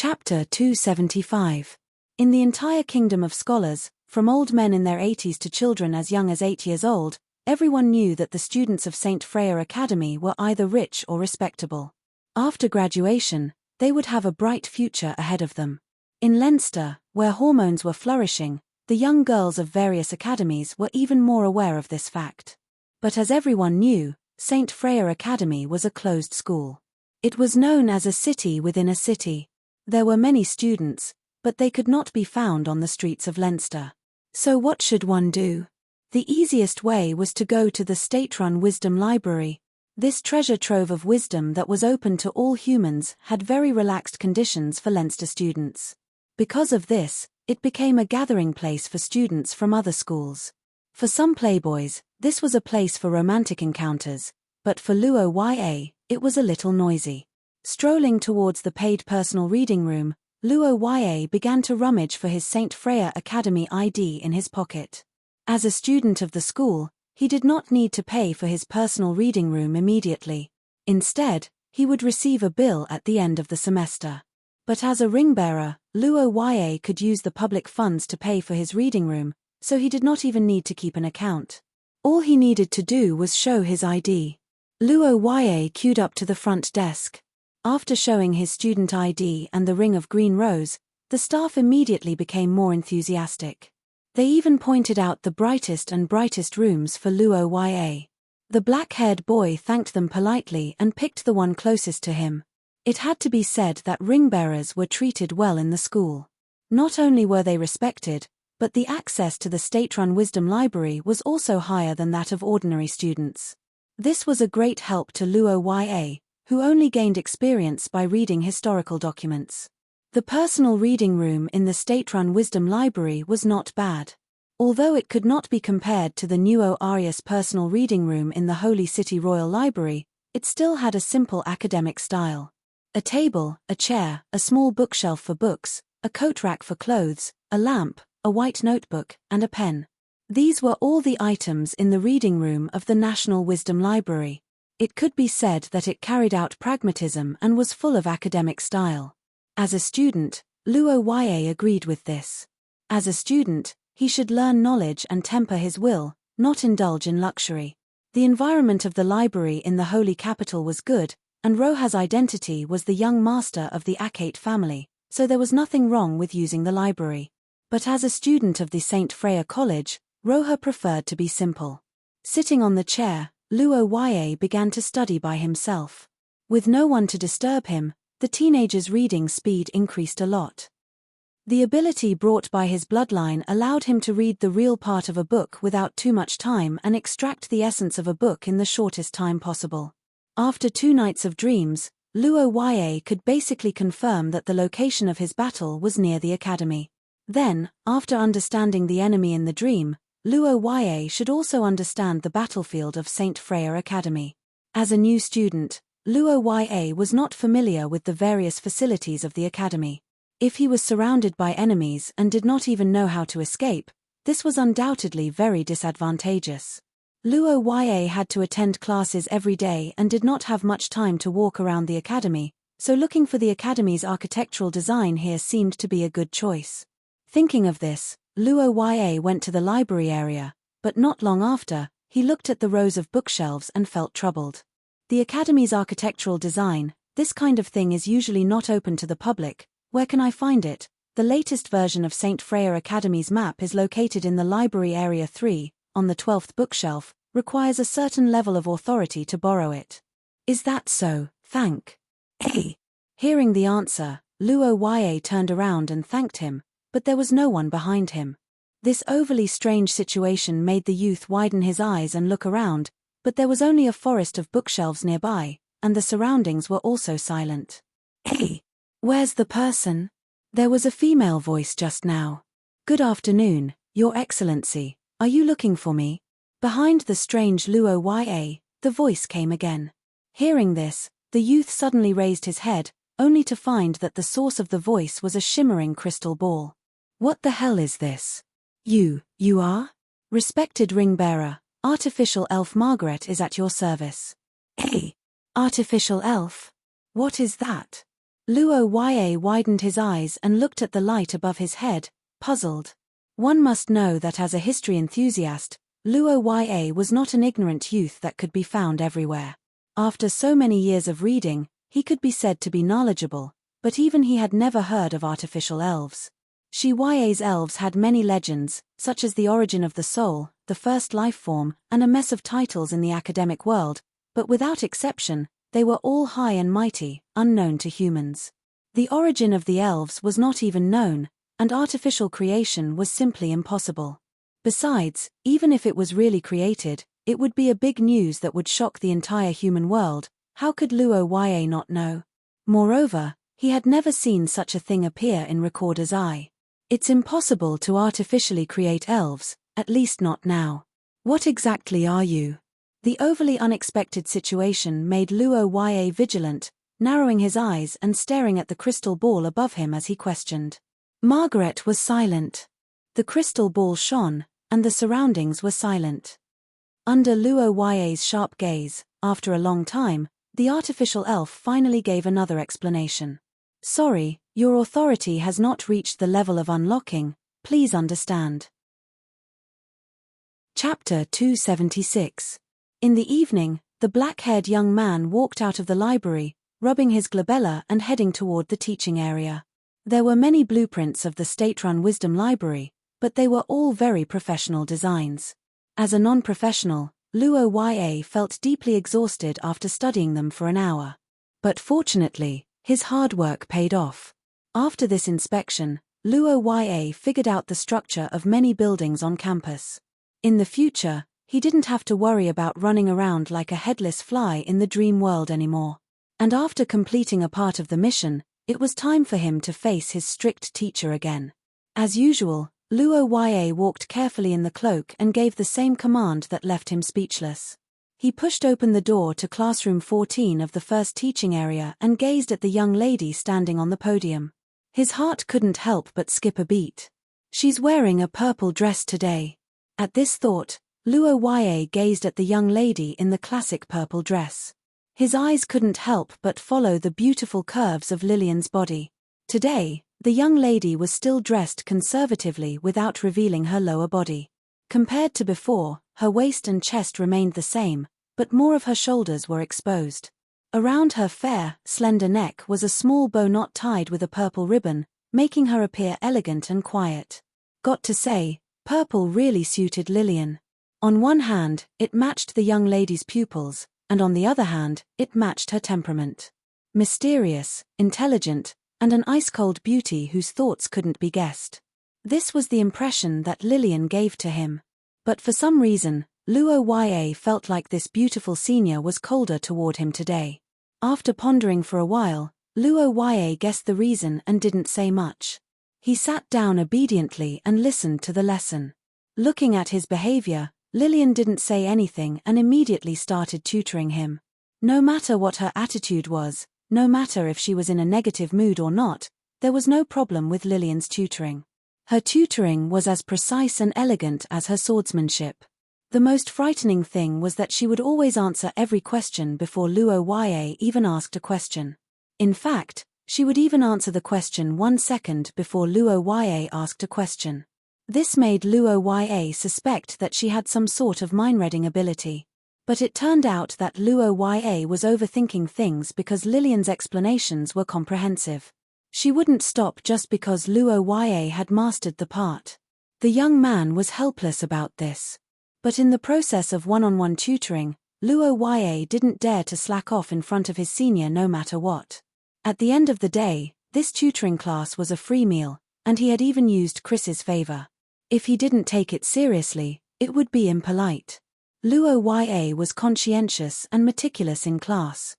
Chapter 275. In the entire kingdom of scholars, from old men in their 80s to children as young as 8 years old, everyone knew that the students of St. Freya Academy were either rich or respectable. After graduation, they would have a bright future ahead of them. In Leinster, where hormones were flourishing, the young girls of various academies were even more aware of this fact. But as everyone knew, St. Freya Academy was a closed school. It was known as a city within a city. There were many students, but they could not be found on the streets of Leinster. So what should one do? The easiest way was to go to the state-run Wisdom Library. This treasure trove of wisdom that was open to all humans had very relaxed conditions for Leinster students. Because of this, it became a gathering place for students from other schools. For some playboys, this was a place for romantic encounters, but for Luo YA, it was a little noisy. Strolling towards the paid personal reading room, Luo YA began to rummage for his St. Freya Academy ID in his pocket. As a student of the school, he did not need to pay for his personal reading room immediately. Instead, he would receive a bill at the end of the semester. But as a ring-bearer, Luo YA could use the public funds to pay for his reading room, so he did not even need to keep an account. All he needed to do was show his ID. Luo YA queued up to the front desk. After showing his student ID and the ring of green rose, the staff immediately became more enthusiastic. They even pointed out the brightest and brightest rooms for Luo YA. The black-haired boy thanked them politely and picked the one closest to him. It had to be said that ring-bearers were treated well in the school. Not only were they respected, but the access to the state-run Wisdom Library was also higher than that of ordinary students. This was a great help to Luo YA, who only gained experience by reading historical documents. The personal reading room in the state-run Wisdom Library was not bad. Although it could not be compared to the Nuo Arius personal reading room in the Holy City Royal Library, it still had a simple academic style. A table, a chair, a small bookshelf for books, a coat rack for clothes, a lamp, a white notebook, and a pen. These were all the items in the reading room of the National Wisdom Library. It could be said that it carried out pragmatism and was full of academic style. As a student, Luo YA agreed with this. As a student, he should learn knowledge and temper his will, not indulge in luxury. The environment of the library in the Holy Capital was good, and Roha's identity was the young master of the Acate family, so there was nothing wrong with using the library. But as a student of the St. Freya College, Roha preferred to be simple. Sitting on the chair, Luo YA began to study by himself. With no one to disturb him, the teenager's reading speed increased a lot. The ability brought by his bloodline allowed him to read the real part of a book without too much time and extract the essence of a book in the shortest time possible. After 2 nights of dreams, Luo YA could basically confirm that the location of his battle was near the academy. Then, after understanding the enemy in the dream, Luo YA should also understand the battlefield of St. Freya Academy. As a new student, Luo YA was not familiar with the various facilities of the academy. If he was surrounded by enemies and did not even know how to escape, this was undoubtedly very disadvantageous. Luo YA had to attend classes every day and did not have much time to walk around the academy, so looking for the academy's architectural design here seemed to be a good choice. Thinking of this, Luo YA went to the library area, but not long after, he looked at the rows of bookshelves and felt troubled. The academy's architectural design, this kind of thing is usually not open to the public. Where can I find it? The latest version of St. Freya Academy's map is located in the library area 3, on the 12th bookshelf, requires a certain level of authority to borrow it. Is that so? Thank. Hey. Hearing the answer, Luo YA turned around and thanked him, but there was no one behind him. This overly strange situation made the youth widen his eyes and look around, but there was only a forest of bookshelves nearby, and the surroundings were also silent. Hey, where's the person? There was a female voice just now. Good afternoon, Your Excellency, are you looking for me? Behind the strange Luo YA, the voice came again. Hearing this, the youth suddenly raised his head, only to find that the source of the voice was a shimmering crystal ball. What the hell is this? You are? Respected ring-bearer, Artificial Elf Margaret is at your service. Hey, Artificial Elf? What is that? Luo Yue widened his eyes and looked at the light above his head, puzzled. One must know that as a history enthusiast, Luo Yue was not an ignorant youth that could be found everywhere. After so many years of reading, he could be said to be knowledgeable, but even he had never heard of artificial elves. Shi Yue's elves had many legends, such as the origin of the soul, the first life form, and a mess of titles in the academic world, but without exception, they were all high and mighty, unknown to humans. The origin of the elves was not even known, and artificial creation was simply impossible. Besides, even if it was really created, it would be a big news that would shock the entire human world. How could Luo Yue not know? Moreover, he had never seen such a thing appear in Recorder's Eye. It's impossible to artificially create elves, at least not now. What exactly are you? The overly unexpected situation made Luo Yue vigilant, narrowing his eyes and staring at the crystal ball above him as he questioned. Margaret was silent. The crystal ball shone, and the surroundings were silent. Under Luo Yue's sharp gaze, after a long time, the artificial elf finally gave another explanation. Sorry, your authority has not reached the level of unlocking, please understand. Chapter 276. In the evening, the black-haired young man walked out of the library, rubbing his glabella and heading toward the teaching area. There were many blueprints of the state-run Wisdom Library, but they were all very professional designs. As a non-professional, Luo Yue felt deeply exhausted after studying them for an hour. But fortunately, his hard work paid off. After this inspection, Luo Yue figured out the structure of many buildings on campus. In the future, he didn't have to worry about running around like a headless fly in the dream world anymore. And after completing a part of the mission, it was time for him to face his strict teacher again. As usual, Luo Yue walked carefully in the cloak and gave the same command that left him speechless. He pushed open the door to classroom 14 of the first teaching area and gazed at the young lady standing on the podium. His heart couldn't help but skip a beat. She's wearing a purple dress today. At this thought, Luo Yue gazed at the young lady in the classic purple dress. His eyes couldn't help but follow the beautiful curves of Lillian's body. Today, the young lady was still dressed conservatively without revealing her lower body. Compared to before, her waist and chest remained the same, but more of her shoulders were exposed. Around her fair, slender neck was a small bow knot tied with a purple ribbon, making her appear elegant and quiet. Got to say, purple really suited Lillian. On one hand, it matched the young lady's pupils, and on the other hand, it matched her temperament. Mysterious, intelligent, and an ice-cold beauty whose thoughts couldn't be guessed. This was the impression that Lillian gave to him. But for some reason, Luo Yue felt like this beautiful senior was colder toward him today. After pondering for a while, Luo Yue guessed the reason and didn't say much. He sat down obediently and listened to the lesson. Looking at his behavior, Lillian didn't say anything and immediately started tutoring him. No matter what her attitude was, no matter if she was in a negative mood or not, there was no problem with Lillian's tutoring. Her tutoring was as precise and elegant as her swordsmanship. The most frightening thing was that she would always answer every question before Luo Yue even asked a question. In fact, she would even answer the question 1 second before Luo Yue asked a question. This made Luo Yue suspect that she had some sort of mind-reading ability. But it turned out that Luo Yue was overthinking things because Lillian's explanations were comprehensive. She wouldn't stop just because Luo Yue had mastered the part. The young man was helpless about this. But in the process of one-on-one tutoring, Luo Yue didn't dare to slack off in front of his senior no matter what. At the end of the day, this tutoring class was a free meal, and he had even used Chris's favor. If he didn't take it seriously, it would be impolite. Luo Yue was conscientious and meticulous in class.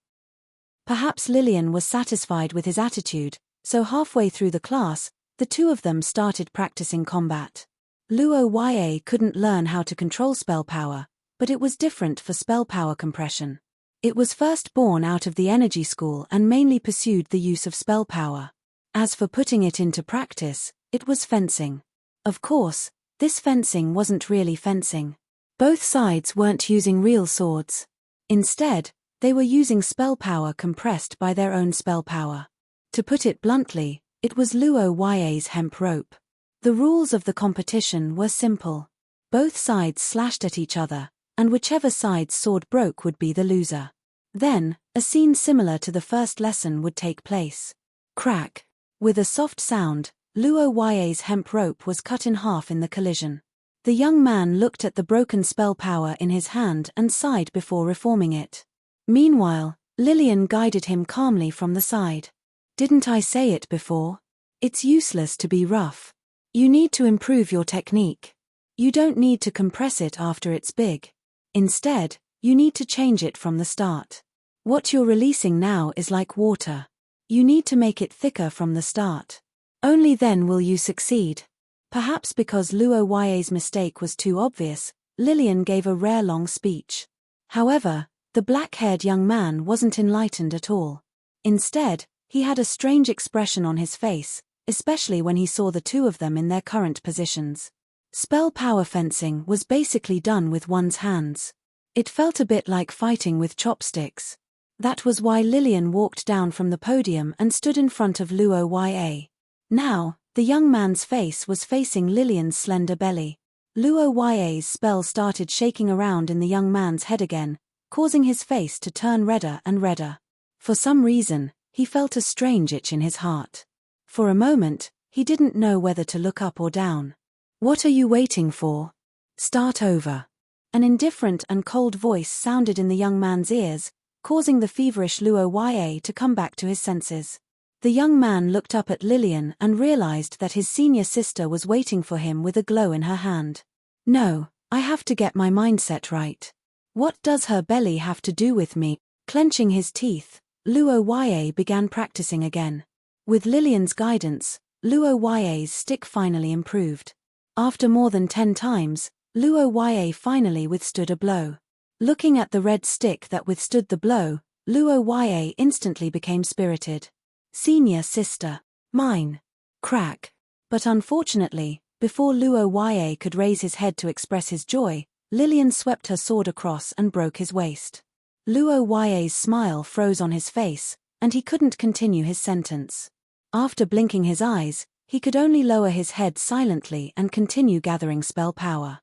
Perhaps Lillian was satisfied with his attitude, so halfway through the class, the two of them started practicing combat. Luo Yue couldn't learn how to control spell power, but it was different for spell power compression. It was first born out of the energy school and mainly pursued the use of spell power. As for putting it into practice, it was fencing. Of course, this fencing wasn't really fencing. Both sides weren't using real swords. Instead, they were using spell power compressed by their own spell power. To put it bluntly, it was Luo Ya's hemp rope. The rules of the competition were simple. Both sides slashed at each other, and whichever side's sword broke would be the loser. Then, a scene similar to the first lesson would take place. Crack! With a soft sound, Luo Ya's hemp rope was cut in half in the collision. The young man looked at the broken spell power in his hand and sighed before reforming it. Meanwhile, Lillian guided him calmly from the side. Didn't I say it before? It's useless to be rough. You need to improve your technique. You don't need to compress it after it's big. Instead, you need to change it from the start. What you're releasing now is like water. You need to make it thicker from the start. Only then will you succeed. Perhaps because Luo Ya's mistake was too obvious, Lillian gave a rare long speech. However, the black-haired young man wasn't enlightened at all. Instead, he had a strange expression on his face, especially when he saw the two of them in their current positions. Spell power fencing was basically done with one's hands. It felt a bit like fighting with chopsticks. That was why Lillian walked down from the podium and stood in front of Luo Ya. Now, the young man's face was facing Lillian's slender belly. Luo Ya's spell started shaking around in the young man's head again, causing his face to turn redder and redder. For some reason, he felt a strange itch in his heart. For a moment, he didn't know whether to look up or down. What are you waiting for? Start over. An indifferent and cold voice sounded in the young man's ears, causing the feverish Luo Ya to come back to his senses. The young man looked up at Lillian and realized that his senior sister was waiting for him with a glow in her hand. No, I have to get my mindset right. What does her belly have to do with me? Clenching his teeth, Luo Ya began practicing again. With Lillian's guidance, Luo Ya's stick finally improved. After more than 10 times, Luo Ya finally withstood a blow. Looking at the red stick that withstood the blow, Luo Ya instantly became spirited. Senior sister. Mine. Crack. But unfortunately, before Luo Ya could raise his head to express his joy, Lillian swept her sword across and broke his waist. Luo Ya's smile froze on his face, and he couldn't continue his sentence. After blinking his eyes, he could only lower his head silently and continue gathering spell power.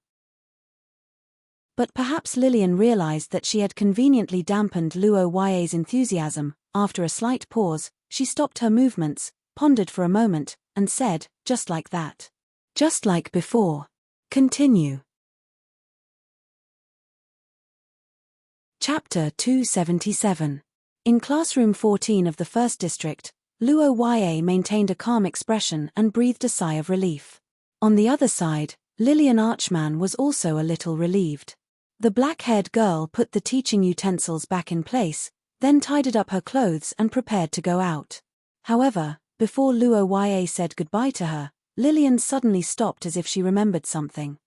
But perhaps Lillian realized that she had conveniently dampened Luo Ya's enthusiasm. After a slight pause, she stopped her movements, pondered for a moment, and said, just like that. Just like before. Continue. Chapter 277. In classroom 14 of the first district, Luo Ya maintained a calm expression and breathed a sigh of relief. On the other side, Lillian Archman was also a little relieved. The black-haired girl put the teaching utensils back in place, then tidied up her clothes and prepared to go out. However, before Luo Ya said goodbye to her, Lillian suddenly stopped as if she remembered something.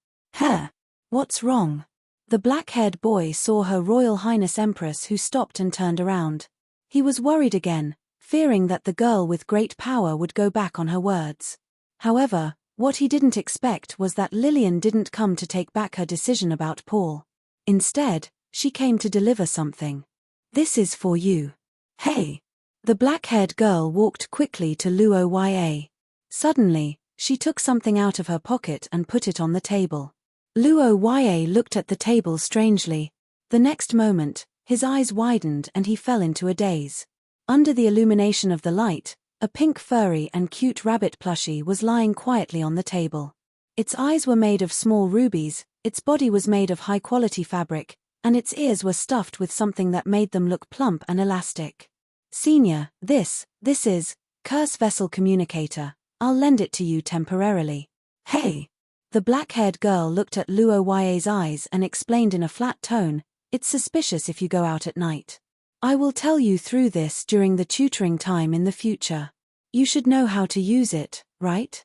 What's wrong? The black-haired boy saw Her Royal Highness Empress, who stopped and turned around. He was worried again, fearing that the girl with great power would go back on her words. However, what he didn't expect was that Lillian didn't come to take back her decision about Paul. Instead, she came to deliver something. This is for you. Hey! The black-haired girl walked quickly to Luo Ya. Suddenly, she took something out of her pocket and put it on the table. Luo Ya looked at the table strangely. The next moment, his eyes widened and he fell into a daze. Under the illumination of the light, a pink furry and cute rabbit plushie was lying quietly on the table. Its eyes were made of small rubies, its body was made of high-quality fabric, and its ears were stuffed with something that made them look plump and elastic. Senior, this is Curse Vessel Communicator. I'll lend it to you temporarily. Hey! The black-haired girl looked at Luo Ya's eyes and explained in a flat tone, it's suspicious if you go out at night. I will tell you through this during the tutoring time in the future. You should know how to use it, right?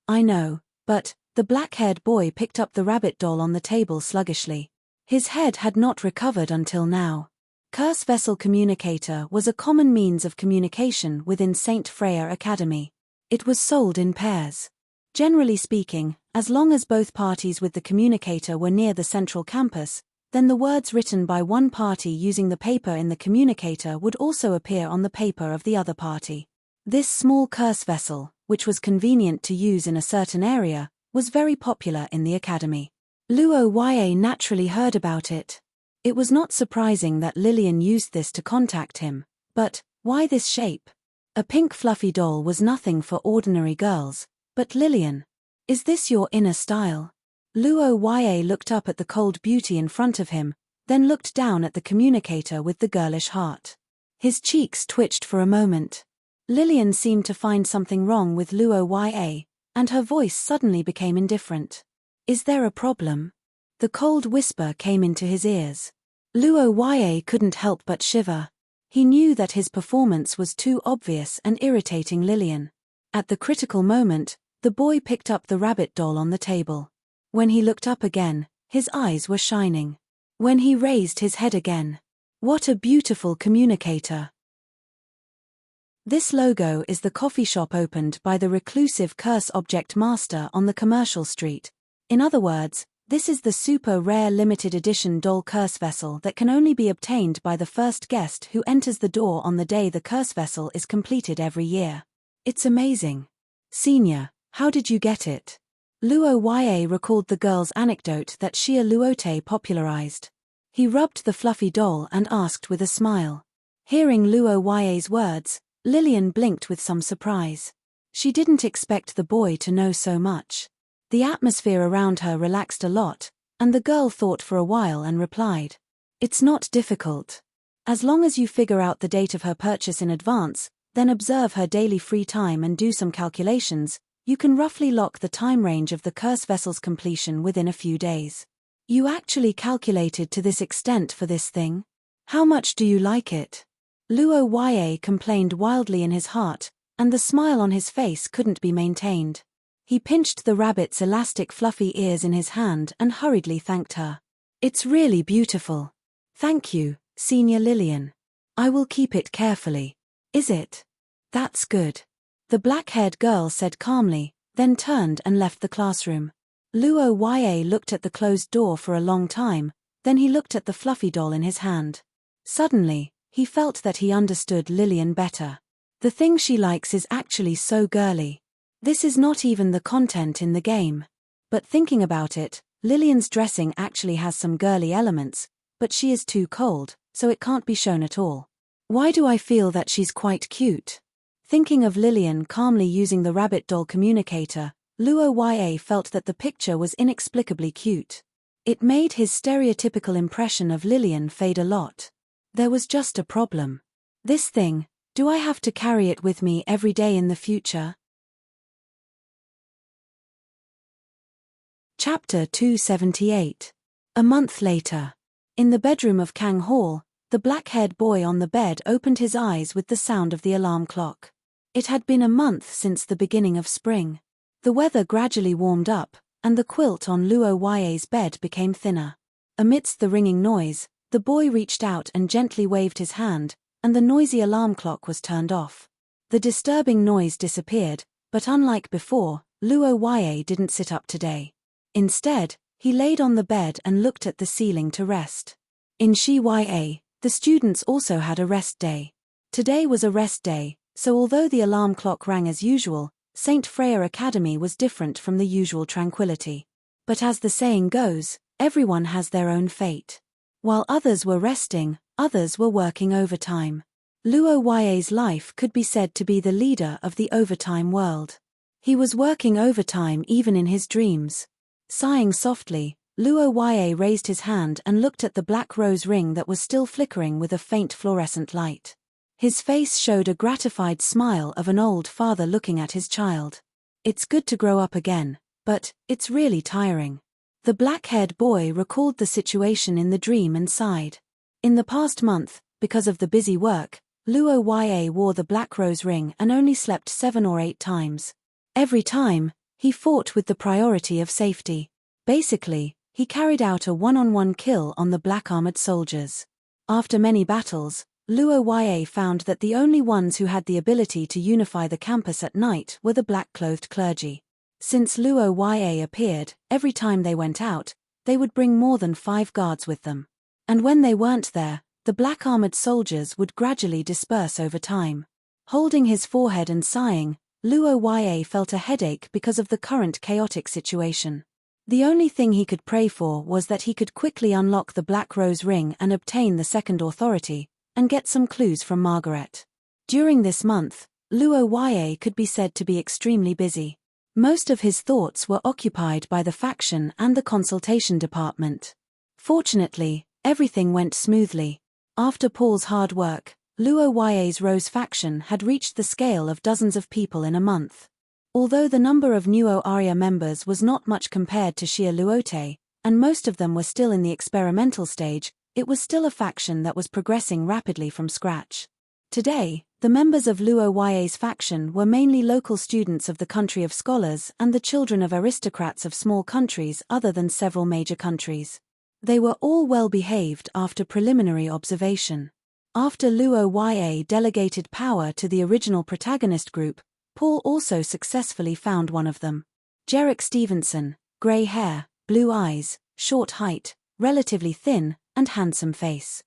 I know, but, the black-haired boy picked up the rabbit doll on the table sluggishly. His head had not recovered until now. Curse Vessel Communicator was a common means of communication within St. Freya Academy. It was sold in pairs. Generally speaking, as long as both parties with the communicator were near the central campus, then the words written by one party using the paper in the communicator would also appear on the paper of the other party. This small curse vessel, which was convenient to use in a certain area, was very popular in the academy. Luo Yue naturally heard about it. It was not surprising that Lillian used this to contact him, but why this shape? A pink fluffy doll was nothing for ordinary girls, but Lillian, is this your inner style? Luo Yue looked up at the cold beauty in front of him, then looked down at the communicator with the girlish heart. His cheeks twitched for a moment. Lillian seemed to find something wrong with Luo Yue, and her voice suddenly became indifferent. Is there a problem? The cold whisper came into his ears. Luo Yue couldn't help but shiver. He knew that his performance was too obvious and irritating Lillian. At the critical moment, the boy picked up the rabbit doll on the table. When he looked up again, his eyes were shining. When he raised his head again, what a beautiful communicator. This logo is the coffee shop opened by the reclusive curse object master on the commercial street. In other words, this is the super rare limited edition doll curse vessel that can only be obtained by the first guest who enters the door on the day the curse vessel is completed every year. It's amazing. Senior, how did you get it? Luo Yue recalled the girl's anecdote that Xia Luote popularized. He rubbed the fluffy doll and asked with a smile. Hearing Luo Yue's words, Lillian blinked with some surprise. She didn't expect the boy to know so much. The atmosphere around her relaxed a lot, and the girl thought for a while and replied, "It's not difficult. As long as you figure out the date of her purchase in advance, then observe her daily free time and do some calculations, you can roughly lock the time range of the curse vessel's completion within a few days." You actually calculated to this extent for this thing? How much do you like it? Luo Yue complained wildly in his heart, and the smile on his face couldn't be maintained. He pinched the rabbit's elastic fluffy ears in his hand and hurriedly thanked her. It's really beautiful. Thank you, Senior Lillian. I will keep it carefully. Is it? That's good. The black-haired girl said calmly, then turned and left the classroom. Luo Yue looked at the closed door for a long time, then he looked at the fluffy doll in his hand. Suddenly, he felt that he understood Lillian better. The thing she likes is actually so girly. This is not even the content in the game. But thinking about it, Lillian's dressing actually has some girly elements, but she is too cold, so it can't be shown at all. Why do I feel that she's quite cute? Thinking of Lillian calmly using the rabbit doll communicator, Luo Yue felt that the picture was inexplicably cute. It made his stereotypical impression of Lillian fade a lot. There was just a problem. This thing, do I have to carry it with me every day in the future? Chapter 278. A month later. In the bedroom of Kang Hall, the black-haired boy on the bed opened his eyes with the sound of the alarm clock. It had been a month since the beginning of spring. The weather gradually warmed up, and the quilt on Luo Yue's bed became thinner. Amidst the ringing noise, the boy reached out and gently waved his hand, and the noisy alarm clock was turned off. The disturbing noise disappeared, but unlike before, Luo Yue didn't sit up today. Instead, he laid on the bed and looked at the ceiling to rest. In Yue, the students also had a rest day. Today was a rest day, so although the alarm clock rang as usual, St. Freya Academy was different from the usual tranquility. But as the saying goes, everyone has their own fate. While others were resting, others were working overtime. Luo Yue's life could be said to be the leader of the overtime world. He was working overtime even in his dreams. Sighing softly, Luo Yue raised his hand and looked at the black rose ring that was still flickering with a faint fluorescent light. His face showed a gratified smile of an old father looking at his child. It's good to grow up again, but it's really tiring. The black-haired boy recalled the situation in the dream and sighed. In the past month, because of the busy work, Luo Yue wore the black rose ring and only slept 7 or 8 times. Every time, he fought with the priority of safety. Basically, he carried out a one-on-one kill on the black-armored soldiers. After many battles, Luo Yue found that the only ones who had the ability to unify the campus at night were the black-clothed clergy. Since Luo Yue appeared, every time they went out, they would bring more than 5 guards with them. And when they weren't there, the black-armored soldiers would gradually disperse over time. Holding his forehead and sighing, Luo felt a headache because of the current chaotic situation. The only thing he could pray for was that he could quickly unlock the Black Rose ring and obtain the second authority, and get some clues from Margaret. During this month, Luo could be said to be extremely busy. Most of his thoughts were occupied by the faction and the consultation department. Fortunately, everything went smoothly. After Paul's hard work, Luo's Rose faction had reached the scale of dozens of people in a month. Although the number of Nuo Arya members was not much compared to Shia Luote, and most of them were still in the experimental stage, it was still a faction that was progressing rapidly from scratch. Today, the members of Luo's faction were mainly local students of the country of scholars and the children of aristocrats of small countries other than several major countries. They were all well behaved after preliminary observation. After Luo delegated power to the original protagonist group, Paul also successfully found one of them. Jarek Stevenson, grey hair, blue eyes, short height, relatively thin, and handsome face.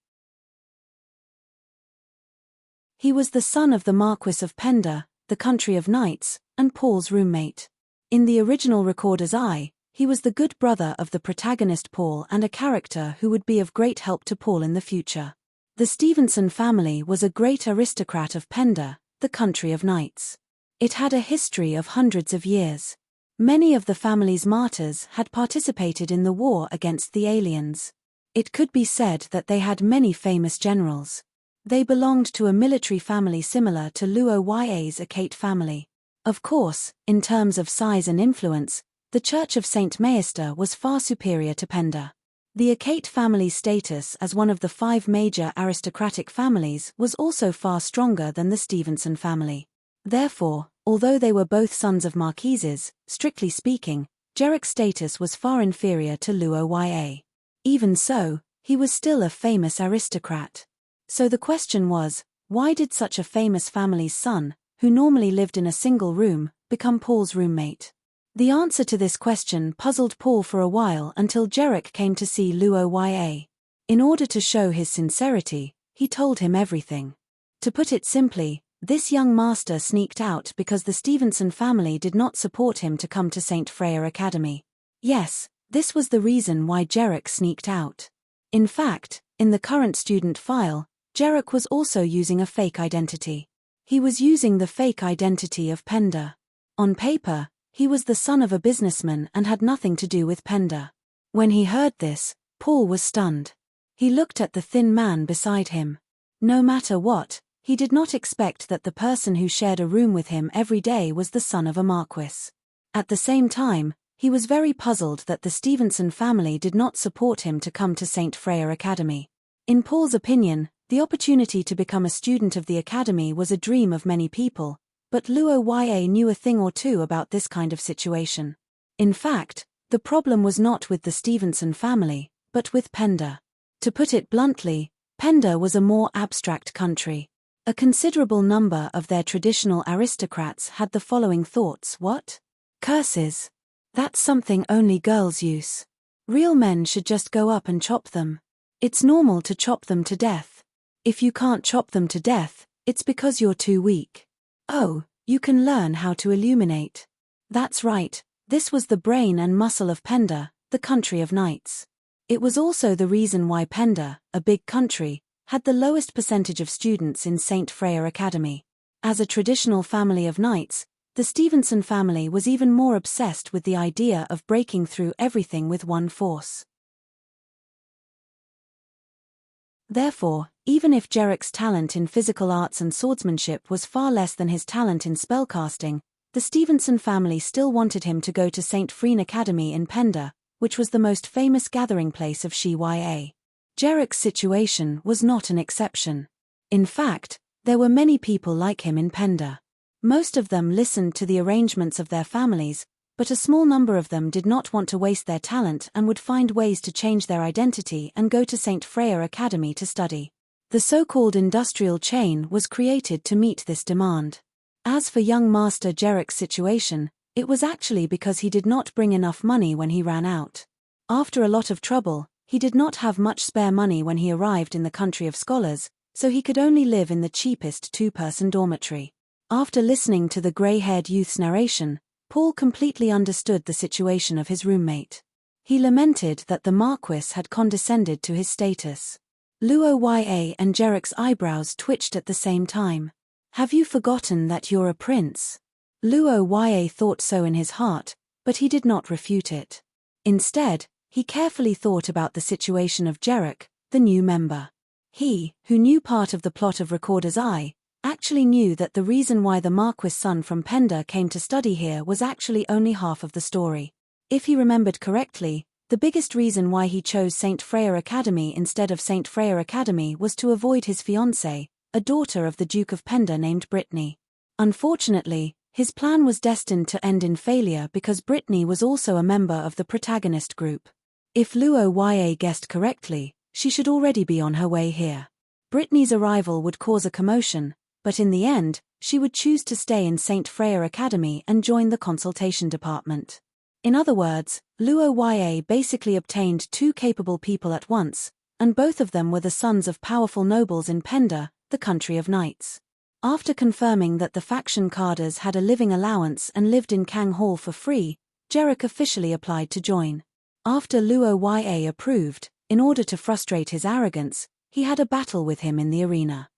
He was the son of the Marquis of Penda, the country of knights, and Paul's roommate. In the original recorder's eye, he was the good brother of the protagonist Paul and a character who would be of great help to Paul in the future. The Stevenson family was a great aristocrat of Penda, the country of knights. It had a history of hundreds of years. Many of the family's martyrs had participated in the war against the aliens. It could be said that they had many famous generals. They belonged to a military family similar to Luo's Akate family. Of course, in terms of size and influence, the Church of St. Maister was far superior to Penda. The Akate family's status as one of the 5 major aristocratic families was also far stronger than the Stevenson family. Therefore, although they were both sons of marquises, strictly speaking, Jarek's status was far inferior to Luo. Even so, he was still a famous aristocrat. So the question was, why did such a famous family's son, who normally lived in a single room, become Paul's roommate? The answer to this question puzzled Paul for a while until Jarek came to see Luo. In order to show his sincerity, he told him everything. To put it simply, this young master sneaked out because the Stevenson family did not support him to come to St. Freya Academy. Yes, this was the reason why Jarek sneaked out. In fact, in the current student file, Jarek was also using a fake identity. He was using the fake identity of Penda. On paper, he was the son of a businessman and had nothing to do with Penda. When he heard this, Paul was stunned. He looked at the thin man beside him. No matter what, he did not expect that the person who shared a room with him every day was the son of a marquis. At the same time, he was very puzzled that the Stevenson family did not support him to come to St. Freya Academy. In Paul's opinion, the opportunity to become a student of the academy was a dream of many people, but Luo knew a thing or two about this kind of situation. In fact, the problem was not with the Stevenson family, but with Penda. To put it bluntly, Penda was a more abstract country. A considerable number of their traditional aristocrats had the following thoughts: what? Curses. That's something only girls use. Real men should just go up and chop them. It's normal to chop them to death. If you can't chop them to death, it's because you're too weak. Oh, you can learn how to illuminate. That's right, this was the brain and muscle of Penda, the country of knights. It was also the reason why Penda, a big country, had the lowest percentage of students in St. Freya Academy. As a traditional family of knights, the Stevenson family was even more obsessed with the idea of breaking through everything with one force. Therefore, even if Jarek's talent in physical arts and swordsmanship was far less than his talent in spellcasting, the Stevenson family still wanted him to go to St. Freya Academy in Penda, which was the most famous gathering place of Shia. Jarek's situation was not an exception. In fact, there were many people like him in Penda. Most of them listened to the arrangements of their families, but a small number of them did not want to waste their talent and would find ways to change their identity and go to St. Freya Academy to study. The so-called industrial chain was created to meet this demand. As for young Master Jarek's situation, it was actually because he did not bring enough money when he ran out. After a lot of trouble, he did not have much spare money when he arrived in the country of scholars, so he could only live in the cheapest two-person dormitory. After listening to the grey-haired youth's narration, Paul completely understood the situation of his roommate. He lamented that the Marquis had condescended to his status. Luo Ya and Jerrick's eyebrows twitched at the same time. "Have you forgotten that you're a prince?" Luo Ya thought so in his heart, but he did not refute it. Instead, he carefully thought about the situation of Jerrick, the new member. He, who knew part of the plot of Recorder's Eye, actually knew that the reason why the Marquis' son from Penda came to study here was actually only half of the story. If he remembered correctly, the biggest reason why he chose St. Freya Academy instead of St. Freya Academy was to avoid his fiancée, a daughter of the Duke of Penda named Brittany. Unfortunately, his plan was destined to end in failure because Brittany was also a member of the protagonist group. If Luo Ya guessed correctly, she should already be on her way here. Brittany's arrival would cause a commotion, but in the end, she would choose to stay in St. Freya Academy and join the consultation department. In other words, Luo Ya basically obtained two capable people at once, and both of them were the sons of powerful nobles in Penda, the country of knights. After confirming that the faction cadres had a living allowance and lived in Kang Hall for free, Jerrick officially applied to join. After Luo Ya approved, in order to frustrate his arrogance, he had a battle with him in the arena.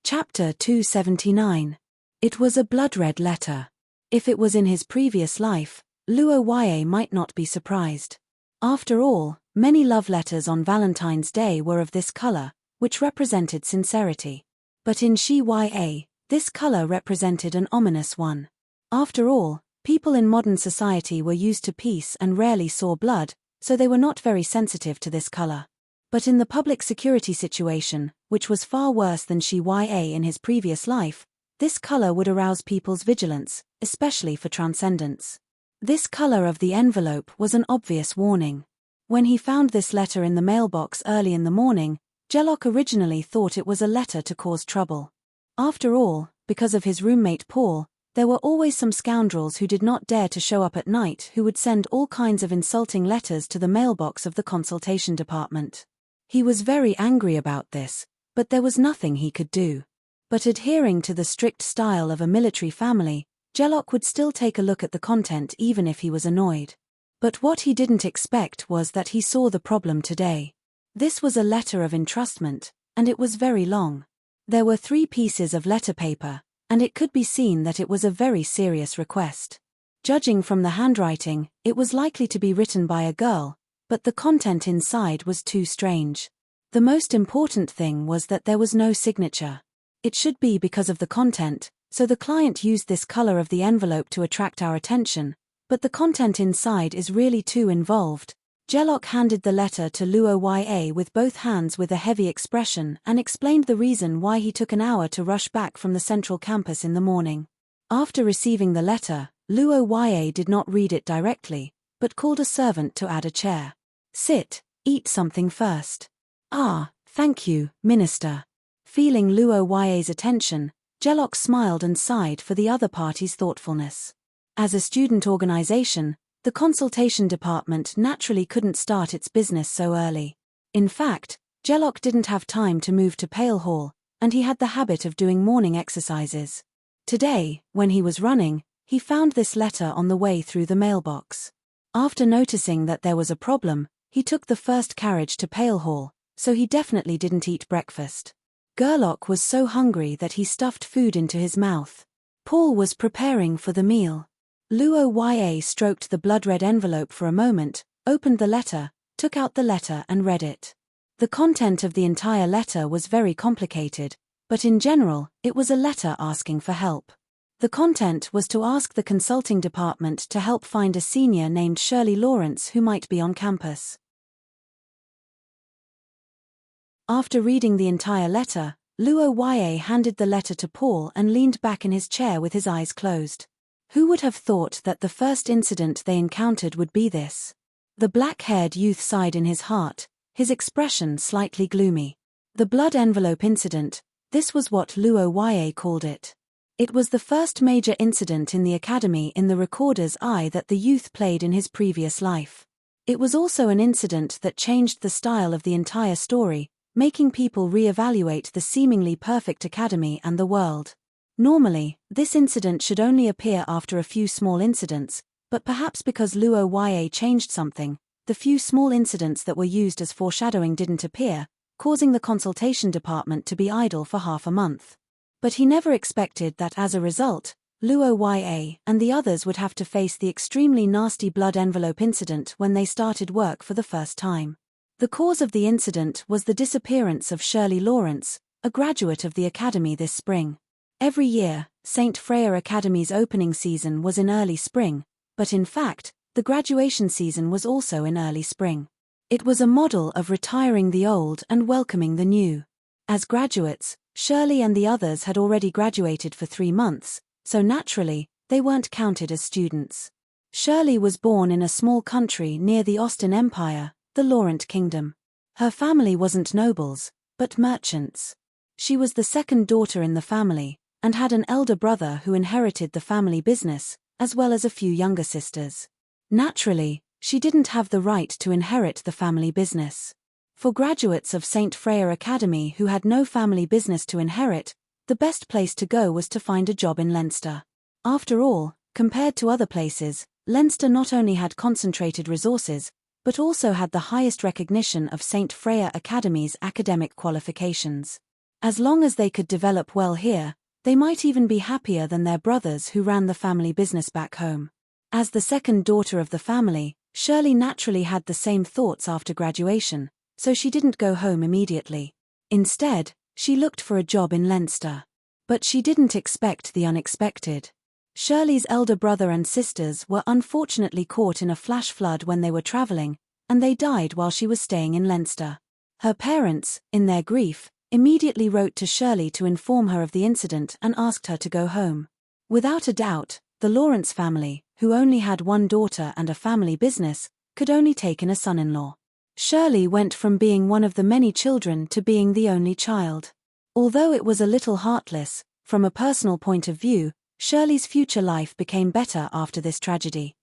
Chapter 279. It was a blood-red letter. If it was in his previous life, Luo Ya might not be surprised. After all, many love letters on Valentine's Day were of this color, which represented sincerity. But in Shi Ya, this color represented an ominous one. After all, people in modern society were used to peace and rarely saw blood, so they were not very sensitive to this color. But in the public security situation, which was far worse than Shi Ya in his previous life, this color would arouse people's vigilance, especially for transcendence. This color of the envelope was an obvious warning. When he found this letter in the mailbox early in the morning, Jellock originally thought it was a letter to cause trouble. After all, because of his roommate Paul, there were always some scoundrels who did not dare to show up at night who would send all kinds of insulting letters to the mailbox of the consultation department. He was very angry about this, but there was nothing he could do. But adhering to the strict style of a military family, Jellock would still take a look at the content even if he was annoyed. But what he didn't expect was that he saw the problem today. This was a letter of entrustment, and it was very long. There were 3 pieces of letter paper, and it could be seen that it was a very serious request. Judging from the handwriting, it was likely to be written by a girl, but the content inside was too strange. The most important thing was that there was no signature. It should be because of the content, so the client used this color of the envelope to attract our attention, but the content inside is really too involved. Jellock handed the letter to Luo Ya with both hands with a heavy expression and explained the reason why he took an hour to rush back from the central campus in the morning. After receiving the letter, Luo Ya did not read it directly, but called a servant to add a chair. "Sit, eat something first." "Ah, thank you, Minister." Feeling Luo Ya's attention, Jellock smiled and sighed for the other party's thoughtfulness. As a student organization, the consultation department naturally couldn't start its business so early. In fact, Jellock didn't have time to move to Pale Hall, and he had the habit of doing morning exercises. Today, when he was running, he found this letter on the way through the mailbox. After noticing that there was a problem, he took the first carriage to Pale Hall, so he definitely didn't eat breakfast. Gerlock was so hungry that he stuffed food into his mouth. Paul was preparing for the meal. Luo Ya stroked the blood-red envelope for a moment, opened the letter, took out the letter and read it. The content of the entire letter was very complicated, but in general, it was a letter asking for help. The content was to ask the consulting department to help find a senior named Shirley Lawrence who might be on campus. After reading the entire letter, Luo Ya handed the letter to Paul and leaned back in his chair with his eyes closed. Who would have thought that the first incident they encountered would be this? The black-haired youth sighed in his heart, his expression slightly gloomy. The blood envelope incident, this was what Luo Ya called it. It was the first major incident in the academy in the Recorder's Eye that the youth played in his previous life. It was also an incident that changed the style of the entire story, making people re-evaluate the seemingly perfect academy and the world. Normally, this incident should only appear after a few small incidents, but perhaps because Luo Ya changed something, the few small incidents that were used as foreshadowing didn't appear, causing the consultation department to be idle for half a month. But he never expected that as a result, Luo Ya and the others would have to face the extremely nasty blood envelope incident when they started work for the first time. The cause of the incident was the disappearance of Shirley Lawrence, a graduate of the academy this spring. Every year, St. Freya Academy's opening season was in early spring, but in fact, the graduation season was also in early spring. It was a model of retiring the old and welcoming the new. As graduates, Shirley and the others had already graduated for 3 months, so naturally, they weren't counted as students. Shirley was born in a small country near the Austin Empire, the Laurent Kingdom. Her family wasn't nobles, but merchants. She was the second daughter in the family, and had an elder brother who inherited the family business, as well as a few younger sisters. Naturally, she didn't have the right to inherit the family business. For graduates of St. Freya Academy who had no family business to inherit, the best place to go was to find a job in Leinster. After all, compared to other places, Leinster not only had concentrated resources, but also had the highest recognition of St. Freya Academy's academic qualifications. As long as they could develop well here, they might even be happier than their brothers who ran the family business back home. As the second daughter of the family, Shirley naturally had the same thoughts after graduation, so she didn't go home immediately. Instead, she looked for a job in Leinster. But she didn't expect the unexpected. Shirley's elder brother and sisters were unfortunately caught in a flash flood when they were traveling, and they died while she was staying in Leinster. Her parents, in their grief, immediately wrote to Shirley to inform her of the incident and asked her to go home. Without a doubt, the Lawrence family, who only had one daughter and a family business, could only take in a son-in-law. Shirley went from being one of the many children to being the only child. Although it was a little heartless, from a personal point of view, Shirley's future life became better after this tragedy.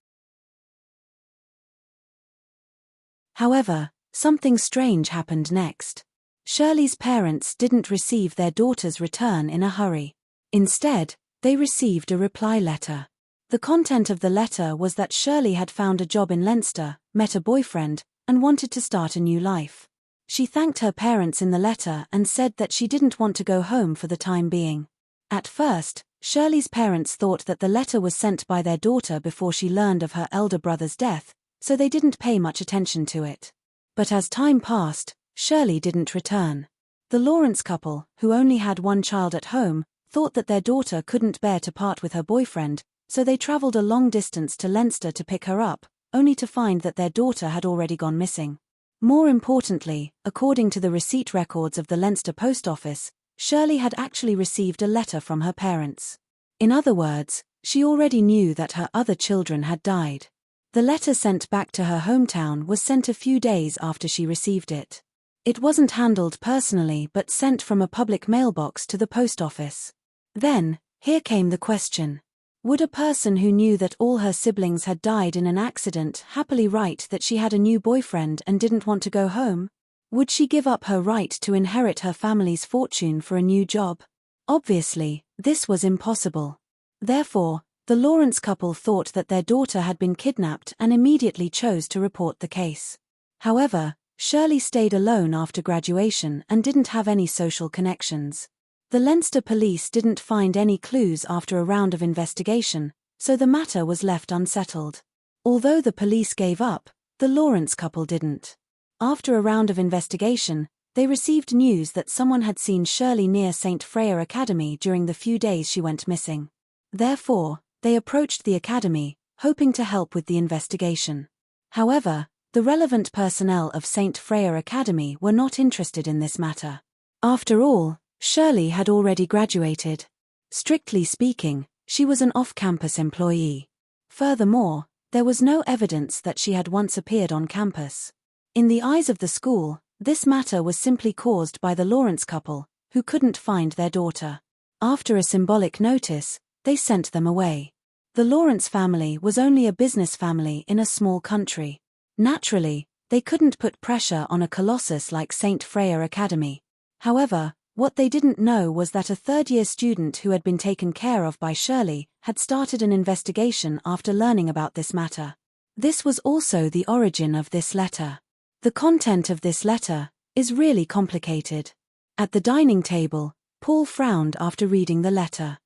However, something strange happened next. Shirley's parents didn't receive their daughter's return in a hurry. Instead, they received a reply letter. The content of the letter was that Shirley had found a job in Leinster, met a boyfriend, and wanted to start a new life. She thanked her parents in the letter and said that she didn't want to go home for the time being. At first, Shirley's parents thought that the letter was sent by their daughter before she learned of her elder brother's death, so they didn't pay much attention to it. But as time passed, Shirley didn't return. The Lawrence couple, who only had one child at home, thought that their daughter couldn't bear to part with her boyfriend, so they traveled a long distance to Leinster to pick her up, only to find that their daughter had already gone missing. More importantly, according to the receipt records of the Leinster post office, Shirley had actually received a letter from her parents. In other words, she already knew that her other children had died. The letter sent back to her hometown was sent a few days after she received it. It wasn't handled personally but sent from a public mailbox to the post office. Then, here came the question. Would a person who knew that all her siblings had died in an accident happily write that she had a new boyfriend and didn't want to go home? Would she give up her right to inherit her family's fortune for a new job? Obviously, this was impossible. Therefore, the Lawrence couple thought that their daughter had been kidnapped and immediately chose to report the case. However, Shirley stayed alone after graduation and didn't have any social connections. The Leinster police didn't find any clues after a round of investigation, so the matter was left unsettled. Although the police gave up, the Lawrence couple didn't. After a round of investigation, they received news that someone had seen Shirley near St. Freya Academy during the few days she went missing. Therefore, they approached the academy, hoping to help with the investigation. However, the relevant personnel of St. Freya Academy were not interested in this matter. After all, Shirley had already graduated. Strictly speaking, she was an off-campus employee. Furthermore, there was no evidence that she had once appeared on campus. In the eyes of the school, this matter was simply caused by the Lawrence couple, who couldn't find their daughter. After a symbolic notice, they sent them away. The Lawrence family was only a business family in a small country. Naturally, they couldn't put pressure on a colossus like St. Freya Academy. However, what they didn't know was that a third-year student who had been taken care of by Shirley had started an investigation after learning about this matter. This was also the origin of this letter. The content of this letter is really complicated. At the dining table, Paul frowned after reading the letter.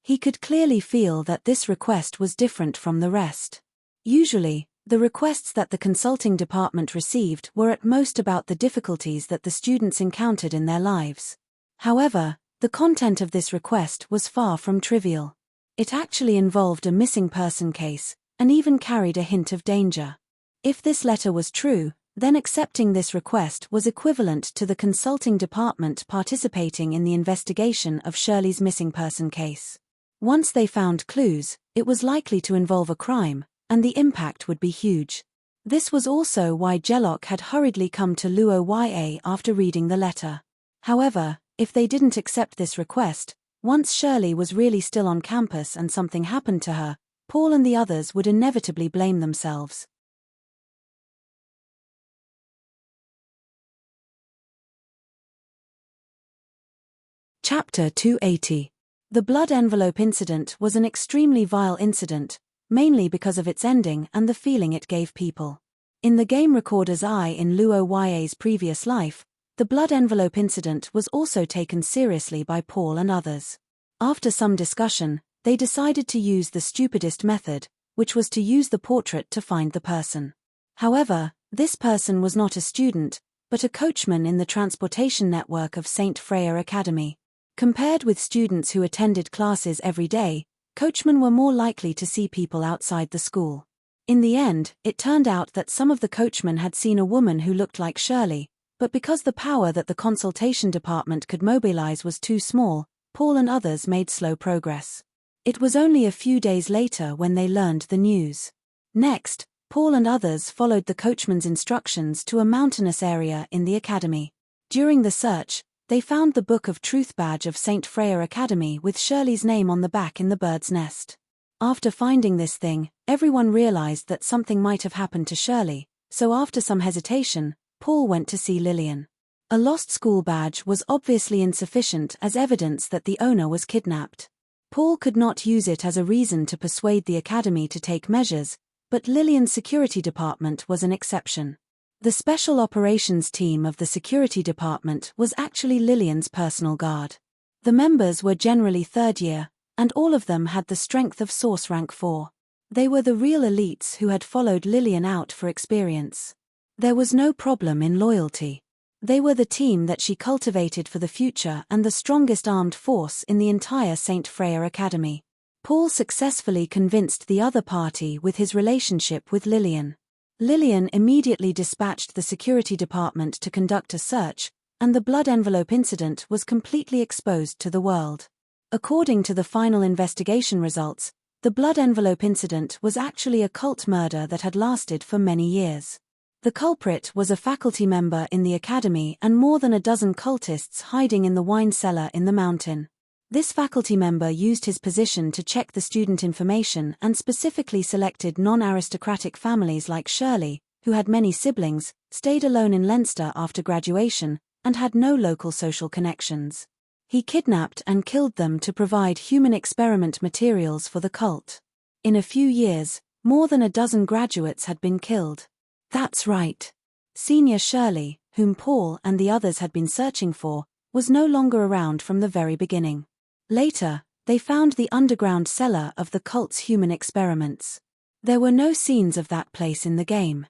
He could clearly feel that this request was different from the rest. Usually, the requests that the consulting department received were at most about the difficulties that the students encountered in their lives. However, the content of this request was far from trivial. It actually involved a missing person case, and even carried a hint of danger. If this letter was true, then accepting this request was equivalent to the consulting department participating in the investigation of Shirley's missing person case. Once they found clues, it was likely to involve a crime, and the impact would be huge. This was also why Jellock had hurriedly come to Luo YA after reading the letter. However, if they didn't accept this request, once Shirley was really still on campus and something happened to her, Paul and the others would inevitably blame themselves. Chapter 280. The blood envelope incident was an extremely vile incident, mainly because of its ending and the feeling it gave people. In the game recorder's eye in Luo YA's previous life, the blood envelope incident was also taken seriously by Paul and others. After some discussion, they decided to use the stupidest method, which was to use the portrait to find the person. However, this person was not a student, but a coachman in the transportation network of St. Freya Academy. Compared with students who attended classes every day, coachmen were more likely to see people outside the school. In the end, it turned out that some of the coachmen had seen a woman who looked like Shirley, but because the power that the consultation department could mobilize was too small, Paul and others made slow progress. It was only a few days later when they learned the news. Next, Paul and others followed the coachman's instructions to a mountainous area in the academy. During the search, they found the Book of Truth badge of St. Freya Academy with Shirley's name on the back in the bird's nest. After finding this thing, everyone realized that something might have happened to Shirley, so after some hesitation, Paul went to see Lillian. A lost school badge was obviously insufficient as evidence that the owner was kidnapped. Paul could not use it as a reason to persuade the academy to take measures, but Lillian's security department was an exception. The special operations team of the security department was actually Lillian's personal guard. The members were generally third year, and all of them had the strength of source rank 4. They were the real elites who had followed Lillian out for experience. There was no problem in loyalty. They were the team that she cultivated for the future and the strongest armed force in the entire St. Freya Academy. Paul successfully convinced the other party with his relationship with Lillian. Lillian immediately dispatched the security department to conduct a search, and the blood envelope incident was completely exposed to the world. According to the final investigation results, the blood envelope incident was actually a cult murder that had lasted for many years. The culprit was a faculty member in the academy and more than a dozen cultists hiding in the wine cellar in the mountain. This faculty member used his position to check the student information and specifically selected non-aristocratic families like Shirley, who had many siblings, stayed alone in Leinster after graduation, and had no local social connections. He kidnapped and killed them to provide human experiment materials for the cult. In a few years, more than a dozen graduates had been killed. That's right. Senior Shirley, whom Paul and the others had been searching for, was no longer around from the very beginning. Later, they found the underground cellar of the cult's human experiments. There were no scenes of that place in the game.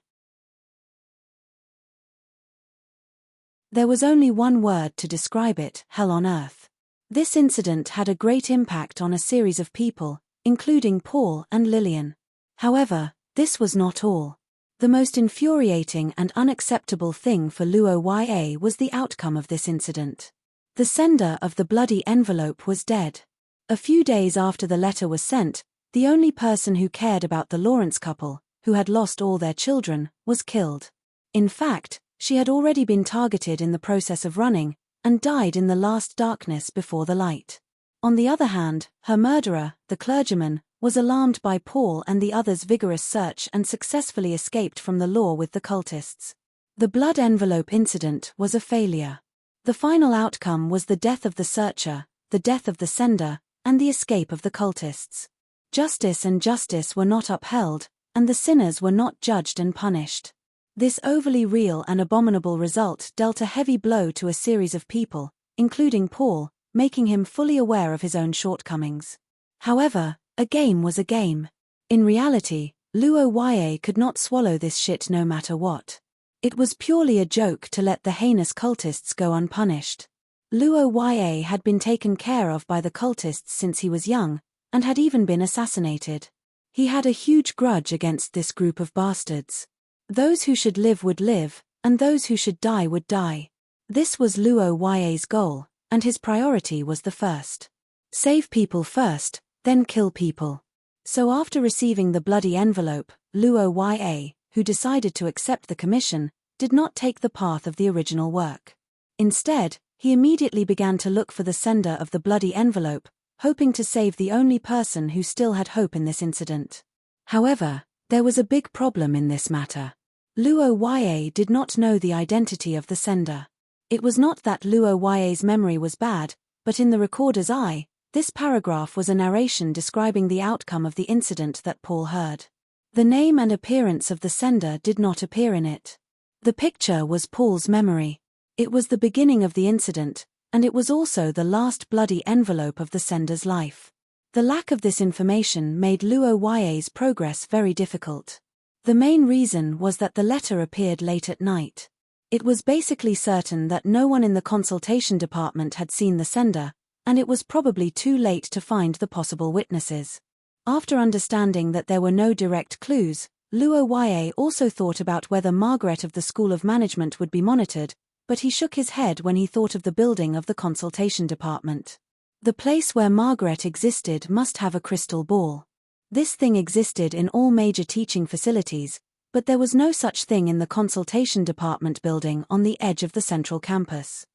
There was only one word to describe it: hell on earth. This incident had a great impact on a series of people, including Paul and Lillian. However, this was not all. The most infuriating and unacceptable thing for Luo YA was the outcome of this incident. The sender of the bloody envelope was dead. A few days after the letter was sent, the only person who cared about the Lawrence couple, who had lost all their children, was killed. In fact, she had already been targeted in the process of running, and died in the last darkness before the light. On the other hand, her murderer, the clergyman, was alarmed by Paul and the others' vigorous search and successfully escaped from the law with the cultists. The blood envelope incident was a failure. The final outcome was the death of the searcher, the death of the sender, and the escape of the cultists. Justice and justice were not upheld, and the sinners were not judged and punished. This overly real and abominable result dealt a heavy blow to a series of people, including Paul, making him fully aware of his own shortcomings. However, a game was a game. In reality, Luo Yue could not swallow this shit no matter what. It was purely a joke to let the heinous cultists go unpunished. Luo Yue had been taken care of by the cultists since he was young, and had even been assassinated. He had a huge grudge against this group of bastards. Those who should live would live, and those who should die would die. This was Luo Yue's goal, and his priority was the first. Save people first, then kill people. So after receiving the bloody envelope, Luo Yue, who decided to accept the commission, did not take the path of the original work. Instead, he immediately began to look for the sender of the bloody envelope, hoping to save the only person who still had hope in this incident. However, there was a big problem in this matter. Luo Yue did not know the identity of the sender. It was not that Luo Yue's memory was bad, but in the recorder's eye, this paragraph was a narration describing the outcome of the incident that Paul heard. The name and appearance of the sender did not appear in it. The picture was Paul's memory. It was the beginning of the incident, and it was also the last bloody envelope of the sender's life. The lack of this information made Luo Yue's progress very difficult. The main reason was that the letter appeared late at night. It was basically certain that no one in the consultation department had seen the sender, and it was probably too late to find the possible witnesses. After understanding that there were no direct clues, Luo Yue also thought about whether Margaret of the School of Management would be monitored, but he shook his head when he thought of the building of the consultation department. The place where Margaret existed must have a crystal ball. This thing existed in all major teaching facilities, but there was no such thing in the consultation department building on the edge of the central campus.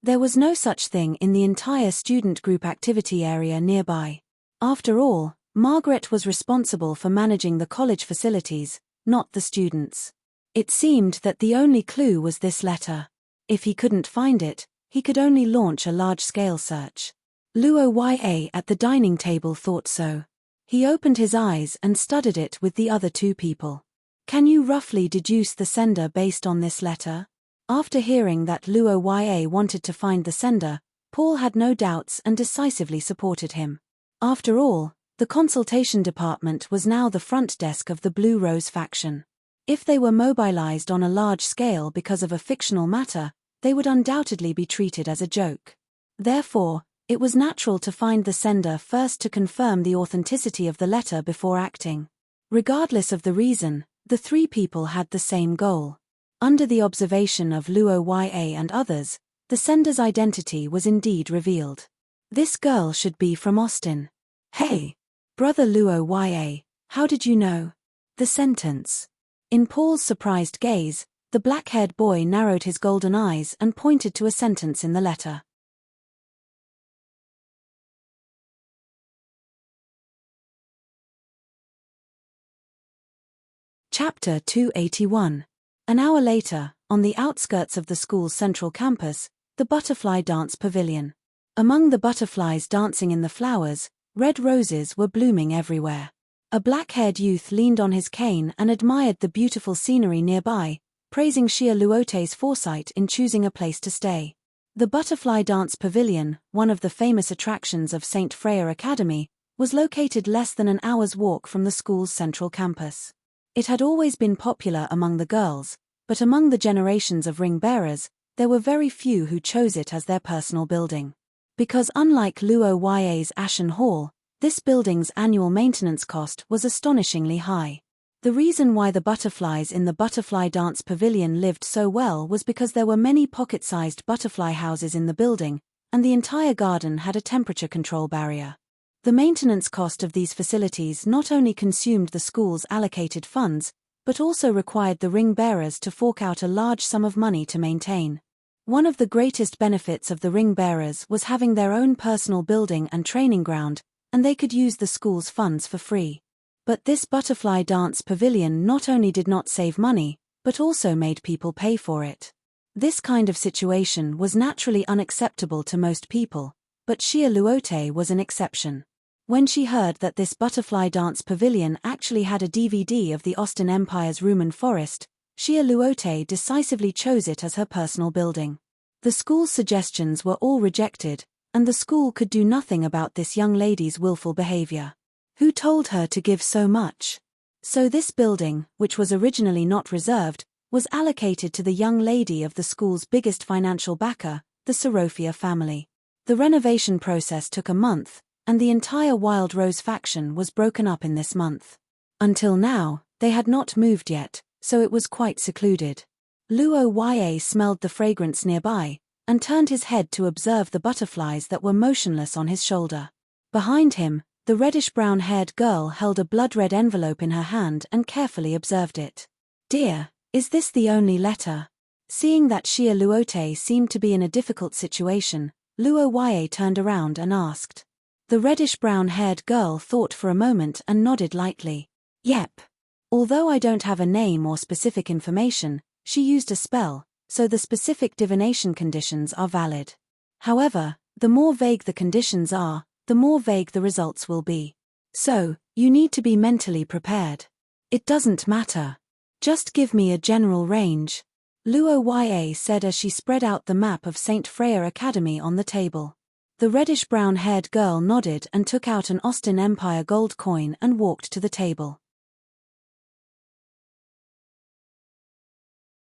There was no such thing in the entire student group activity area nearby. After all, Margaret was responsible for managing the college facilities, not the students. It seemed that the only clue was this letter. If he couldn't find it, he could only launch a large-scale search. Luo Yue at the dining table thought so. He opened his eyes and studied it with the other two people. Can you roughly deduce the sender based on this letter? After hearing that Luo Yue wanted to find the sender, Paul had no doubts and decisively supported him. After all, the consultation department was now the front desk of the Blue Rose faction. If they were mobilized on a large scale because of a fictional matter, they would undoubtedly be treated as a joke. Therefore, it was natural to find the sender first to confirm the authenticity of the letter before acting. Regardless of the reason, the three people had the same goal. Under the observation of Luo Yue and others, the sender's identity was indeed revealed. This girl should be from Austin. Hey! Brother Luo Yue, how did you know? The sentence. In Paul's surprised gaze, the black-haired boy narrowed his golden eyes and pointed to a sentence in the letter. Chapter 281. An hour later, on the outskirts of the school's central campus, the butterfly dance pavilion. Among the butterflies dancing in the flowers, red roses were blooming everywhere. A black-haired youth leaned on his cane and admired the beautiful scenery nearby, praising Xia Luote's foresight in choosing a place to stay. The Butterfly Dance Pavilion, one of the famous attractions of St. Freya Academy, was located less than an hour's walk from the school's central campus. It had always been popular among the girls, but among the generations of ring-bearers, there were very few who chose it as their personal building. Because unlike Luo Yue's Ashen Hall, this building's annual maintenance cost was astonishingly high. The reason why the butterflies in the Butterfly Dance Pavilion lived so well was because there were many pocket-sized butterfly houses in the building, and the entire garden had a temperature control barrier. The maintenance cost of these facilities not only consumed the school's allocated funds, but also required the ring-bearers to fork out a large sum of money to maintain. One of the greatest benefits of the ring bearers was having their own personal building and training ground, and they could use the school's funds for free. But this butterfly dance pavilion not only did not save money, but also made people pay for it. This kind of situation was naturally unacceptable to most people, but Xia Luote was an exception. When she heard that this butterfly dance pavilion actually had a DVD of the Austin Empire's Rumen Forest, Xia Luote decisively chose it as her personal building. The school's suggestions were all rejected, and the school could do nothing about this young lady's willful behavior. Who told her to give so much? So this building, which was originally not reserved, was allocated to the young lady of the school's biggest financial backer, the Sorofia family. The renovation process took a month, and the entire Wild Rose faction was broken up in this month. Until now, they had not moved yet, so it was quite secluded. Luo Yue smelled the fragrance nearby, and turned his head to observe the butterflies that were motionless on his shoulder. Behind him, the reddish-brown-haired girl held a blood-red envelope in her hand and carefully observed it. "Dear, is this the only letter?" Seeing that Xia Luote seemed to be in a difficult situation, Luo Yue turned around and asked. The reddish-brown-haired girl thought for a moment and nodded lightly. "Yep. Although I don't have a name or specific information, she used a spell, so the specific divination conditions are valid. However, the more vague the conditions are, the more vague the results will be. So, you need to be mentally prepared. It doesn't matter. Just give me a general range," Luo Yue said as she spread out the map of St. Freya Academy on the table. The reddish-brown-haired girl nodded and took out an Austin Empire gold coin and walked to the table.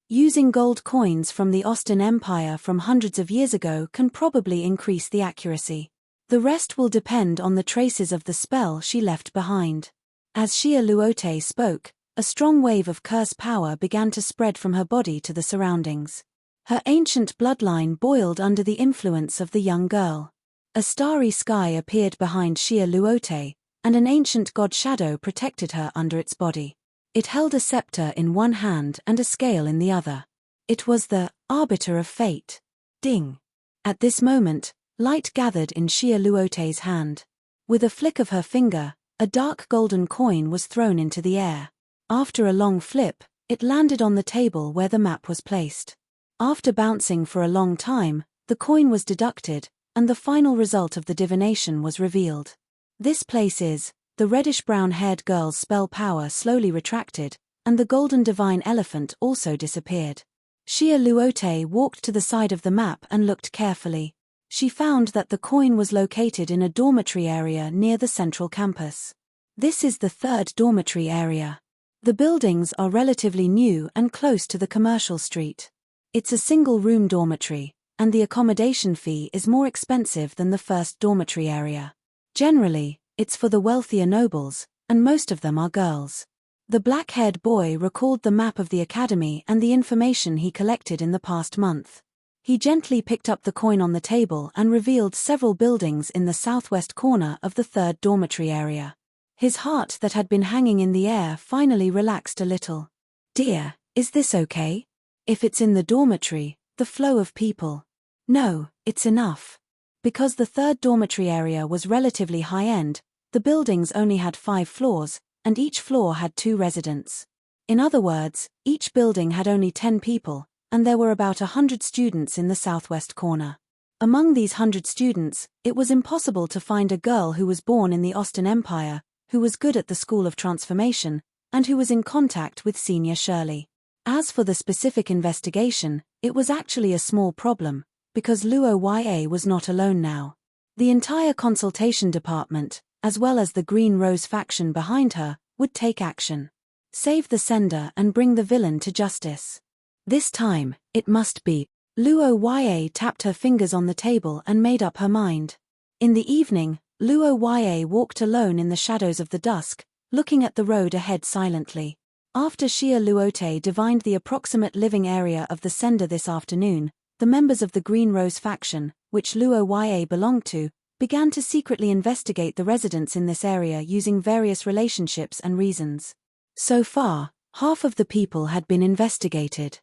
Using gold coins from the Austin Empire from hundreds of years ago can probably increase the accuracy. The rest will depend on the traces of the spell she left behind. As Xia Luote spoke, a strong wave of curse power began to spread from her body to the surroundings. Her ancient bloodline boiled under the influence of the young girl. A starry sky appeared behind Xia Luote, and an ancient god shadow protected her under its body. It held a scepter in one hand and a scale in the other. It was the arbiter of fate. Ding! At this moment, light gathered in Xia Luote's hand. With a flick of her finger, a dark golden coin was thrown into the air. After a long flip, it landed on the table where the map was placed. After bouncing for a long time, the coin was deducted, and the final result of the divination was revealed. This place is, the reddish-brown-haired girl's spell power slowly retracted, and the golden divine elephant also disappeared. Xia Luote walked to the side of the map and looked carefully. She found that the coin was located in a dormitory area near the central campus. This is the third dormitory area. The buildings are relatively new and close to the commercial street. It's a single-room dormitory, and the accommodation fee is more expensive than the first dormitory area. Generally, it's for the wealthier nobles, and most of them are girls. The black-haired boy recalled the map of the academy and the information he collected in the past month. He gently picked up the coin on the table and revealed several buildings in the southwest corner of the third dormitory area. His heart that had been hanging in the air finally relaxed a little. "Dear, is this okay? If it's in the dormitory, the flow of people." "No, it's enough." Because the third dormitory area was relatively high-end, the buildings only had 5 floors, and each floor had 2 residents. In other words, each building had only 10 people, and there were about 100 students in the southwest corner. Among these 100 students, it was impossible to find a girl who was born in the Austin Empire, who was good at the School of Transformation, and who was in contact with Senior Shirley. As for the specific investigation, it was actually a small problem, because Luo Yue was not alone now. The entire consultation department, as well as the Green Rose faction behind her, would take action. Save the sender and bring the villain to justice. This time, it must be. Luo Yue tapped her fingers on the table and made up her mind. In the evening, Luo Yue walked alone in the shadows of the dusk, looking at the road ahead silently. After Xia Luote divined the approximate living area of the sender this afternoon, the members of the Green Rose faction, which Luo Yue belonged to, began to secretly investigate the residents in this area using various relationships and reasons. So far, half of the people had been investigated.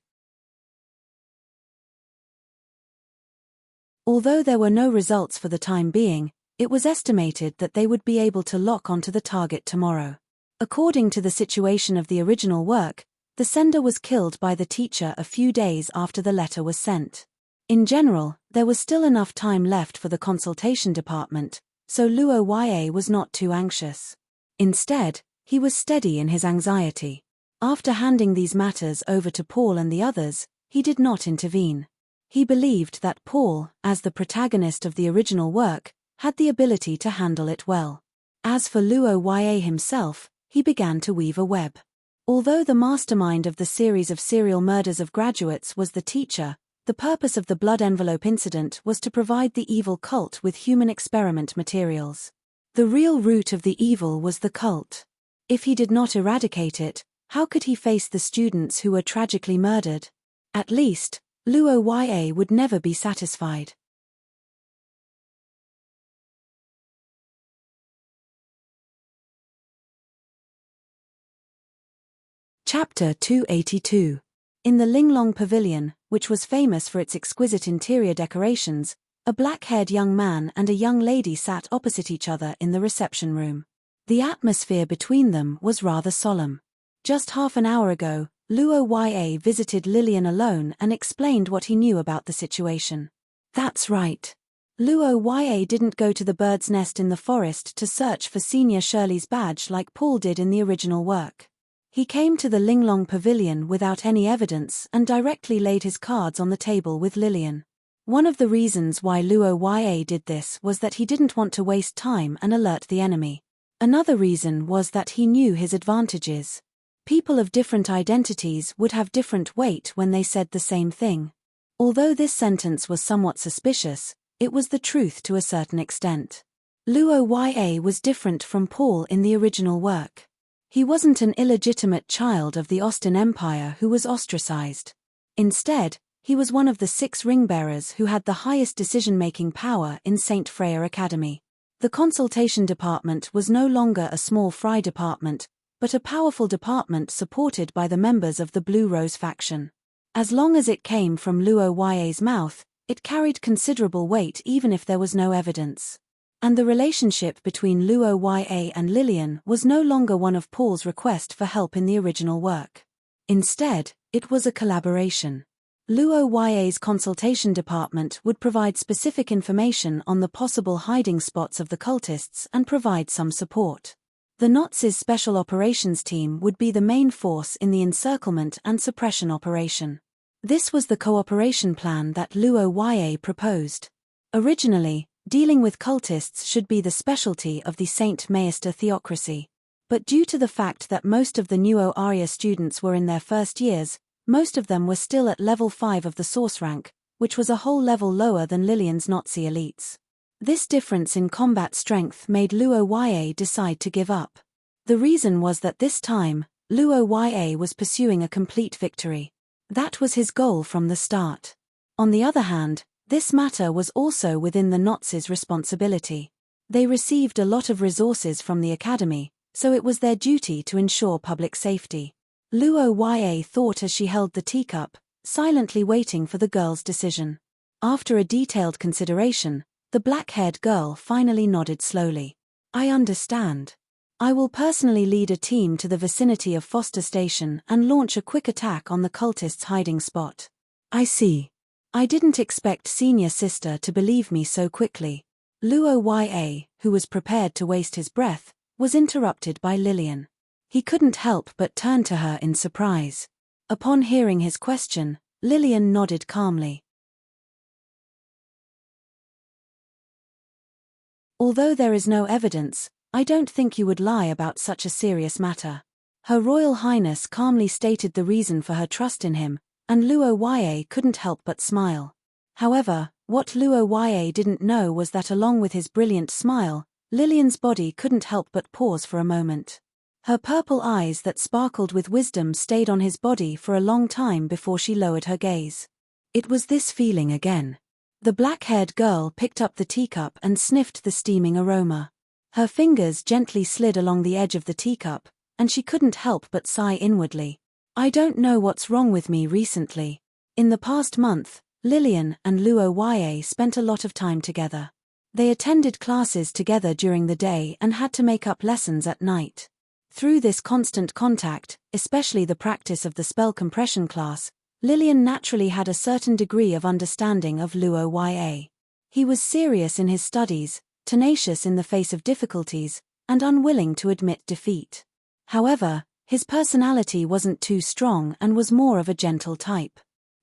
Although there were no results for the time being, it was estimated that they would be able to lock onto the target tomorrow. According to the situation of the original work, the sender was killed by the teacher a few days after the letter was sent. In general, there was still enough time left for the consultation department, so Luo Yue was not too anxious. Instead, he was steady in his anxiety. After handing these matters over to Paul and the others, he did not intervene. He believed that Paul, as the protagonist of the original work, had the ability to handle it well. As for Luo Yue himself, he began to weave a web. Although the mastermind of the series of serial murders of graduates was the teacher, the purpose of the blood envelope incident was to provide the evil cult with human experiment materials. The real root of the evil was the cult. If he did not eradicate it, how could he face the students who were tragically murdered? At least, Luo Yue would never be satisfied. Chapter 282. In the Linglong Pavilion, which was famous for its exquisite interior decorations, a black-haired young man and a young lady sat opposite each other in the reception room. The atmosphere between them was rather solemn. Just half an hour ago, Luo Yue visited Lillian alone and explained what he knew about the situation. That's right. Luo Yue didn't go to the bird's nest in the forest to search for Senior Shirley's badge like Paul did in the original work. He came to the Linglong Pavilion without any evidence and directly laid his cards on the table with Lillian. One of the reasons why Luo Yue did this was that he didn't want to waste time and alert the enemy. Another reason was that he knew his advantages. People of different identities would have different weight when they said the same thing. Although this sentence was somewhat suspicious, it was the truth to a certain extent. Luo Yue was different from Paul in the original work. He wasn't an illegitimate child of the Austin Empire who was ostracized. Instead, he was one of the 6 ring-bearers who had the highest decision-making power in St. Freya Academy. The consultation department was no longer a small fry department, but a powerful department supported by the members of the Blue Rose faction. As long as it came from Luo Yue's mouth, it carried considerable weight even if there was no evidence. And the relationship between Luo Yue and Lillian was no longer one of Paul's request for help in the original work. Instead, it was a collaboration. Luo Yue's consultation department would provide specific information on the possible hiding spots of the cultists and provide some support. The Nazis' Special Operations Team would be the main force in the encirclement and suppression operation. This was the cooperation plan that Luo Yue proposed. Originally, dealing with cultists should be the specialty of the Saint Maester theocracy. But due to the fact that most of the Nuo Arya students were in their first years, most of them were still at level 5 of the source rank, which was a whole level lower than Lillian's Nazi elites. This difference in combat strength made Luo Yue decide to give up. The reason was that this time, Luo Yue was pursuing a complete victory. That was his goal from the start. On the other hand, this matter was also within the Nazis' responsibility. They received a lot of resources from the academy, so it was their duty to ensure public safety. Luo Yue thought as she held the teacup, silently waiting for the girl's decision. After a detailed consideration, the black-haired girl finally nodded slowly. I understand. I will personally lead a team to the vicinity of Foster Station and launch a quick attack on the cultists' hiding spot. I see. I didn't expect Senior Sister to believe me so quickly. Luo Yue, who was prepared to waste his breath, was interrupted by Lillian. He couldn't help but turn to her in surprise. Upon hearing his question, Lillian nodded calmly. Although there is no evidence, I don't think you would lie about such a serious matter. Her Royal Highness calmly stated the reason for her trust in him, and Luo Yue couldn't help but smile. However, what Luo Yue didn't know was that along with his brilliant smile, Lillian's body couldn't help but pause for a moment. Her purple eyes that sparkled with wisdom stayed on his body for a long time before she lowered her gaze. It was this feeling again. The black-haired girl picked up the teacup and sniffed the steaming aroma. Her fingers gently slid along the edge of the teacup, and she couldn't help but sigh inwardly. I don't know what's wrong with me recently. In the past month, Lillian and Luo Ye spent a lot of time together. They attended classes together during the day and had to make up lessons at night. Through this constant contact, especially the practice of the spell compression class, Lillian naturally had a certain degree of understanding of Luo Ye. He was serious in his studies, tenacious in the face of difficulties, and unwilling to admit defeat. However, his personality wasn't too strong and was more of a gentle type.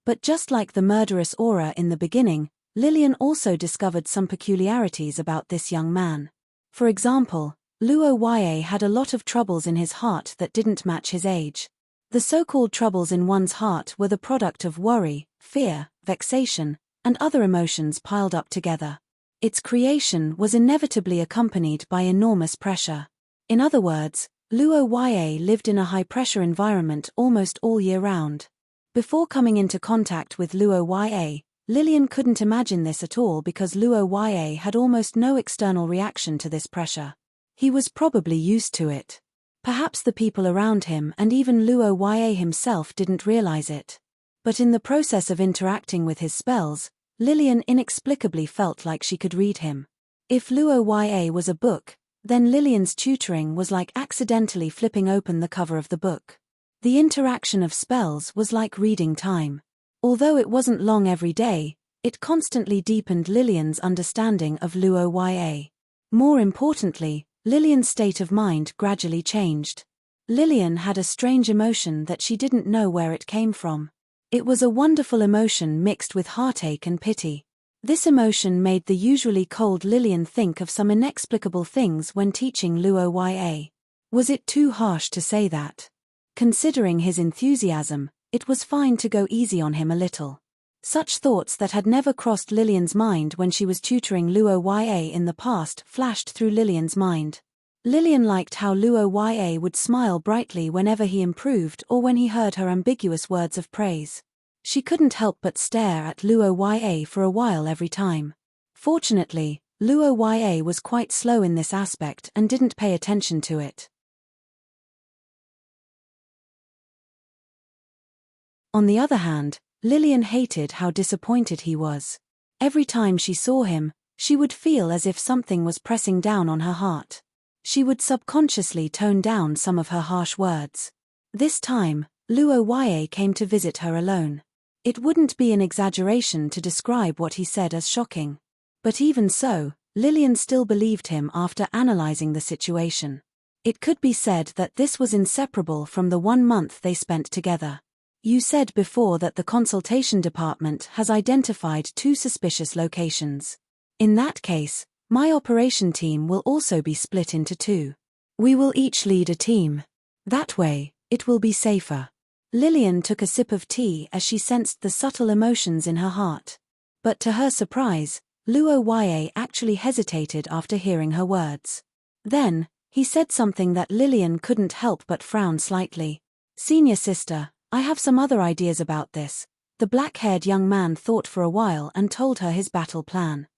But just like the murderous aura in the beginning, Lillian also discovered some peculiarities about this young man. For example, Luo Ye had a lot of troubles in his heart that didn't match his age. The so-called troubles in one's heart were the product of worry, fear, vexation, and other emotions piled up together. Its creation was inevitably accompanied by enormous pressure. In other words, Luo Ye lived in a high-pressure environment almost all year round. Before coming into contact with Luo Ye, Lillian couldn't imagine this at all because Luo Ye had almost no external reaction to this pressure. He was probably used to it. Perhaps the people around him and even Luo Ye himself didn't realize it. But in the process of interacting with his spells, Lillian inexplicably felt like she could read him. If Luo Ye was a book, then Lillian's tutoring was like accidentally flipping open the cover of the book. The interaction of spells was like reading time. Although it wasn't long every day, it constantly deepened Lillian's understanding of Luo Ye. More importantly, Lillian's state of mind gradually changed. Lillian had a strange emotion that she didn't know where it came from. It was a wonderful emotion mixed with heartache and pity. This emotion made the usually cold Lillian think of some inexplicable things when teaching Luo Ye. Was it too harsh to say that? Considering his enthusiasm, it was fine to go easy on him a little. Such thoughts that had never crossed Lillian's mind when she was tutoring Luo Ye in the past flashed through Lillian's mind. Lillian liked how Luo Ye would smile brightly whenever he improved or when he heard her ambiguous words of praise. She couldn't help but stare at Luo Ye for a while every time. Fortunately, Luo Ye was quite slow in this aspect and didn't pay attention to it. On the other hand, Lillian hated how disappointed he was. Every time she saw him, she would feel as if something was pressing down on her heart. She would subconsciously tone down some of her harsh words. This time, Luo Ye came to visit her alone. It wouldn't be an exaggeration to describe what he said as shocking. But even so, Lillian still believed him after analyzing the situation. It could be said that this was inseparable from the 1 month they spent together. You said before that the consultation department has identified 2 suspicious locations. In that case, my operation team will also be split into 2. We will each lead a team. That way, it will be safer. Lillian took a sip of tea as she sensed the subtle emotions in her heart. But to her surprise, Luo Ye actually hesitated after hearing her words. Then, he said something that Lillian couldn't help but frown slightly. "Senior sister, I have some other ideas about this." The black-haired young man thought for a while and told her his battle plan.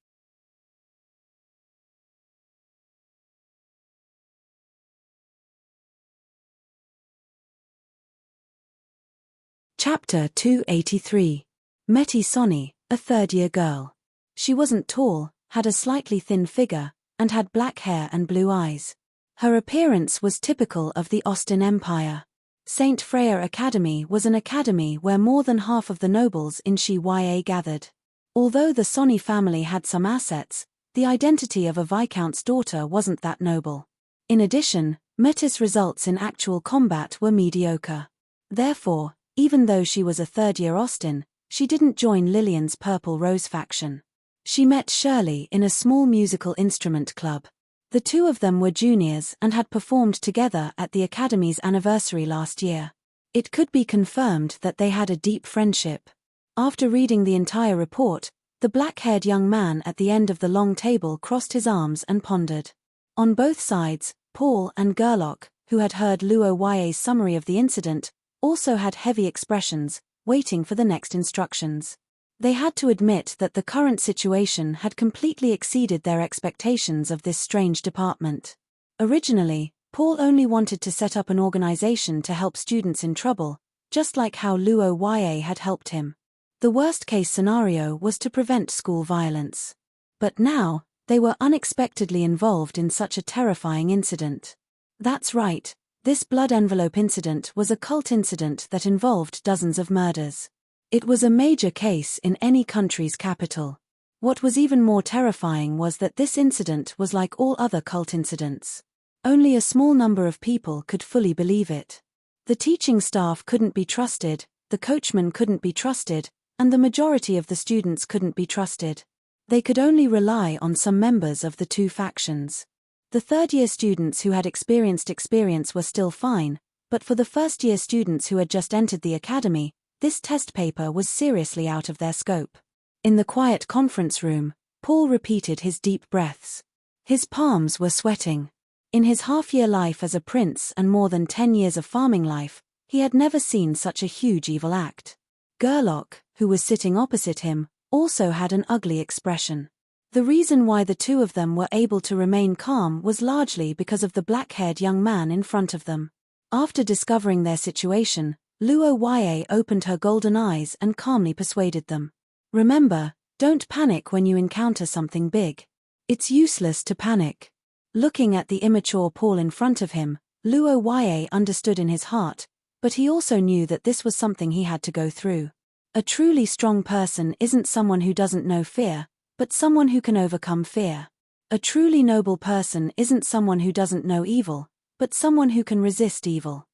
Chapter 283. Meti Sonny, a third-year girl. She wasn't tall, had a slightly thin figure, and had black hair and blue eyes. Her appearance was typical of the Austin Empire. Saint Freya Academy was an academy where more than half of the nobles in Shi-Ya gathered. Although the Sonny family had some assets, the identity of a viscount's daughter wasn't that noble. In addition, Meti's results in actual combat were mediocre. Therefore, even though she was a third-year Austin, she didn't join Lillian's Purple Rose faction. She met Shirley in a small musical instrument club. The 2 of them were juniors and had performed together at the Academy's anniversary last year. It could be confirmed that they had a deep friendship. After reading the entire report, the black-haired young man at the end of the long table crossed his arms and pondered. On both sides, Paul and Gerlock, who had heard Luo Ye's summary of the incident, also had heavy expressions, waiting for the next instructions. They had to admit that the current situation had completely exceeded their expectations of this strange department. Originally, Paul only wanted to set up an organization to help students in trouble, just like how Luo Ye had helped him. The worst-case scenario was to prevent school violence. But now, they were unexpectedly involved in such a terrifying incident. That's right, this blood envelope incident was a cult incident that involved dozens of murders. It was a major case in any country's capital. What was even more terrifying was that this incident was like all other cult incidents. Only a small number of people could fully believe it. The teaching staff couldn't be trusted, the coachmen couldn't be trusted, and the majority of the students couldn't be trusted. They could only rely on some members of the two factions. The third-year students who had experienced experience were still fine, but for the first-year students who had just entered the academy, this test paper was seriously out of their scope. In the quiet conference room, Paul repeated his deep breaths. His palms were sweating. In his half-year life as a prince and more than 10 years of farming life, he had never seen such a huge evil act. Gerlach, who was sitting opposite him, also had an ugly expression. The reason why the two of them were able to remain calm was largely because of the black-haired young man in front of them. After discovering their situation, Luo Yue opened her golden eyes and calmly persuaded them. Remember, don't panic when you encounter something big. It's useless to panic. Looking at the immature Paul in front of him, Luo Yue understood in his heart, but he also knew that this was something he had to go through. A truly strong person isn't someone who doesn't know fear, but someone who can overcome fear. A truly noble person isn't someone who doesn't know evil, but someone who can resist evil.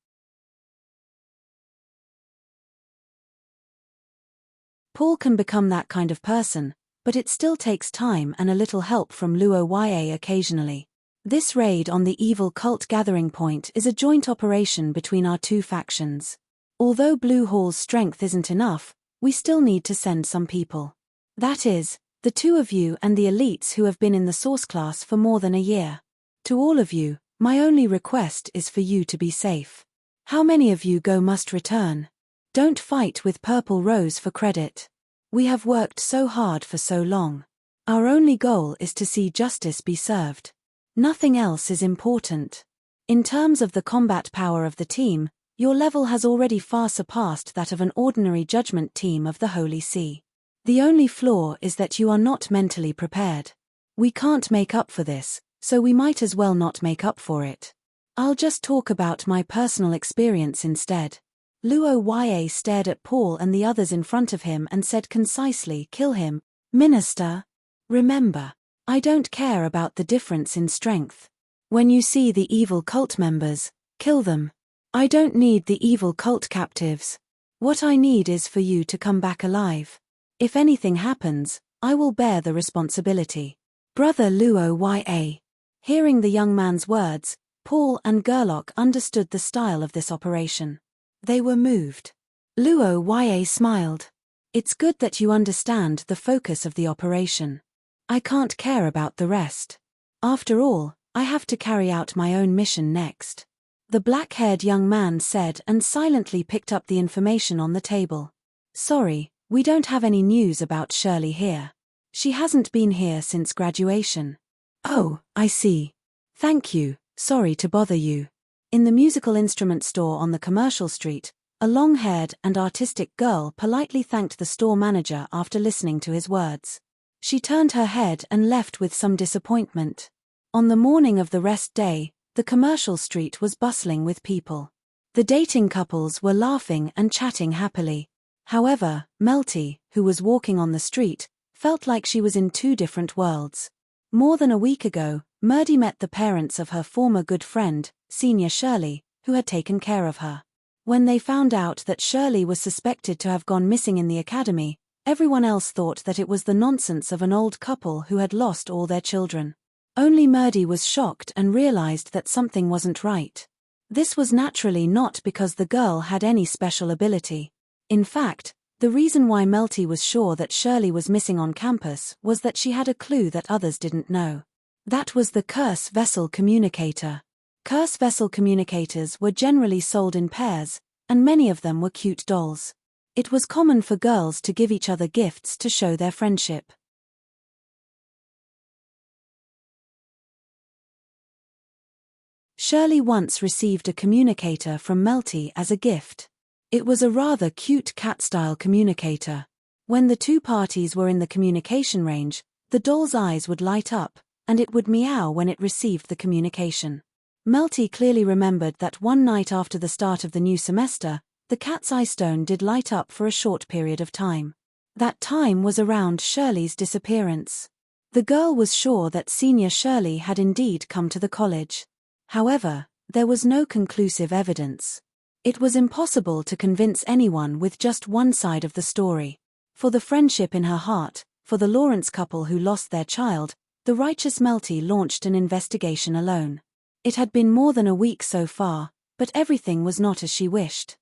Paul can become that kind of person, but it still takes time and a little help from Luo Yue occasionally. This raid on the evil cult gathering point is a joint operation between our two factions. Although Blue Hall's strength isn't enough, we still need to send some people. That is, the two of you and the elites who have been in the source class for more than a year. To all of you, my only request is for you to be safe. How many of you go must return? Don't fight with Purple Rose for credit. We have worked so hard for so long. Our only goal is to see justice be served. Nothing else is important. In terms of the combat power of the team, your level has already far surpassed that of an ordinary judgment team of the Holy See. The only flaw is that you are not mentally prepared. We can't make up for this, so we might as well not make up for it. I'll just talk about my personal experience instead. Luo Yue stared at Paul and the others in front of him and said concisely, "Kill him, Minister. Remember, I don't care about the difference in strength. When you see the evil cult members, kill them. I don't need the evil cult captives. What I need is for you to come back alive. If anything happens, I will bear the responsibility." Brother Luo Yue. Hearing the young man's words, Paul and Gerlach understood the style of this operation. They were moved. Luo Yue smiled. "It's good that you understand the focus of the operation. I can't care about the rest. After all, I have to carry out my own mission next." The black-haired young man said and silently picked up the information on the table. "Sorry, we don't have any news about Shirley here. She hasn't been here since graduation." "Oh, I see. Thank you, sorry to bother you." In the musical instrument store on the commercial street, a long-haired and artistic girl politely thanked the store manager after listening to his words. She turned her head and left with some disappointment. On the morning of the rest day, the commercial street was bustling with people. The dating couples were laughing and chatting happily. However, Melty, who was walking on the street, felt like she was in two different worlds. More than a week ago, Murdy met the parents of her former good friend, Senior Shirley, who had taken care of her. When they found out that Shirley was suspected to have gone missing in the academy, everyone else thought that it was the nonsense of an old couple who had lost all their children. Only Murdy was shocked and realized that something wasn't right. This was naturally not because the girl had any special ability. In fact, the reason why Melty was sure that Shirley was missing on campus was that she had a clue that others didn't know. That was the Curse Vessel Communicator. Curse Vessel Communicators were generally sold in pairs, and many of them were cute dolls. It was common for girls to give each other gifts to show their friendship. Shirley once received a communicator from Melty as a gift. It was a rather cute cat-style communicator. When the two parties were in the communication range, the doll's eyes would light up, and it would meow when it received the communication. Melty clearly remembered that one night after the start of the new semester, the cat's eye stone did light up for a short period of time. That time was around Shirley's disappearance. The girl was sure that senior Shirley had indeed come to the college. However, there was no conclusive evidence. It was impossible to convince anyone with just one side of the story. For the friendship in her heart, for the Lawrence couple who lost their child, the righteous Melty launched an investigation alone. It had been more than a week so far, but everything was not as she wished.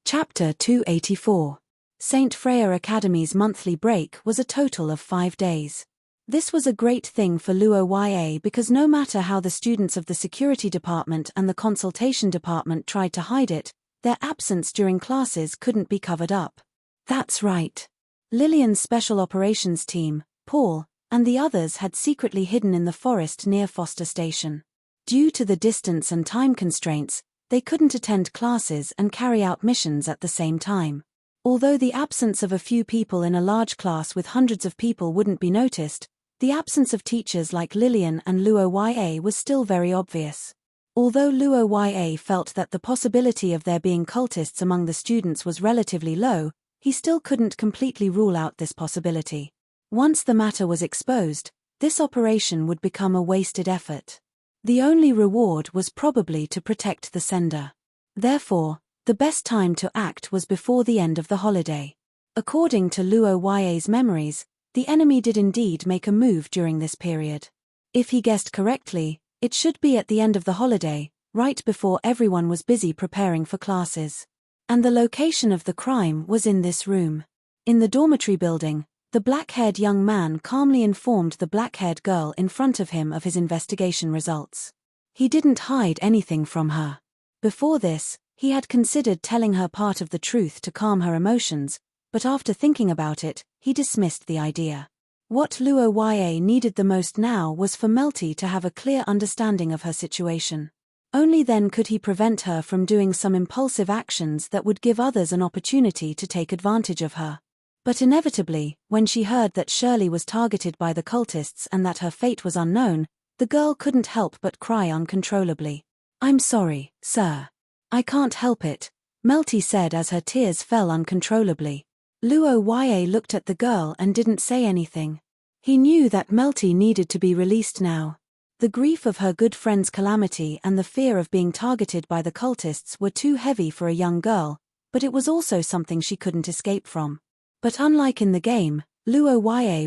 Chapter 284. St. Freya Academy's monthly break was a total of 5 days. This was a great thing for Luo because no matter how the students of the security department and the consultation department tried to hide it, their absence during classes couldn't be covered up. That's right. Lillian's special operations team, Paul, and the others had secretly hidden in the forest near Foster Station. Due to the distance and time constraints, they couldn't attend classes and carry out missions at the same time. Although the absence of a few people in a large class with hundreds of people wouldn't be noticed, the absence of teachers like Lillian and Luo was still very obvious. Although Luo felt that the possibility of there being cultists among the students was relatively low, he still couldn't completely rule out this possibility. Once the matter was exposed, this operation would become a wasted effort. The only reward was probably to protect the sender. Therefore, the best time to act was before the end of the holiday. According to Luo's memories, the enemy did indeed make a move during this period. If he guessed correctly, it should be at the end of the holiday, right before everyone was busy preparing for classes. And the location of the crime was in this room. In the dormitory building, the black-haired young man calmly informed the black-haired girl in front of him of his investigation results. He didn't hide anything from her. Before this, he had considered telling her part of the truth to calm her emotions, but after thinking about it, he dismissed the idea. What Luo needed the most now was for Melty to have a clear understanding of her situation. Only then could he prevent her from doing some impulsive actions that would give others an opportunity to take advantage of her. But inevitably, when she heard that Shirley was targeted by the cultists and that her fate was unknown, the girl couldn't help but cry uncontrollably. "I'm sorry, sir. I can't help it," Melty said as her tears fell uncontrollably. Luo looked at the girl and didn't say anything. He knew that Melty needed to be released now. The grief of her good friend's calamity and the fear of being targeted by the cultists were too heavy for a young girl, but it was also something she couldn't escape from. But unlike in the game, Luo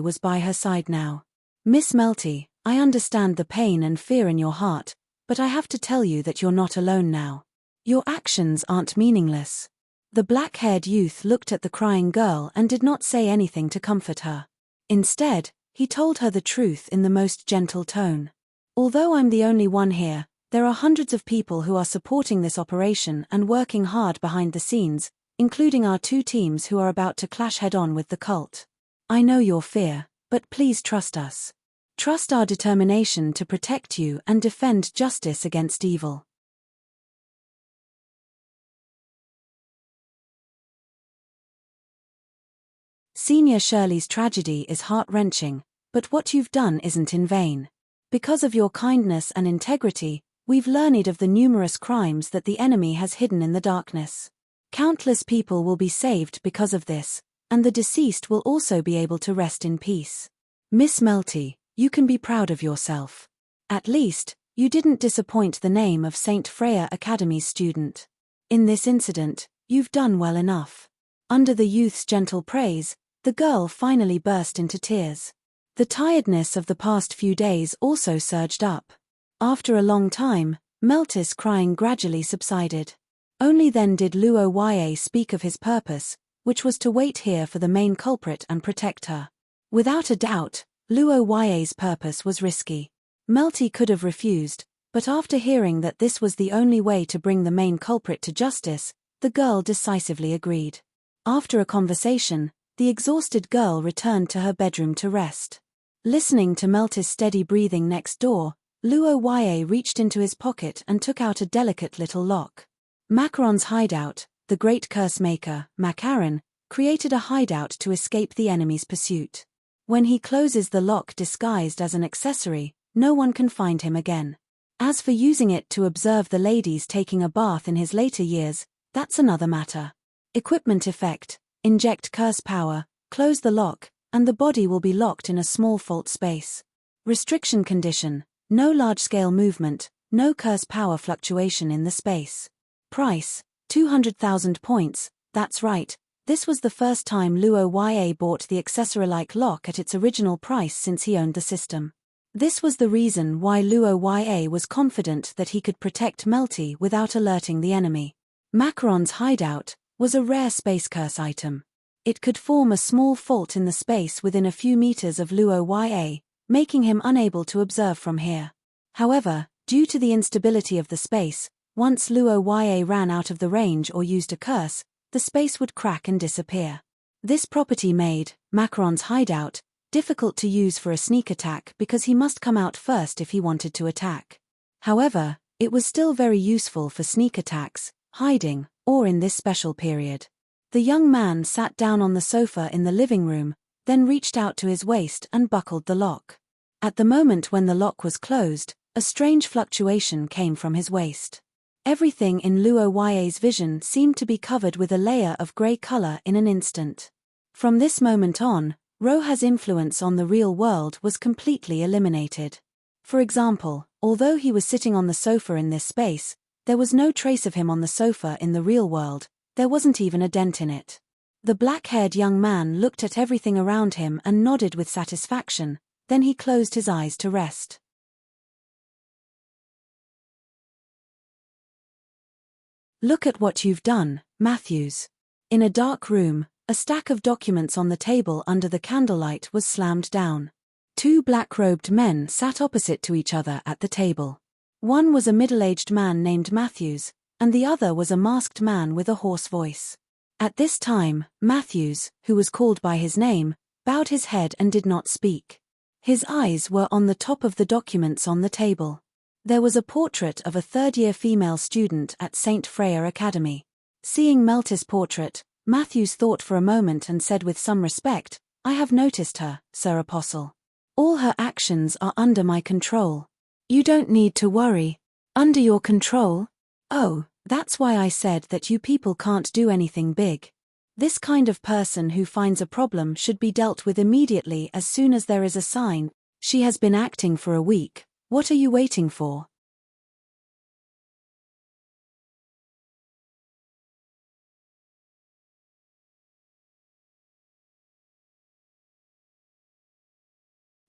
was by her side now. "Miss Melty, I understand the pain and fear in your heart, but I have to tell you that you're not alone now. Your actions aren't meaningless." The black-haired youth looked at the crying girl and did not say anything to comfort her. Instead, he told her the truth in the most gentle tone. "Although I'm the only one here, there are hundreds of people who are supporting this operation and working hard behind the scenes, including our two teams who are about to clash head-on with the cult. I know your fear, but please trust us. Trust our determination to protect you and defend justice against evil." Senior Shirley's tragedy is heart-wrenching, but what you've done isn't in vain. Because of your kindness and integrity, we've learned of the numerous crimes that the enemy has hidden in the darkness. Countless people will be saved because of this, and the deceased will also be able to rest in peace. Miss Melty, you can be proud of yourself. At least, you didn't disappoint the name of St. Freya Academy's student. In this incident, you've done well enough. Under the youth's gentle praise, the girl finally burst into tears. The tiredness of the past few days also surged up. After a long time, Melty's crying gradually subsided. Only then did Luo speak of his purpose, which was to wait here for the main culprit and protect her. Without a doubt, Luo's purpose was risky. Melty could have refused, but after hearing that this was the only way to bring the main culprit to justice, the girl decisively agreed. After a conversation, the exhausted girl returned to her bedroom to rest. Listening to Melty's steady breathing next door, Luo Ye reached into his pocket and took out a delicate little lock. Macaron's hideout, the great curse maker, Macaron, created a hideout to escape the enemy's pursuit. When he closes the lock disguised as an accessory, no one can find him again. As for using it to observe the ladies taking a bath in his later years, that's another matter. Equipment effect: inject curse power, close the lock, and the body will be locked in a small fault space. Restriction condition: no large-scale movement, no curse power fluctuation in the space. Price: 200,000 points. That's right, this was the first time Luo Ye bought the accessory-like lock at its original price since he owned the system. This was the reason why Luo Ye was confident that he could protect Melty without alerting the enemy. Macaron's hideout was a rare space curse item. It could form a small fault in the space within a few meters of Luo Ye, making him unable to observe from here. However, due to the instability of the space, once Luo Ye ran out of the range or used a curse, the space would crack and disappear. This property made Macaron's hideout difficult to use for a sneak attack because he must come out first if he wanted to attack. However, it was still very useful for sneak attacks, hiding, or in this special period. The young man sat down on the sofa in the living room, then reached out to his waist and buckled the lock. At the moment when the lock was closed, a strange fluctuation came from his waist. Everything in Luo Ye's vision seemed to be covered with a layer of grey color in an instant. From this moment on, Roha's influence on the real world was completely eliminated. For example, although he was sitting on the sofa in this space, there was no trace of him on the sofa in the real world, there wasn't even a dent in it. The black-haired young man looked at everything around him and nodded with satisfaction, then he closed his eyes to rest. Look at what you've done, Matthews. In a dark room, a stack of documents on the table under the candlelight was slammed down. Two black-robed men sat opposite to each other at the table. One was a middle-aged man named Matthews, and the other was a masked man with a hoarse voice. At this time, Matthews, who was called by his name, bowed his head and did not speak. His eyes were on the top of the documents on the table. There was a portrait of a third-year female student at St. Freya Academy. Seeing Melty's portrait, Matthews thought for a moment and said with some respect, "I have noticed her, Sir Apostle. All her actions are under my control." "You don't need to worry. Under your control? Oh, that's why I said that you people can't do anything big. This kind of person who finds a problem should be dealt with immediately as soon as there is a sign. She has been acting for a week. What are you waiting for?"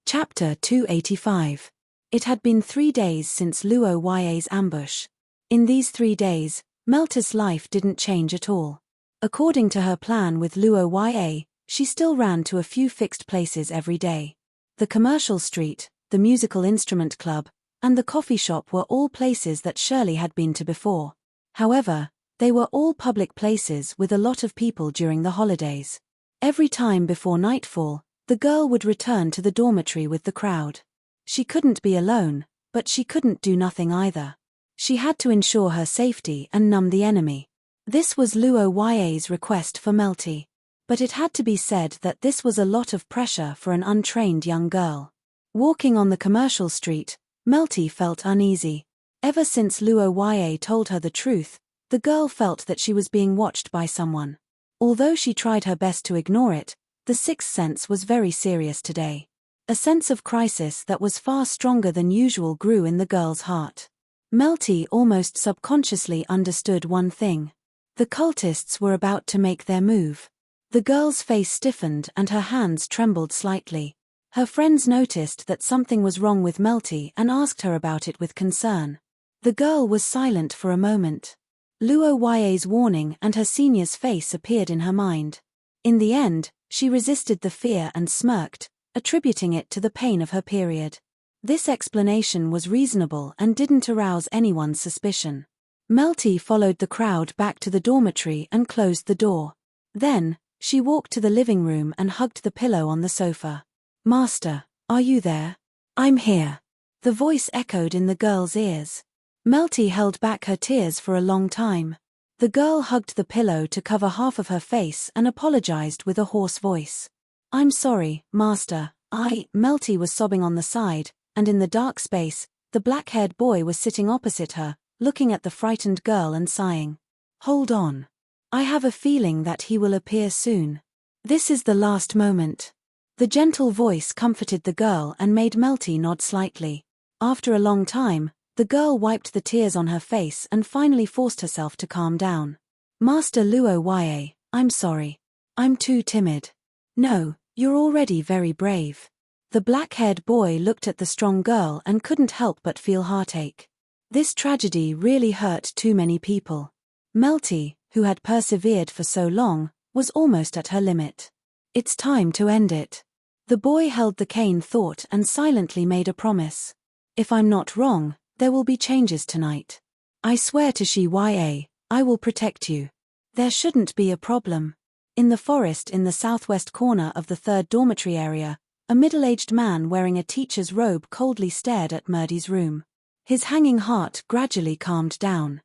Chapter 285. It had been 3 days since Luo Ye's ambush. In these 3 days, Melty's life didn't change at all. According to her plan with Luo Ye, she still ran to a few fixed places every day. The commercial street, the musical instrument club, and the coffee shop were all places that Shirley had been to before. However, they were all public places with a lot of people during the holidays. Every time before nightfall, the girl would return to the dormitory with the crowd. She couldn't be alone, but she couldn't do nothing either. She had to ensure her safety and numb the enemy. This was Luo Ye's request for Melty. But it had to be said that this was a lot of pressure for an untrained young girl. Walking on the commercial street, Melty felt uneasy. Ever since Luo Ye told her the truth, the girl felt that she was being watched by someone. Although she tried her best to ignore it, the sixth sense was very serious today. A sense of crisis that was far stronger than usual grew in the girl's heart. Melty almost subconsciously understood one thing. The cultists were about to make their move. The girl's face stiffened and her hands trembled slightly. Her friends noticed that something was wrong with Melty and asked her about it with concern. The girl was silent for a moment. Luo Ye's warning and her senior's face appeared in her mind. In the end, she resisted the fear and smirked, attributing it to the pain of her period. This explanation was reasonable and didn't arouse anyone's suspicion. Melty followed the crowd back to the dormitory and closed the door. Then, she walked to the living room and hugged the pillow on the sofa. "Master, Are you there? I'm here. The voice echoed in the girl's ears. Melty held back her tears for a long time. The girl hugged the pillow to cover half of her face and apologized with a hoarse voice. I'm sorry, Master, Melty was sobbing on the side, and in the dark space, the black-haired boy was sitting opposite her, looking at the frightened girl and sighing. Hold on. I have a feeling that he will appear soon. This is the last moment. The gentle voice comforted the girl and made Melty nod slightly. After a long time, the girl wiped the tears on her face and finally forced herself to calm down. Master Luo Ye, I'm sorry. I'm too timid. No, you're already very brave. The black-haired boy looked at the strong girl and couldn't help but feel heartache. This tragedy really hurt too many people. Melty, who had persevered for so long, was almost at her limit. It's time to end it. The boy held the cane thought and silently made a promise. If I'm not wrong, there will be changes tonight. I swear to Shi Ya, I will protect you. There shouldn't be a problem. In the forest in the southwest corner of the third dormitory area, a middle-aged man wearing a teacher's robe coldly stared at Murdy's room. His hanging heart gradually calmed down.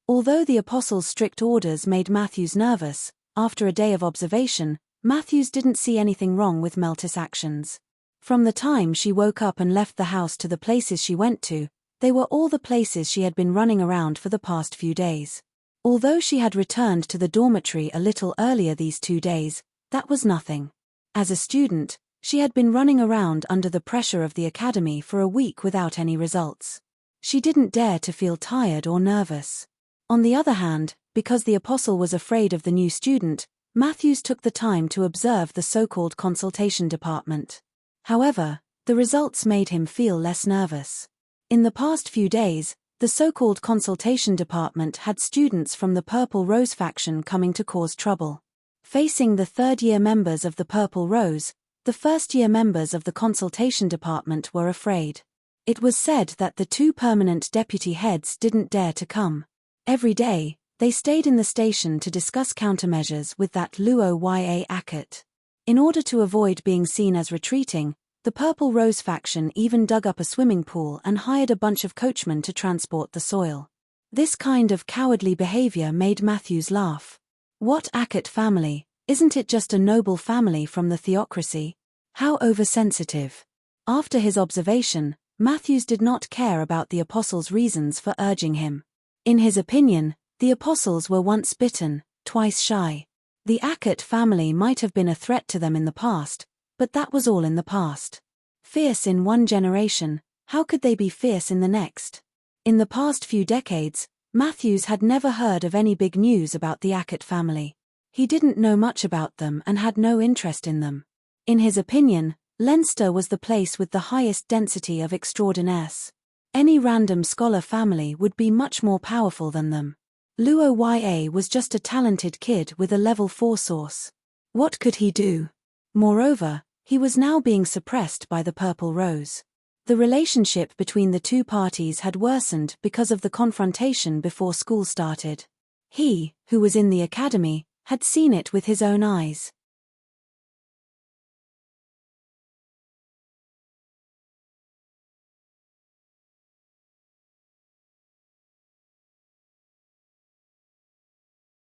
Although the apostle's strict orders made Matthews nervous, after a day of observation, Matthews didn't see anything wrong with Melty's actions. From the time she woke up and left the house to the places she went to, they were all the places she had been running around for the past few days. Although she had returned to the dormitory a little earlier these 2 days, that was nothing. As a student, she had been running around under the pressure of the academy for a week without any results. She didn't dare to feel tired or nervous. On the other hand, because the apostle was afraid of the new student, Matthews took the time to observe the so-called consultation department. However, the results made him feel less nervous. In the past few days, the so-called consultation department had students from the Purple Rose faction coming to cause trouble. Facing the third-year members of the Purple Rose, the first-year members of the consultation department were afraid. It was said that the 2 permanent deputy heads didn't dare to come. Every day, they stayed in the station to discuss countermeasures with that Luo Ya Akut. In order to avoid being seen as retreating, the Purple Rose faction even dug up a swimming pool and hired a bunch of coachmen to transport the soil. This kind of cowardly behavior made Matthews laugh. What Akut family? Isn't it just a noble family from the theocracy? How oversensitive. After his observation, Matthews did not care about the apostles' reasons for urging him. In his opinion, the apostles were once bitten, twice shy. The Akut family might have been a threat to them in the past, but that was all in the past. Fierce in one generation, how could they be fierce in the next? In the past few decades, Matthews had never heard of any big news about the Akut family. He didn't know much about them and had no interest in them. In his opinion, Leinster was the place with the highest density of extraordinaires. Any random scholar family would be much more powerful than them. Luo Ya was just a talented kid with a level 4 source. What could he do? Moreover, he was now being suppressed by the Purple Rose. The relationship between the 2 parties had worsened because of the confrontation before school started. He, who was in the academy, had seen it with his own eyes.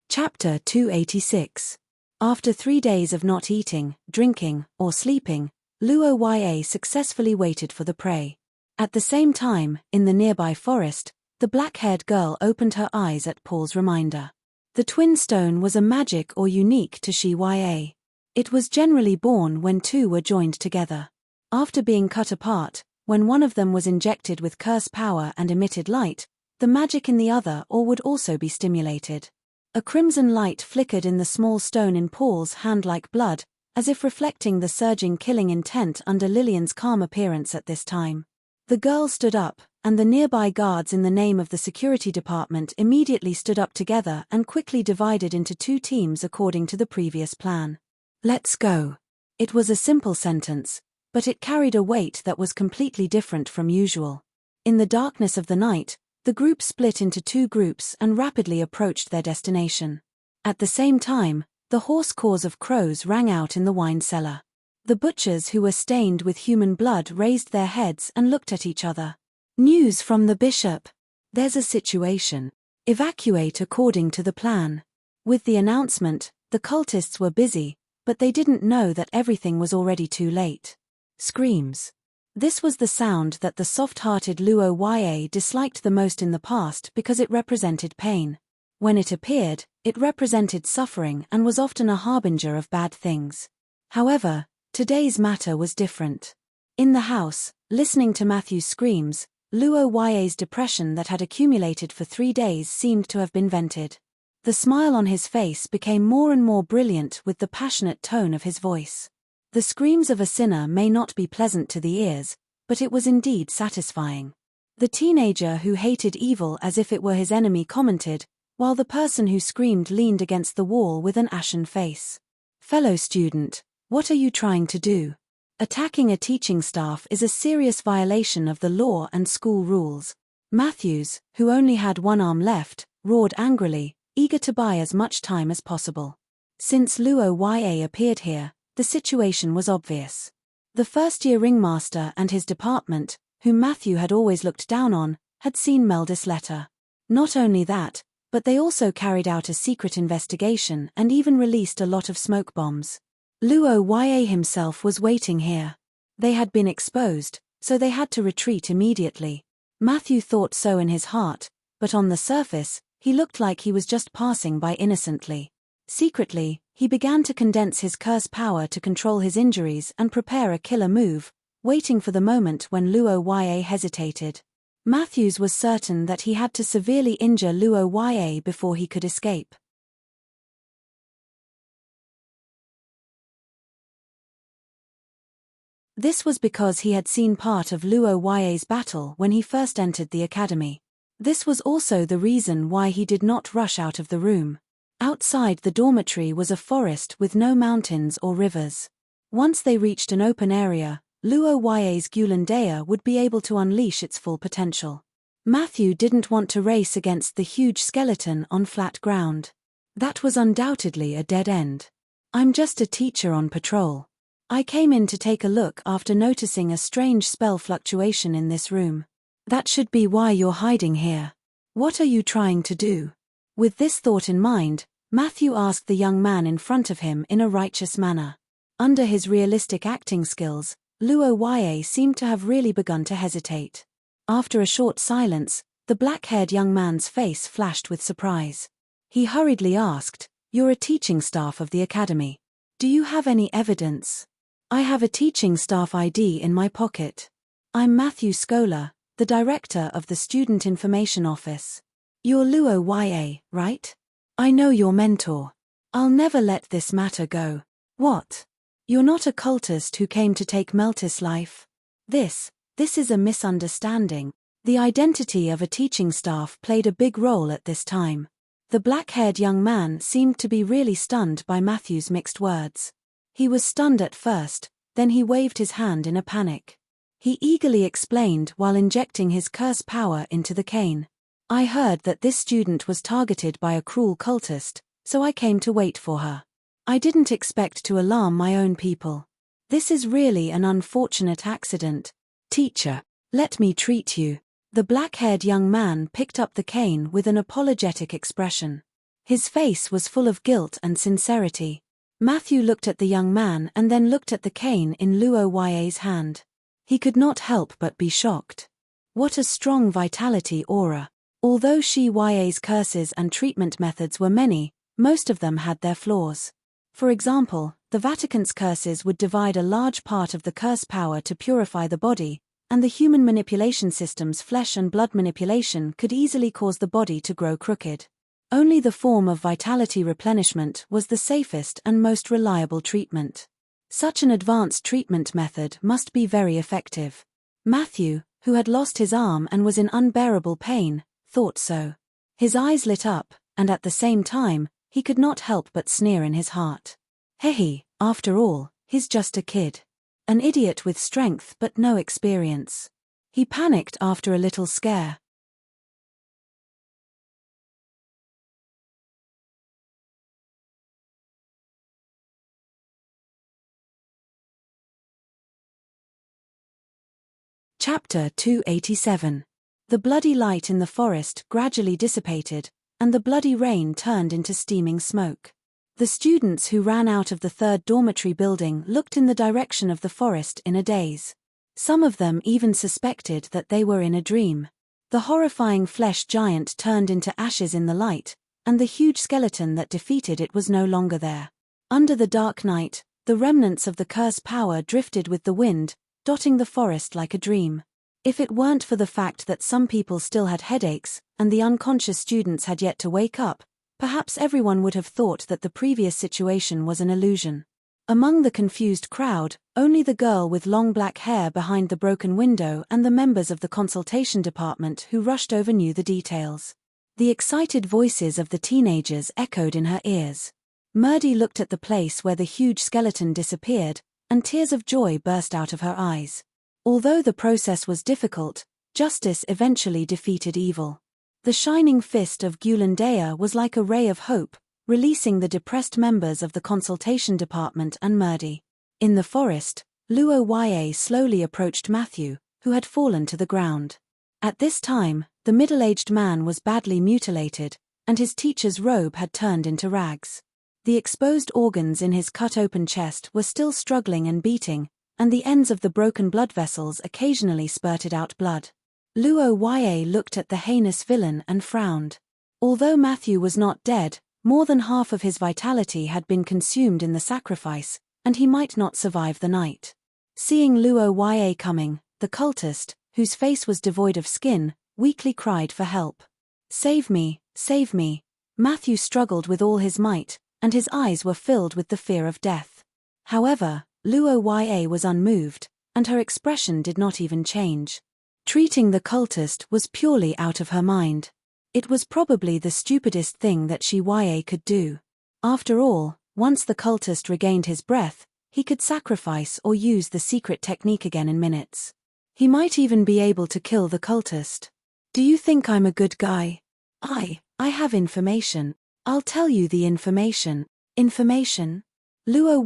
Chapter 286. After 3 days of not eating, drinking, or sleeping, Luo Ya successfully waited for the prey. At the same time, in the nearby forest, the black-haired girl opened her eyes at Paul's reminder. The twin stone was a magic or unique to Shi Ya. It was generally born when 2 were joined together. After being cut apart, when one of them was injected with curse power and emitted light, the magic in the other or would also be stimulated. A crimson light flickered in the small stone in Paul's hand like blood, as if reflecting the surging killing intent under Lillian's calm appearance at this time. The girl stood up, and the nearby guards in the name of the security department immediately stood up together and quickly divided into 2 teams according to the previous plan. Let's go. It was a simple sentence, but it carried a weight that was completely different from usual. In the darkness of the night, the group split into 2 groups and rapidly approached their destination. At the same time, The hoarse caws of crows rang out in the wine cellar. The butchers who were stained with human blood raised their heads and looked at each other. News from the bishop. There's a situation. Evacuate according to the plan. With the announcement, the cultists were busy, but they didn't know that everything was already too late. Screams. This was the sound that the soft-hearted Luo disliked the most in the past because it represented pain. When it appeared, it represented suffering and was often a harbinger of bad things. However, today's matter was different. In the house, listening to Matthew's screams, Luo's depression that had accumulated for 3 days seemed to have been vented. The smile on his face became more and more brilliant with the passionate tone of his voice. The screams of a sinner may not be pleasant to the ears, but it was indeed satisfying. The teenager who hated evil as if it were his enemy commented, while the person who screamed leaned against the wall with an ashen face. Fellow student, what are you trying to do? Attacking a teaching staff is a serious violation of the law and school rules. Matthews, who only had one arm left, roared angrily, eager to buy as much time as possible. Since Luo appeared here, the situation was obvious. The first-year ringmaster and his department, whom Matthew had always looked down on, had seen Meldis' letter. Not only that, but they also carried out a secret investigation and even released a lot of smoke bombs. Luo himself was waiting here. They had been exposed, so they had to retreat immediately. Matthew thought so in his heart, but on the surface, he looked like he was just passing by innocently. Secretly, he began to condense his curse power to control his injuries and prepare a killer move, waiting for the moment when Luo hesitated. Matthews was certain that he had to severely injure Luo before he could escape. This was because he had seen part of Luo's battle when he first entered the academy. This was also the reason why he did not rush out of the room. Outside the dormitory was a forest with no mountains or rivers. Once they reached an open area, Luo's Gulandea would be able to unleash its full potential. Matthew didn't want to race against the huge skeleton on flat ground. That was undoubtedly a dead end. I'm just a teacher on patrol. I came in to take a look after noticing a strange spell fluctuation in this room. That should be why you're hiding here. What are you trying to do? With this thought in mind, Matthew asked the young man in front of him in a righteous manner. Under his realistic acting skills, Luo seemed to have really begun to hesitate. After a short silence, the black-haired young man's face flashed with surprise. He hurriedly asked, "You're a teaching staff of the academy. Do you have any evidence?" "I have a teaching staff ID in my pocket. I'm Matthew Scholar, the director of the Student Information Office. You're Luo, right? I know your mentor. I'll never let this matter go." "What? You're not a cultist who came to take Meldis' life?" This is a misunderstanding. The identity of a teaching staff played a big role at this time. The black-haired young man seemed to be really stunned by Matthew's mixed words. He was stunned at first, then he waved his hand in a panic. He eagerly explained while injecting his curse power into the cane. "I heard that this student was targeted by a cruel cultist, so I came to wait for her. I didn't expect to alarm my own people. This is really an unfortunate accident. Teacher, let me treat you." The black-haired young man picked up the cane with an apologetic expression. His face was full of guilt and sincerity. Matthew looked at the young man and then looked at the cane in Luo's hand. He could not help but be shocked. What a strong vitality aura. Although Shi's curses and treatment methods were many, most of them had their flaws. For example, the Vatican's curses would divide a large part of the curse power to purify the body, and the human manipulation system's flesh and blood manipulation could easily cause the body to grow crooked. Only the form of vitality replenishment was the safest and most reliable treatment. Such an advanced treatment method must be very effective. Matthew, who had lost his arm and was in unbearable pain, thought so. His eyes lit up, and at the same time, he could not help but sneer in his heart. Hey, after all, he's just a kid. An idiot with strength but no experience. He panicked after a little scare. Chapter 287. The bloody light in the forest gradually dissipated, and the bloody rain turned into steaming smoke. The students who ran out of the third dormitory building looked in the direction of the forest in a daze. Some of them even suspected that they were in a dream. The horrifying flesh giant turned into ashes in the light, and the huge skeleton that defeated it was no longer there. Under the dark night, the remnants of the curse power drifted with the wind, dotting the forest like a dream. If it weren't for the fact that some people still had headaches, and the unconscious students had yet to wake up, perhaps everyone would have thought that the previous situation was an illusion. Among the confused crowd, only the girl with long black hair behind the broken window and the members of the consultation department who rushed over knew the details. The excited voices of the teenagers echoed in her ears. Murdy looked at the place where the huge skeleton disappeared, and tears of joy burst out of her eyes. Although the process was difficult, justice eventually defeated evil. The shining fist of Gulandea was like a ray of hope, releasing the depressed members of the consultation department and Murdy. In the forest, Luo slowly approached Matthew, who had fallen to the ground. At this time, the middle-aged man was badly mutilated, and his teacher's robe had turned into rags. The exposed organs in his cut-open chest were still struggling and beating, and the ends of the broken blood vessels occasionally spurted out blood. Luo looked at the heinous villain and frowned. Although Matthew was not dead, more than half of his vitality had been consumed in the sacrifice, and he might not survive the night. Seeing Luo coming, the cultist, whose face was devoid of skin, weakly cried for help. "Save me, save me." Matthew struggled with all his might, and his eyes were filled with the fear of death. However, Luo was unmoved, and her expression did not even change. Treating the cultist was purely out of her mind. It was probably the stupidest thing that she could do. After all, once the cultist regained his breath, he could sacrifice or use the secret technique again in minutes. He might even be able to kill the cultist. "Do you think I'm a good guy?" I have information. I'll tell you the information." "Information?" Luo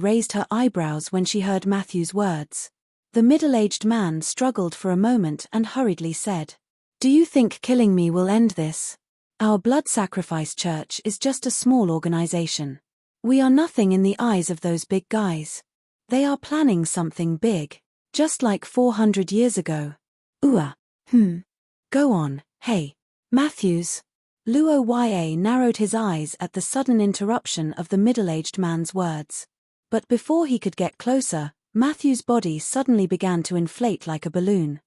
raised her eyebrows when she heard Matthew's words. The middle-aged man struggled for a moment and hurriedly said, "Do you think killing me will end this? Our blood sacrifice church is just a small organization. We are nothing in the eyes of those big guys. They are planning something big, just like 400 years ago." Go on, hey, Matthews." Luo narrowed his eyes at the sudden interruption of the middle-aged man's words. But before he could get closer, Matthew's body suddenly began to inflate like a balloon.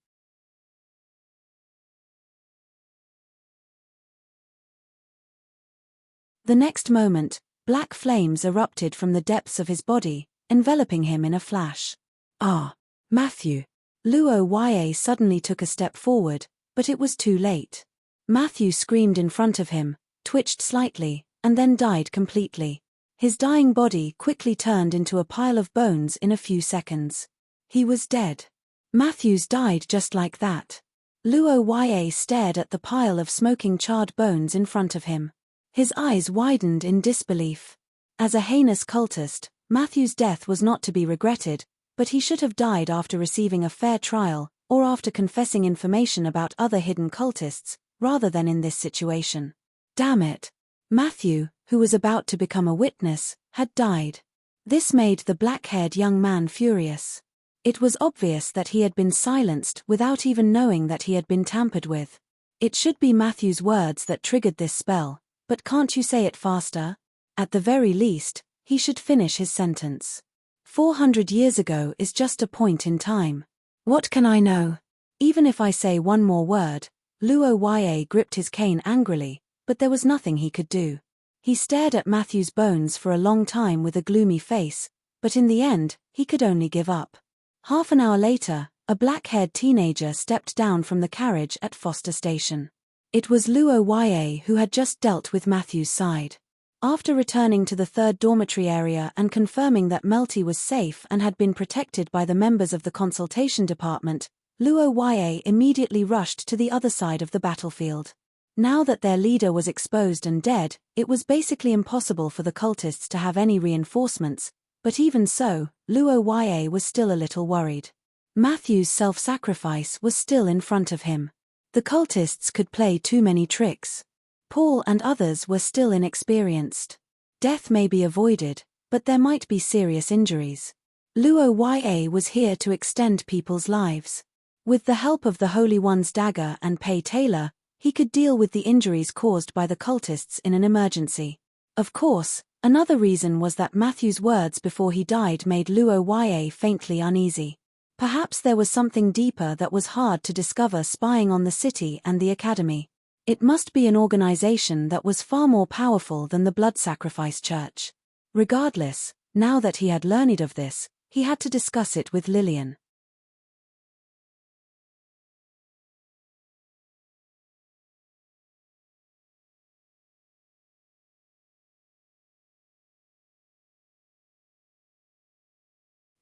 The next moment, black flames erupted from the depths of his body, enveloping him in a flash. "Ah, Matthew." Luo suddenly took a step forward, but it was too late. Matthew screamed in front of him, twitched slightly, and then died completely. His dying body quickly turned into a pile of bones in a few seconds. He was dead. Matthews died just like that. Luo stared at the pile of smoking charred bones in front of him. His eyes widened in disbelief. As a heinous cultist, Matthew's death was not to be regretted, but he should have died after receiving a fair trial, or after confessing information about other hidden cultists, rather than in this situation. Damn it. Matthew, who was about to become a witness, had died. This made the black-haired young man furious. It was obvious that he had been silenced without even knowing that he had been tampered with. It should be Matthew's words that triggered this spell, but can't you say it faster? At the very least, he should finish his sentence. 400 years ago is just a point in time. What can I know? Even if I say one more word. Luo gripped his cane angrily, but there was nothing he could do. He stared at Matthew's bones for a long time with a gloomy face, but in the end, he could only give up. Half an hour later, a black-haired teenager stepped down from the carriage at Foster Station. It was Luo who had just dealt with Matthew's side. After returning to the third dormitory area and confirming that Melty was safe and had been protected by the members of the consultation department, Luo immediately rushed to the other side of the battlefield. Now that their leader was exposed and dead, it was basically impossible for the cultists to have any reinforcements, but even so, Luo was still a little worried. Matthew's self-sacrifice was still in front of him. The cultists could play too many tricks. Paul and others were still inexperienced. Death may be avoided, but there might be serious injuries. Luo Ya was here to extend people's lives. With the help of the Holy One's dagger and Pei Taylor, he could deal with the injuries caused by the cultists in an emergency. Of course, another reason was that Matthew's words before he died made Luo Ya faintly uneasy. Perhaps there was something deeper that was hard to discover spying on the city and the academy. It must be an organization that was far more powerful than the Blood Sacrifice Church. Regardless, now that he had learned of this, he had to discuss it with Lillian.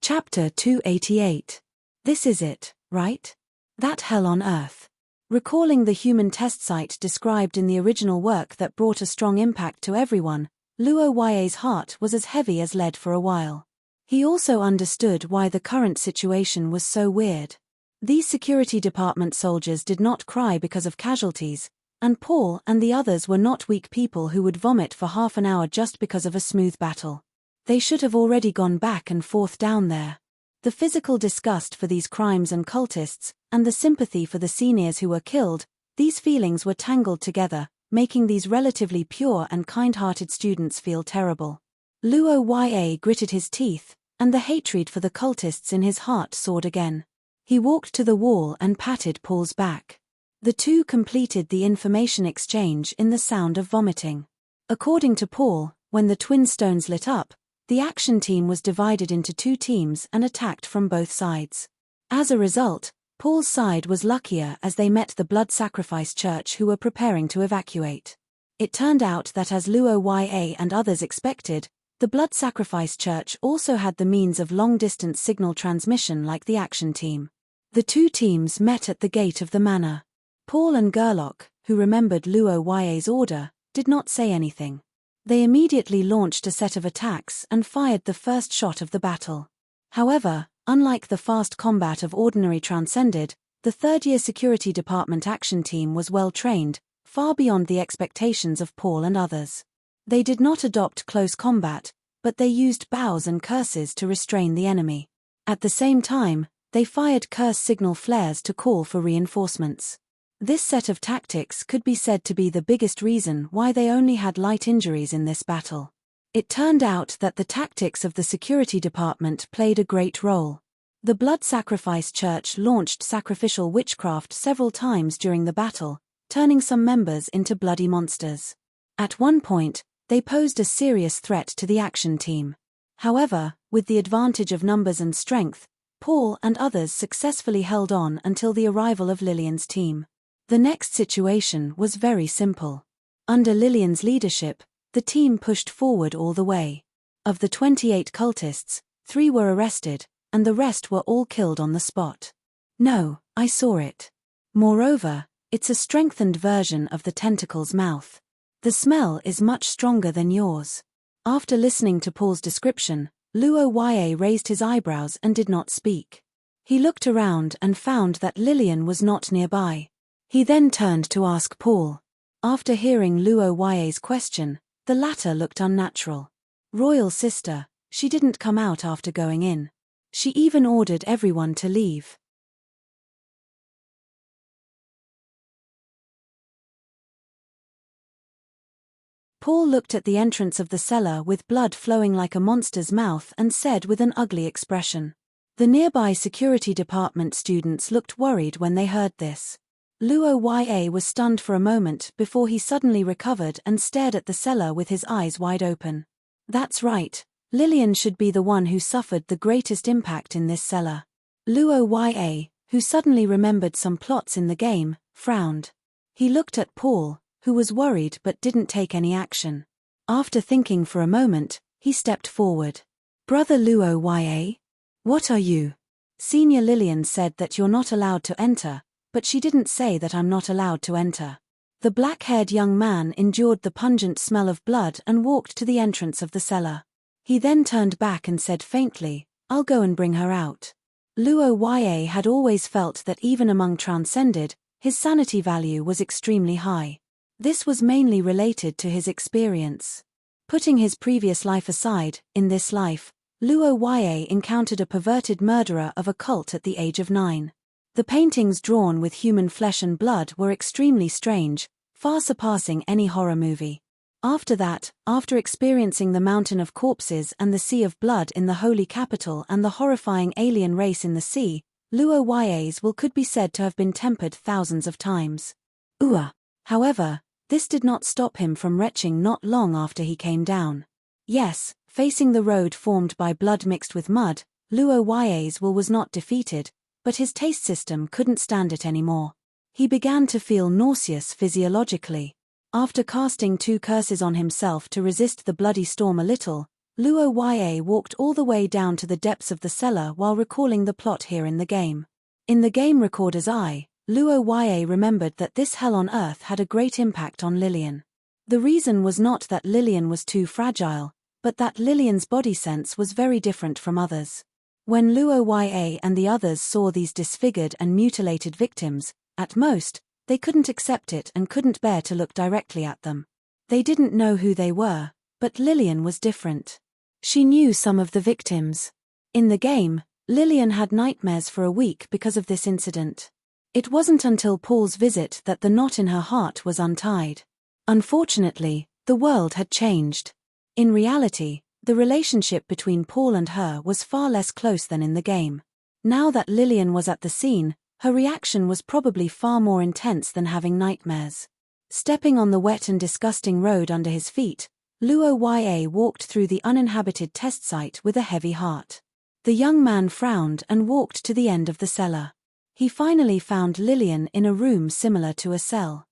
Chapter 288. This is it, right? That hell on Earth. Recalling the human test site described in the original work that brought a strong impact to everyone, Luo Ya's heart was as heavy as lead for a while. He also understood why the current situation was so weird. These security department soldiers did not cry because of casualties, and Paul and the others were not weak people who would vomit for half an hour just because of a smooth battle. They should have already gone back and forth down there. The physical disgust for these crimes and cultists, and the sympathy for the seniors who were killed, these feelings were tangled together, making these relatively pure and kind-hearted students feel terrible. Luo Ya gritted his teeth, and the hatred for the cultists in his heart soared again. He walked to the wall and patted Paul's back. The two completed the information exchange in the sound of vomiting. According to Paul, when the twin stones lit up, the action team was divided into two teams and attacked from both sides. As a result, Paul's side was luckier as they met the Blood Sacrifice Church who were preparing to evacuate. It turned out that as Luo Ya and others expected, the Blood Sacrifice Church also had the means of long-distance signal transmission like the action team. The two teams met at the gate of the manor. Paul and Gerlock, who remembered Luo Ya's order, did not say anything. They immediately launched a set of attacks and fired the first shot of the battle. However, unlike the fast combat of ordinary Transcended, the third-year security department action team was well trained, far beyond the expectations of Paul and others. They did not adopt close combat, but they used bows and curses to restrain the enemy. At the same time, they fired curse signal flares to call for reinforcements. This set of tactics could be said to be the biggest reason why they only had light injuries in this battle. It turned out that the tactics of the security department played a great role. The Blood Sacrifice Church launched sacrificial witchcraft several times during the battle, turning some members into bloody monsters. At one point, they posed a serious threat to the action team. However, with the advantage of numbers and strength, Paul and others successfully held on until the arrival of Lillian's team. The next situation was very simple. Under Lillian's leadership, the team pushed forward all the way. Of the 28 cultists, 3 were arrested, and the rest were all killed on the spot. No, I saw it. Moreover, it's a strengthened version of the tentacle's mouth. The smell is much stronger than yours. After listening to Paul's description, Luo Ya raised his eyebrows and did not speak. He looked around and found that Lillian was not nearby. He then turned to ask Paul. After hearing Luo Ya's question, the latter looked unnatural. Royal sister, she didn't come out after going in. She even ordered everyone to leave. Paul looked at the entrance of the cellar with blood flowing like a monster's mouth and said with an ugly expression. The nearby security department students looked worried when they heard this. Luo Ya was stunned for a moment before he suddenly recovered and stared at the cellar with his eyes wide open. That's right, Lillian should be the one who suffered the greatest impact in this cellar. Luo Ya, who suddenly remembered some plots in the game, frowned. He looked at Paul, who was worried but didn't take any action. After thinking for a moment, he stepped forward. Brother Luo Ya? What are you? Senior Lillian said that you're not allowed to enter, but she didn't say that I'm not allowed to enter. The black-haired young man endured the pungent smell of blood and walked to the entrance of the cellar. He then turned back and said faintly, I'll go and bring her out. Luo Yue had always felt that even among transcended, his sanity value was extremely high. This was mainly related to his experience. Putting his previous life aside, in this life, Luo Yue encountered a perverted murderer of a cult at the age of 9. The paintings drawn with human flesh and blood were extremely strange, far surpassing any horror movie. After that, after experiencing the mountain of corpses and the sea of blood in the holy capital and the horrifying alien race in the sea, Luo Yue's will could be said to have been tempered thousands of times. However, this did not stop him from retching not long after he came down. Yes, facing the road formed by blood mixed with mud, Luo Yue's will was not defeated, but his taste system couldn't stand it anymore. He began to feel nauseous physiologically. After casting 2 curses on himself to resist the bloody storm a little, Luo Yue walked all the way down to the depths of the cellar while recalling the plot here in the game. In the game recorder's eye, Luo Yue remembered that this hell on earth had a great impact on Lillian. The reason was not that Lillian was too fragile, but that Lillian's body sense was very different from others. When Luo Yue and the others saw these disfigured and mutilated victims, at most, they couldn't accept it and couldn't bear to look directly at them. They didn't know who they were, but Lillian was different. She knew some of the victims. In the game, Lillian had nightmares for a week because of this incident. It wasn't until Paul's visit that the knot in her heart was untied. Unfortunately, the world had changed. In reality, the relationship between Paul and her was far less close than in the game. Now that Lillian was at the scene, her reaction was probably far more intense than having nightmares. Stepping on the wet and disgusting road under his feet, Luo Yue walked through the uninhabited test site with a heavy heart. The young man frowned and walked to the end of the cellar. He finally found Lillian in a room similar to a cell.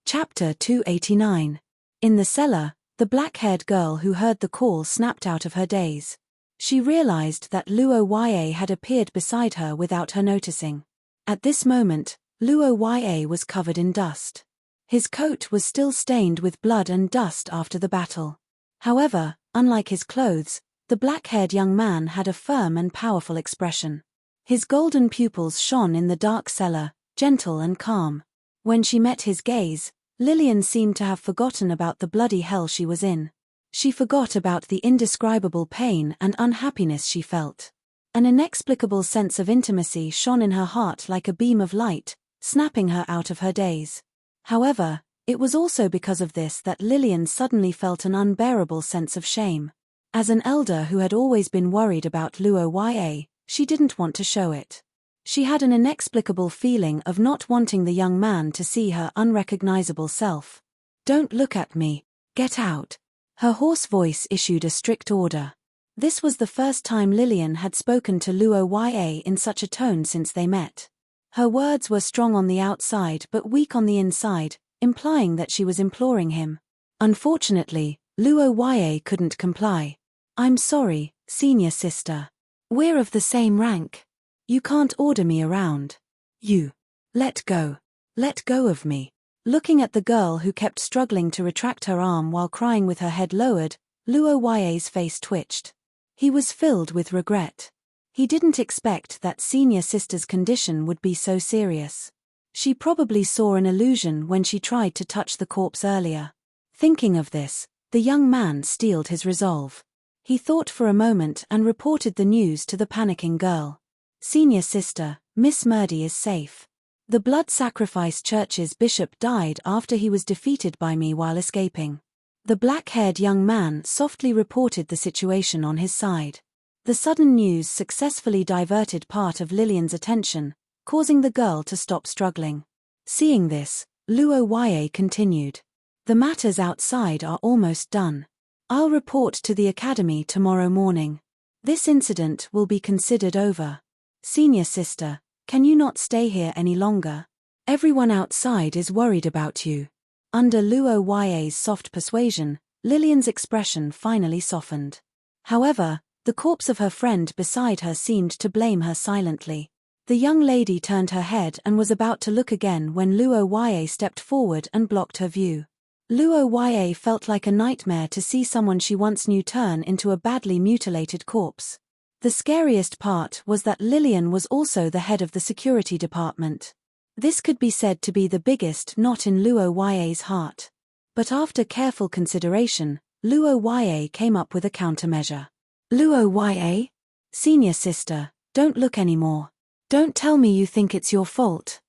Chapter 289. In the cellar, the black-haired girl who heard the call snapped out of her daze. She realized that Luo Yue had appeared beside her without her noticing. At this moment, Luo Yue was covered in dust. His coat was still stained with blood and dust after the battle. However, unlike his clothes, the black-haired young man had a firm and powerful expression. His golden pupils shone in the dark cellar, gentle and calm. When she met his gaze, Lillian seemed to have forgotten about the bloody hell she was in. She forgot about the indescribable pain and unhappiness she felt. An inexplicable sense of intimacy shone in her heart like a beam of light, snapping her out of her daze. However, it was also because of this that Lillian suddenly felt an unbearable sense of shame. As an elder who had always been worried about Luo Yue, she didn't want to show it. She had an inexplicable feeling of not wanting the young man to see her unrecognizable self. "Don't look at me. Get out." Her hoarse voice issued a strict order. This was the first time Lillian had spoken to Luo Yue in such a tone since they met. Her words were strong on the outside but weak on the inside, implying that she was imploring him. Unfortunately, Luo Yue couldn't comply. "I'm sorry, senior sister. We're of the same rank. You can't order me around. You. Let go. Let go of me." Looking at the girl who kept struggling to retract her arm while crying with her head lowered, Luo Yue's face twitched. He was filled with regret. He didn't expect that senior sister's condition would be so serious. She probably saw an illusion when she tried to touch the corpse earlier. Thinking of this, the young man steeled his resolve. He thought for a moment and reported the news to the panicking girl. "Senior sister, Miss Murdy is safe. The Blood Sacrifice Church's bishop died after he was defeated by me while escaping." The black-haired young man softly reported the situation on his side. The sudden news successfully diverted part of Lillian's attention, causing the girl to stop struggling. Seeing this, Luo Yue continued. "The matters outside are almost done. I'll report to the academy tomorrow morning. This incident will be considered over. Senior sister, can you not stay here any longer? Everyone outside is worried about you." Under Luo Yue's soft persuasion, Lillian's expression finally softened. However, the corpse of her friend beside her seemed to blame her silently. The young lady turned her head and was about to look again when Luo Yue stepped forward and blocked her view. Luo Yue felt like a nightmare to see someone she once knew turn into a badly mutilated corpse. The scariest part was that Lillian was also the head of the security department. This could be said to be the biggest knot in Luo Yue's heart. But after careful consideration, Luo Yue came up with a countermeasure. Luo Yue? Senior sister, don't look anymore. Don't tell me you think it's your fault.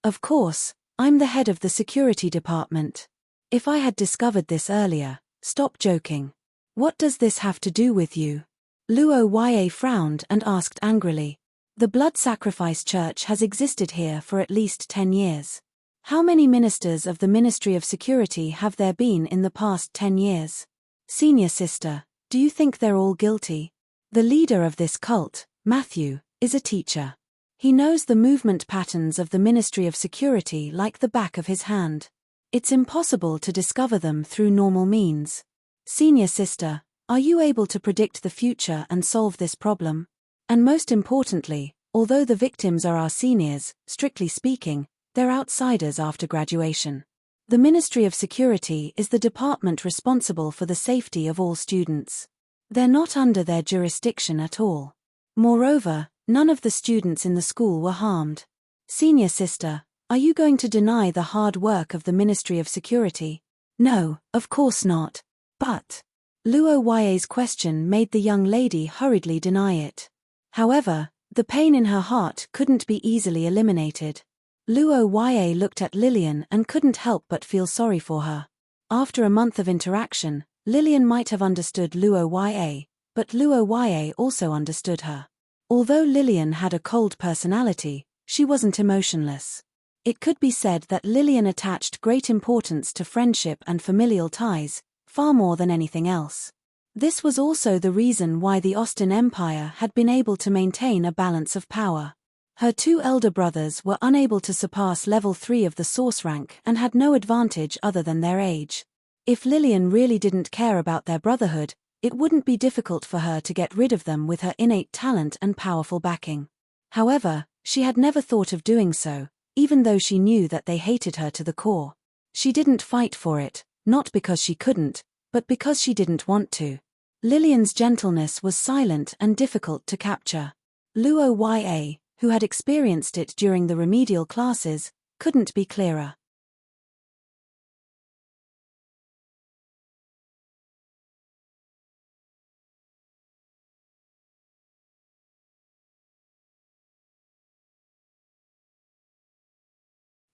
Of course, I'm the head of the security department. If I had discovered this earlier, stop joking. What does this have to do with you? Luo Yue frowned and asked angrily. The blood sacrifice church has existed here for at least 10 years. How many ministers of the Ministry of Security have there been in the past 10 years? Senior sister, do you think they're all guilty? The leader of this cult, Matthew, is a teacher. He knows the movement patterns of the Ministry of Security like the back of his hand. It's impossible to discover them through normal means. Senior sister, are you able to predict the future and solve this problem? And most importantly, although the victims are our seniors, strictly speaking, they're outsiders after graduation. The Ministry of Security is the department responsible for the safety of all students. They're not under their jurisdiction at all. Moreover, none of the students in the school were harmed. Senior sister, are you going to deny the hard work of the Ministry of Security? No, of course not. But Luo Yue's question made the young lady hurriedly deny it. However, the pain in her heart couldn't be easily eliminated. Luo Yue looked at Lillian and couldn't help but feel sorry for her. After a month of interaction, Lillian might have understood Luo Yue, but Luo Yue also understood her. Although Lillian had a cold personality, she wasn't emotionless. It could be said that Lillian attached great importance to friendship and familial ties, far more than anything else. This was also the reason why the Austin Empire had been able to maintain a balance of power. Her two elder brothers were unable to surpass level 3 of the source rank and had no advantage other than their age. If Lillian really didn't care about their brotherhood, it wouldn't be difficult for her to get rid of them with her innate talent and powerful backing. However, she had never thought of doing so, even though she knew that they hated her to the core. She didn't fight for it, not because she couldn't, but because she didn't want to. Lillian's gentleness was silent and difficult to capture. Luo Yue, who had experienced it during the remedial classes, couldn't be clearer.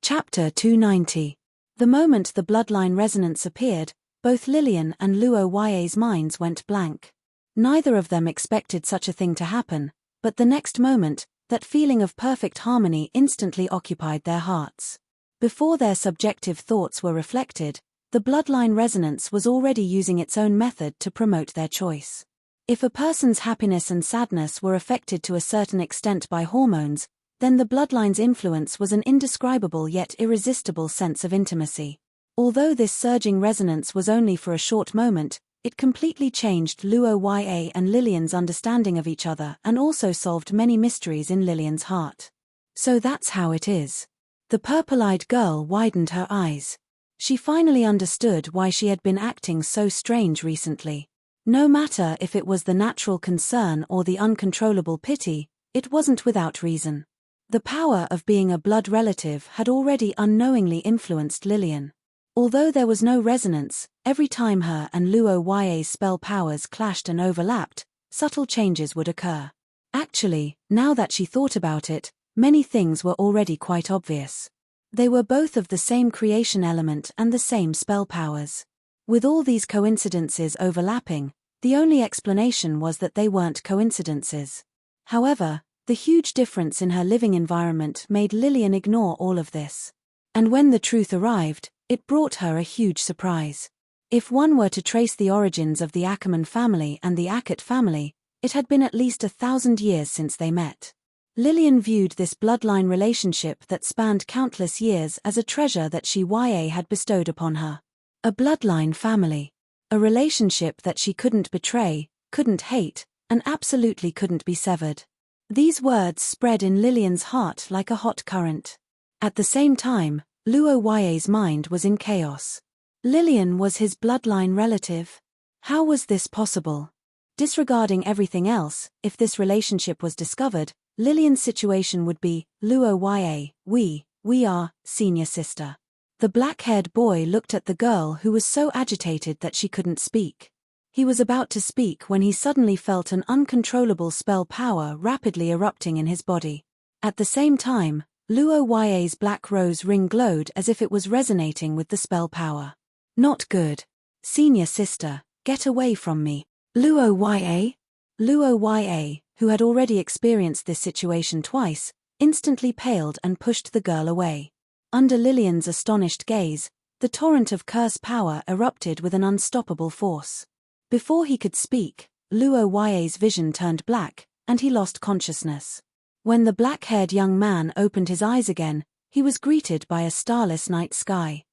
Chapter 290. The moment the bloodline resonance appeared, both Lillian and Luo Yue's minds went blank. Neither of them expected such a thing to happen, but the next moment, that feeling of perfect harmony instantly occupied their hearts. Before their subjective thoughts were reflected, the bloodline resonance was already using its own method to promote their choice. If a person's happiness and sadness were affected to a certain extent by hormones, then the bloodline's influence was an indescribable yet irresistible sense of intimacy. Although this surging resonance was only for a short moment, it completely changed Luo Yue and Lillian's understanding of each other and also solved many mysteries in Lillian's heart. So that's how it is. The purple-eyed girl widened her eyes. She finally understood why she had been acting so strange recently. No matter if it was the natural concern or the uncontrollable pity, it wasn't without reason. The power of being a blood relative had already unknowingly influenced Lillian. Although there was no resonance, every time her and Luo Yue's spell powers clashed and overlapped, subtle changes would occur. Actually, now that she thought about it, many things were already quite obvious. They were both of the same creation element and the same spell powers. With all these coincidences overlapping, the only explanation was that they weren't coincidences. However, the huge difference in her living environment made Lillian ignore all of this. And when the truth arrived, it brought her a huge surprise. If one were to trace the origins of the Ackerman family and the Ackett family, it had been at least 1,000 years since they met. Lillian viewed this bloodline relationship that spanned countless years as a treasure that Yue had bestowed upon her. A bloodline family. A relationship that she couldn't betray, couldn't hate, and absolutely couldn't be severed. These words spread in Lillian's heart like a hot current. At the same time, Luo Ye's mind was in chaos. Lillian was his bloodline relative. How was this possible? Disregarding everything else, if this relationship was discovered, Lillian's situation would be, Luo Ye, we are, senior sister. The black-haired boy looked at the girl who was so agitated that she couldn't speak. He was about to speak when he suddenly felt an uncontrollable spell power rapidly erupting in his body. At the same time, Luo Ye's black rose ring glowed as if it was resonating with the spell power. Not good. Senior sister, get away from me. Luo Ye? Luo Ye, who had already experienced this situation twice, instantly paled and pushed the girl away. Under Lillian's astonished gaze, the torrent of curse power erupted with an unstoppable force. Before he could speak, Luo Ye's vision turned black, and he lost consciousness. When the black-haired young man opened his eyes again, he was greeted by a starless night sky.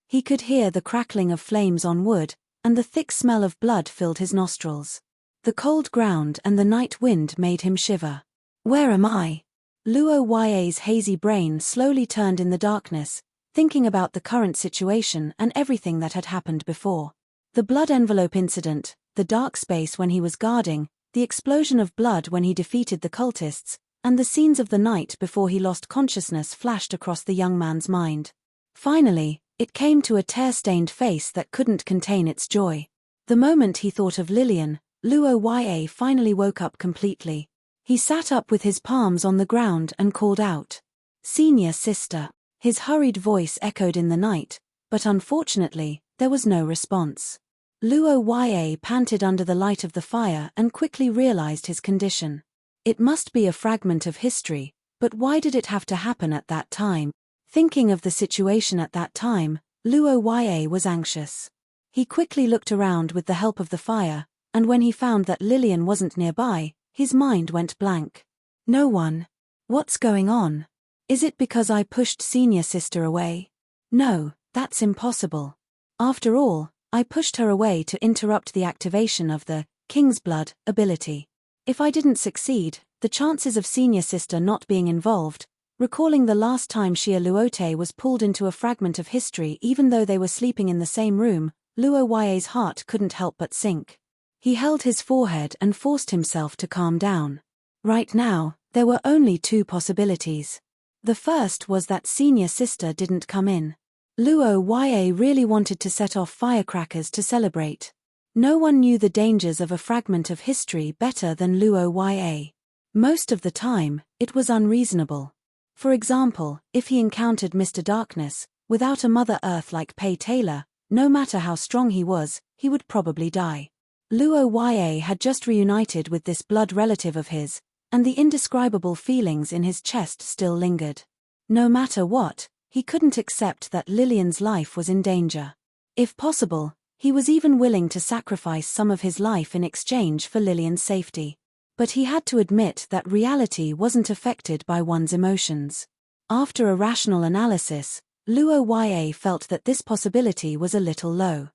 He could hear the crackling of flames on wood, and the thick smell of blood filled his nostrils. The cold ground and the night wind made him shiver. Where am I? Luo Ye's hazy brain slowly turned in the darkness, thinking about the current situation and everything that had happened before. The blood envelope incident, the dark space when he was guarding, the explosion of blood when he defeated the cultists, and the scenes of the night before he lost consciousness flashed across the young man's mind. Finally, it came to a tear-stained face that couldn't contain its joy. The moment he thought of Lillian, Luo Ye finally woke up completely. He sat up with his palms on the ground and called out, "Senior sister." His hurried voice echoed in the night, but unfortunately, there was no response. Luo Ye panted under the light of the fire and quickly realized his condition. It must be a fragment of history, but why did it have to happen at that time? Thinking of the situation at that time, Luo Ye was anxious. He quickly looked around with the help of the fire, and when he found that Lillian wasn't nearby, his mind went blank. No one. What's going on? Is it because I pushed senior sister away? No, that's impossible. After all, I pushed her away to interrupt the activation of the King's Blood ability. If I didn't succeed, the chances of senior sister not being involved, recalling the last time Xia Luote was pulled into a fragment of history even though they were sleeping in the same room, Luo Ye's heart couldn't help but sink. He held his forehead and forced himself to calm down. Right now, there were only two possibilities. The first was that senior sister didn't come in. Luo Ye really wanted to set off firecrackers to celebrate. No one knew the dangers of a fragment of history better than Luo Ye. Most of the time, it was unreasonable. For example, if he encountered Mr. Darkness, without a Mother Earth like Pei Taylor, no matter how strong he was, he would probably die. Luo Ye had just reunited with this blood relative of his, and the indescribable feelings in his chest still lingered. No matter what, he couldn't accept that Lillian's life was in danger. If possible, he was even willing to sacrifice some of his life in exchange for Lillian's safety. But he had to admit that reality wasn't affected by one's emotions. After a rational analysis, Luo Ye felt that this possibility was a little low.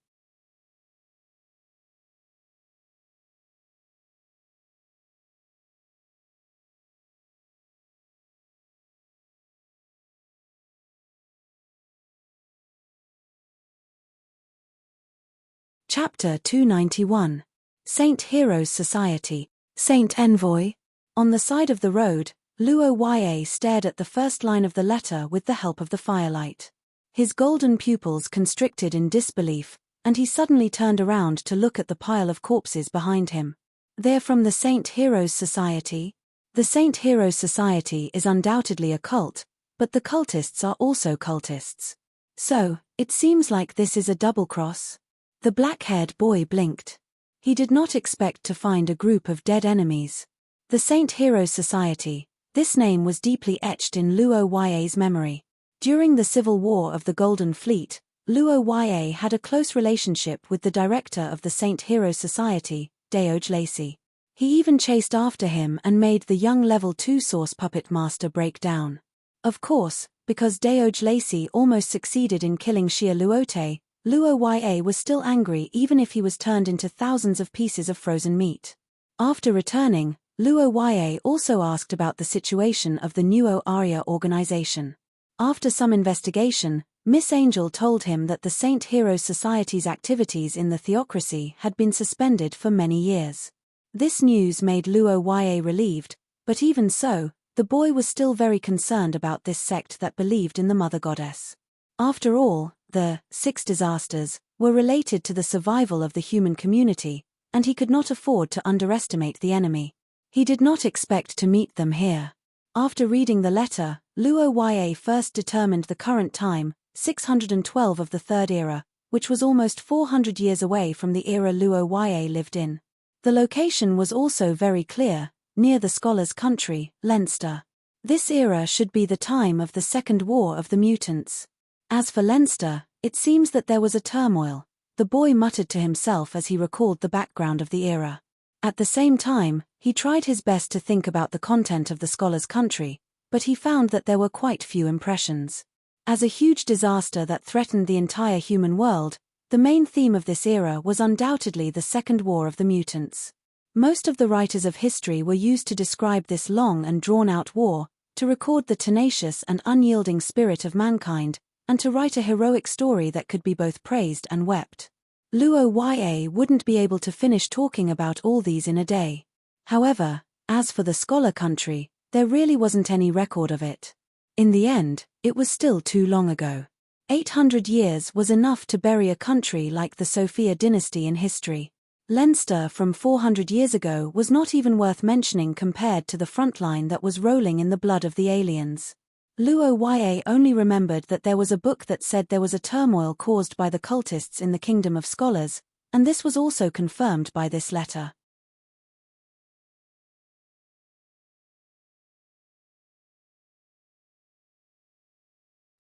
Chapter 291. Saint Heroes Society. Saint Envoy. On the side of the road, Luo Ye stared at the first line of the letter with the help of the firelight. His golden pupils constricted in disbelief, and he suddenly turned around to look at the pile of corpses behind him. They're from the Saint Heroes Society? The Saint Heroes Society is undoubtedly a cult, but the cultists are also cultists. So, it seems like this is a double cross. The black-haired boy blinked. He did not expect to find a group of dead enemies. The Saint Heroes Society, this name was deeply etched in Luo Ye's memory. During the Civil War of the Golden Fleet, Luo Ye had a close relationship with the director of the Saint Heroes Society, Deoj Lacey. He even chased after him and made the young level 2 source puppet master break down. Of course, because Deoj Lacey almost succeeded in killing Shia Luote, Luo Ya was still angry even if he was turned into thousands of pieces of frozen meat. After returning, Luo Ya also asked about the situation of the Nuo Arya organization. After some investigation, Miss Angel told him that the Saint Heroes Society's activities in the theocracy had been suspended for many years. This news made Luo Ya relieved, but even so, the boy was still very concerned about this sect that believed in the Mother Goddess. After all, the 6 disasters were related to the survival of the human community, and he could not afford to underestimate the enemy. He did not expect to meet them here. After reading the letter, Luo Ya first determined the current time, 612 of the Third Era, which was almost 400 years away from the era Luo Ya lived in. The location was also very clear, near the scholar's country, Leinster. This era should be the time of the Second War of the Mutants. As for Leinster, it seems that there was a turmoil, the boy muttered to himself as he recalled the background of the era. At the same time, he tried his best to think about the content of the scholar's country, but he found that there were quite few impressions. As a huge disaster that threatened the entire human world, the main theme of this era was undoubtedly the Second War of the Mutants. Most of the writers of history were used to describe this long and drawn-out war, to record the tenacious and unyielding spirit of mankind, and to write a heroic story that could be both praised and wept. Luo Ya wouldn't be able to finish talking about all these in a day. However, as for the scholar country, there really wasn't any record of it. In the end, it was still too long ago. 800 years was enough to bury a country like the Sophia dynasty in history. Leinster from 400 years ago was not even worth mentioning compared to the frontline that was rolling in the blood of the aliens. Luo Ya only remembered that there was a book that said there was a turmoil caused by the cultists in the Kingdom of Scholars, and this was also confirmed by this letter.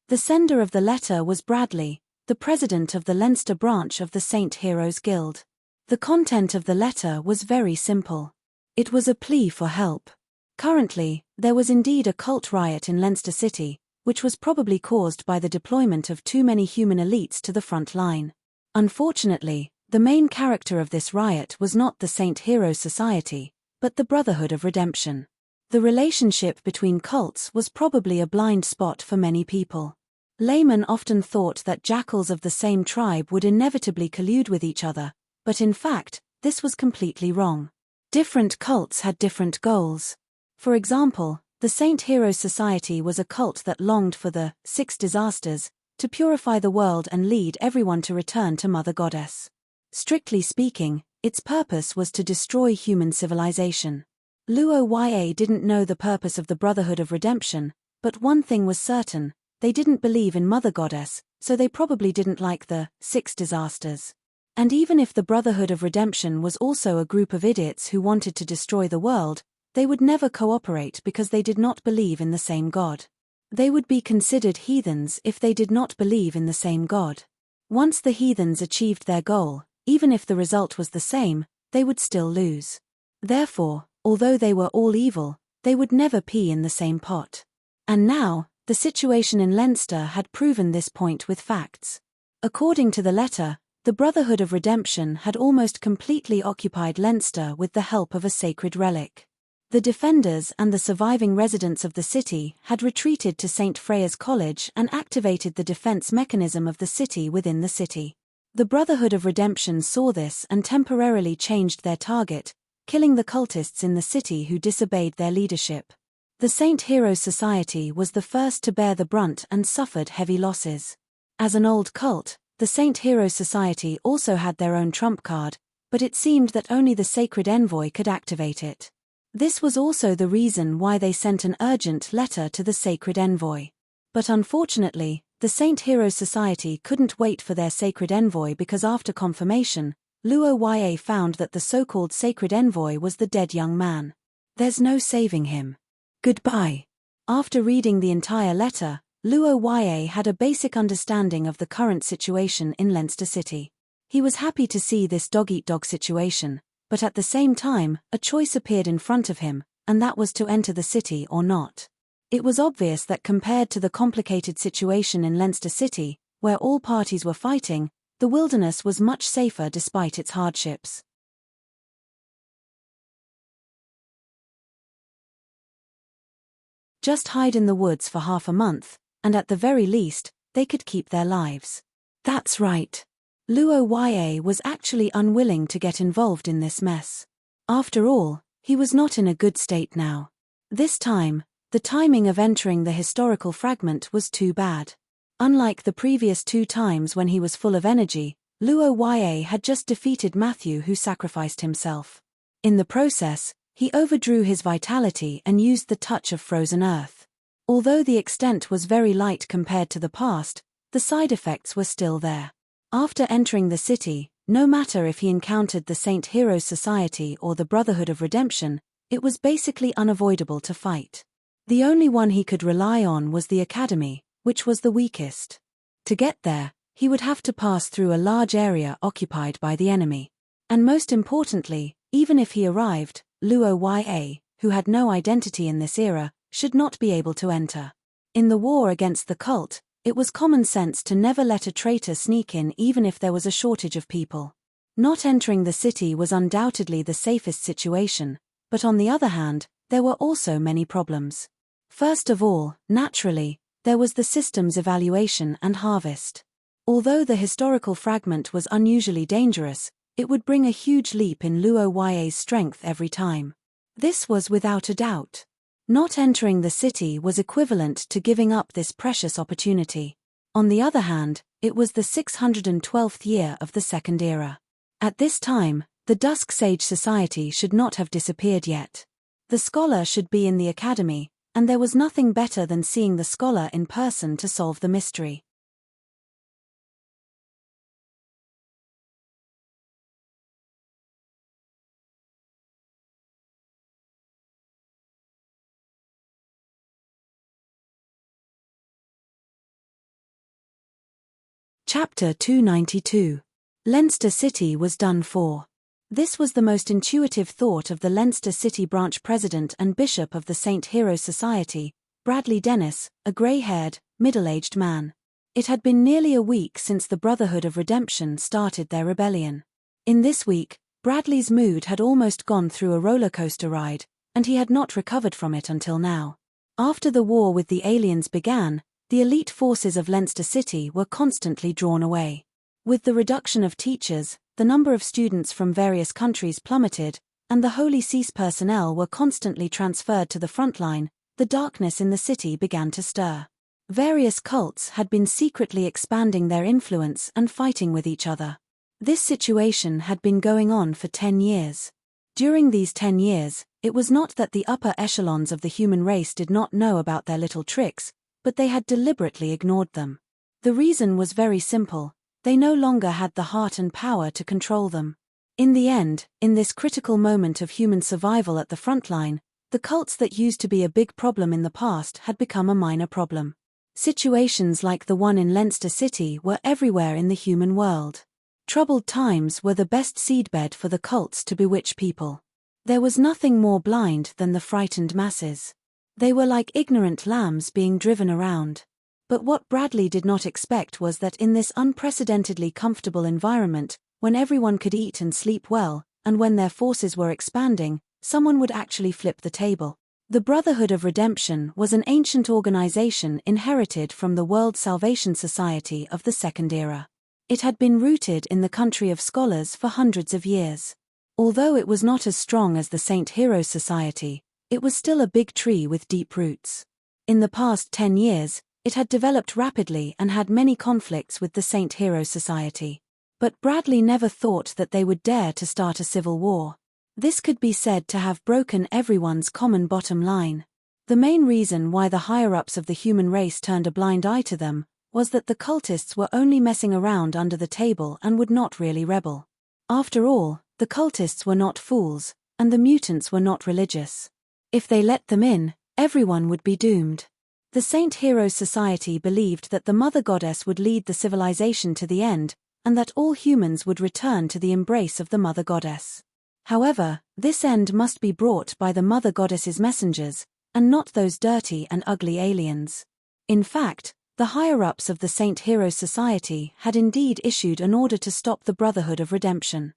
The sender of the letter was Bradley, the president of the Leinster branch of the Saint Heroes Guild. The content of the letter was very simple. It was a plea for help. Currently, there was indeed a cult riot in Leinster City, which was probably caused by the deployment of too many human elites to the front line. Unfortunately, the main character of this riot was not the Saint Heroes Society, but the Brotherhood of Redemption. The relationship between cults was probably a blind spot for many people. Laymen often thought that jackals of the same tribe would inevitably collude with each other, but in fact, this was completely wrong. Different cults had different goals. For example, the Saint Heroes Society was a cult that longed for the 6 disasters, to purify the world and lead everyone to return to Mother Goddess. Strictly speaking, its purpose was to destroy human civilization. Luo Ya didn't know the purpose of the Brotherhood of Redemption, but one thing was certain, they didn't believe in Mother Goddess, so they probably didn't like the 6 disasters. And even if the Brotherhood of Redemption was also a group of idiots who wanted to destroy the world, they would never cooperate because they did not believe in the same God. They would be considered heathens if they did not believe in the same God. Once the heathens achieved their goal, even if the result was the same, they would still lose. Therefore, although they were all evil, they would never pee in the same pot. And now, the situation in Leinster had proven this point with facts. According to the letter, the Brotherhood of Redemption had almost completely occupied Leinster with the help of a sacred relic. The defenders and the surviving residents of the city had retreated to St. Freya's College and activated the defense mechanism of the city within the city. The Brotherhood of Redemption saw this and temporarily changed their target, killing the cultists in the city who disobeyed their leadership. The Saint Heroes Society was the first to bear the brunt and suffered heavy losses. As an old cult, the Saint Heroes Society also had their own trump card, but it seemed that only the Sacred Envoy could activate it. This was also the reason why they sent an urgent letter to the Sacred Envoy. But unfortunately, the Saint Heroes Society couldn't wait for their Sacred Envoy because after confirmation, Luo Ya found that the so-called Sacred Envoy was the dead young man. There's no saving him. Goodbye. After reading the entire letter, Luo Ya had a basic understanding of the current situation in Leinster City. He was happy to see this dog-eat-dog situation, but at the same time, a choice appeared in front of him, and that was to enter the city or not. It was obvious that compared to the complicated situation in Leinster City, where all parties were fighting, the wilderness was much safer despite its hardships. Just hide in the woods for half a month, and at the very least, they could keep their lives. That's right. Luo Ya was actually unwilling to get involved in this mess. After all, he was not in a good state now. This time, the timing of entering the historical fragment was too bad. Unlike the previous 2 times when he was full of energy, Luo Ya had just defeated Matthew, who sacrificed himself. In the process, he overdrew his vitality and used the touch of frozen earth. Although the extent was very light compared to the past, the side effects were still there. After entering the city, no matter if he encountered the Saint Heroes Society or the Brotherhood of Redemption, it was basically unavoidable to fight. The only one he could rely on was the academy, which was the weakest. To get there, he would have to pass through a large area occupied by the enemy. And most importantly, even if he arrived, Luo Ya, who had no identity in this era, should not be able to enter. In the war against the cult, it was common sense to never let a traitor sneak in even if there was a shortage of people. Not entering the city was undoubtedly the safest situation, but on the other hand, there were also many problems. First of all, naturally, there was the system's evaluation and harvest. Although the historical fragment was unusually dangerous, it would bring a huge leap in Luo Ya's strength every time. This was without a doubt. Not entering the city was equivalent to giving up this precious opportunity. On the other hand, it was the 612th year of the Second Era. At this time, the Dusk Sage Society should not have disappeared yet. The scholar should be in the academy, and there was nothing better than seeing the scholar in person to solve the mystery. Chapter 292. Leinster City was done for. This was the most intuitive thought of the Leinster City branch president and bishop of the Saint Heroes Society, Bradley Dennis, a grey-haired, middle-aged man. It had been nearly a week since the Brotherhood of Redemption started their rebellion. In this week, Bradley's mood had almost gone through a roller coaster ride, and he had not recovered from it until now. After the war with the aliens began, the elite forces of Leinster City were constantly drawn away. With the reduction of teachers, the number of students from various countries plummeted, and the Holy See personnel were constantly transferred to the front line. The darkness in the city began to stir. Various cults had been secretly expanding their influence and fighting with each other. This situation had been going on for 10 years. During these 10 years, it was not that the upper echelons of the human race did not know about their little tricks, but they had deliberately ignored them. The reason was very simple: they no longer had the heart and power to control them. In the end, in this critical moment of human survival at the front line, the cults that used to be a big problem in the past had become a minor problem. Situations like the one in Leinster City were everywhere in the human world. Troubled times were the best seedbed for the cults to bewitch people. There was nothing more blind than the frightened masses. They were like ignorant lambs being driven around. But what Bradley did not expect was that in this unprecedentedly comfortable environment, when everyone could eat and sleep well, and when their forces were expanding, someone would actually flip the table. The Brotherhood of Redemption was an ancient organization inherited from the World Salvation Society of the Second Era. It had been rooted in the country of scholars for hundreds of years. Although it was not as strong as the Saint Heroes Society, it was still a big tree with deep roots. In the past 10 years, it had developed rapidly and had many conflicts with the Saint Heroes Society. But Bradley never thought that they would dare to start a civil war. This could be said to have broken everyone's common bottom line. The main reason why the higher-ups of the human race turned a blind eye to them was that the cultists were only messing around under the table and would not really rebel. After all, the cultists were not fools, and the mutants were not religious. If they let them in, everyone would be doomed. The Saint Heroes Society believed that the Mother Goddess would lead the civilization to the end, and that all humans would return to the embrace of the Mother Goddess. However, this end must be brought by the Mother Goddess's messengers, and not those dirty and ugly aliens. In fact, the higher-ups of the Saint Hero Society had indeed issued an order to stop the Brotherhood of Redemption.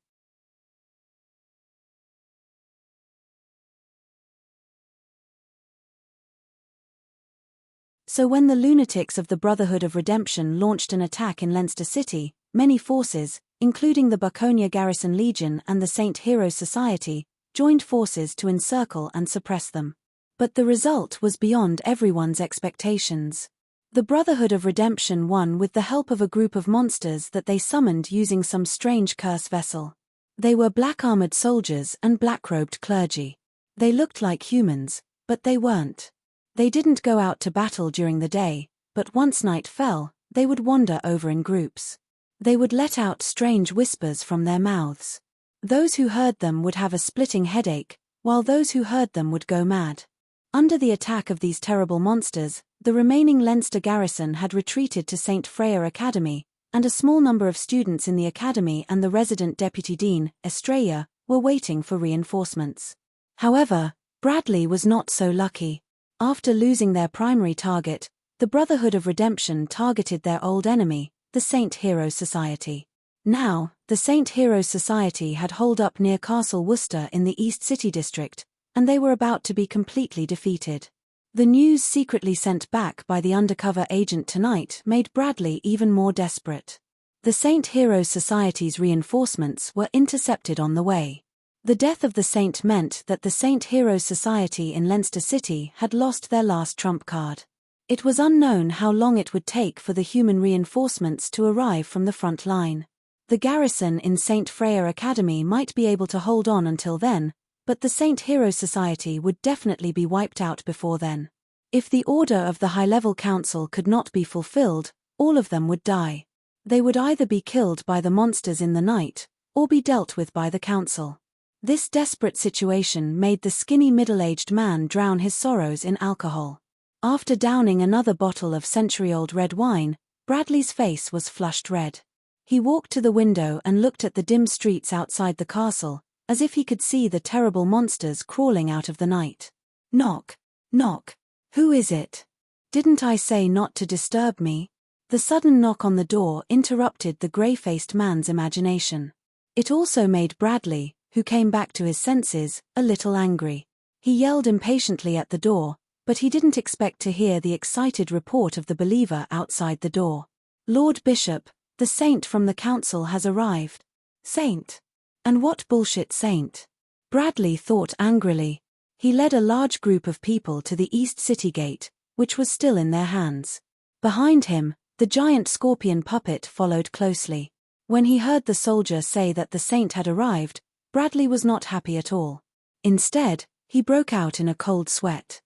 So when the lunatics of the Brotherhood of Redemption launched an attack in Leinster City, many forces, including the Bucconia Garrison Legion and the Saint Hero Society, joined forces to encircle and suppress them. But the result was beyond everyone's expectations. The Brotherhood of Redemption won with the help of a group of monsters that they summoned using some strange curse vessel. They were black-armored soldiers and black-robed clergy. They looked like humans, but they weren't. They didn't go out to battle during the day, but once night fell, they would wander over in groups. They would let out strange whispers from their mouths. Those who heard them would have a splitting headache, while those who heard them would go mad. Under the attack of these terrible monsters, the remaining Leinster garrison had retreated to St. Freya Academy, and a small number of students in the academy and the resident deputy dean, Estrella, were waiting for reinforcements. However, Bradley was not so lucky. After losing their primary target, the Brotherhood of Redemption targeted their old enemy, the Saint Hero Society. Now, the Saint Hero Society had holed up near Castle Worcester in the East City district, and they were about to be completely defeated. The news secretly sent back by the undercover agent tonight made Bradley even more desperate. The Saint Hero Society's reinforcements were intercepted on the way. The death of the saint meant that the Saint Hero Society in Leinster City had lost their last trump card. It was unknown how long it would take for the human reinforcements to arrive from the front line. The garrison in St. Freya Academy might be able to hold on until then, but the Saint Hero Society would definitely be wiped out before then. If the order of the high-level council could not be fulfilled, all of them would die. They would either be killed by the monsters in the night, or be dealt with by the council. This desperate situation made the skinny middle-aged man drown his sorrows in alcohol. After downing another bottle of century-old red wine, Bradley's face was flushed red. He walked to the window and looked at the dim streets outside the castle, as if he could see the terrible monsters crawling out of the night. Knock, knock. Who is it? Didn't I say not to disturb me? The sudden knock on the door interrupted the grey-faced man's imagination. It also made Bradley, who came back to his senses, a little angry. He yelled impatiently at the door, but he didn't expect to hear the excited report of the believer outside the door. Lord Bishop, the saint from the council has arrived. Saint? And what bullshit saint? Bradley thought angrily. He led a large group of people to the East City Gate, which was still in their hands. Behind him, the giant scorpion puppet followed closely. When he heard the soldier say that the saint had arrived, Bradley was not happy at all. Instead, he broke out in a cold sweat.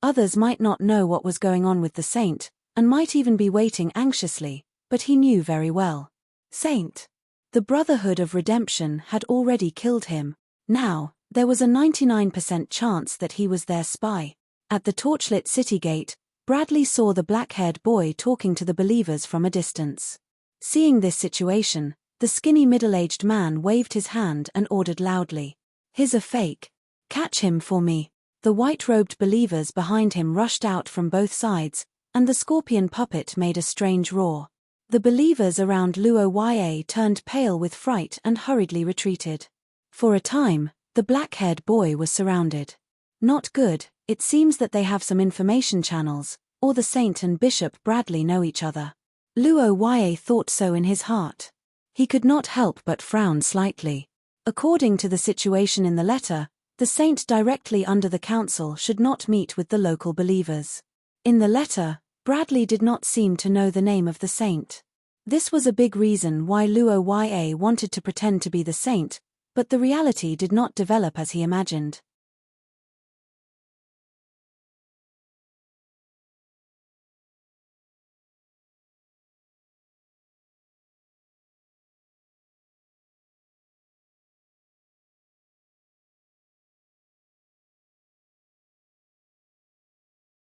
Others might not know what was going on with the saint, and might even be waiting anxiously, but he knew very well. Saint. The Brotherhood of Redemption had already killed him. Now, there was a 99% chance that he was their spy. At the torchlit city gate, Bradley saw the black-haired boy talking to the believers from a distance. Seeing this situation, the skinny middle-aged man waved his hand and ordered loudly. "He's a fake. Catch him for me." The white-robed believers behind him rushed out from both sides, and the scorpion puppet made a strange roar. The believers around Luo turned pale with fright and hurriedly retreated. For a time, the black-haired boy was surrounded. Not good, it seems that they have some information channels, or the saint and Bishop Bradley know each other. Luo thought so in his heart. He could not help but frown slightly. According to the situation in the letter, the saint directly under the council should not meet with the local believers. In the letter, Bradley did not seem to know the name of the saint. This was a big reason why Luo wanted to pretend to be the saint, but the reality did not develop as he imagined.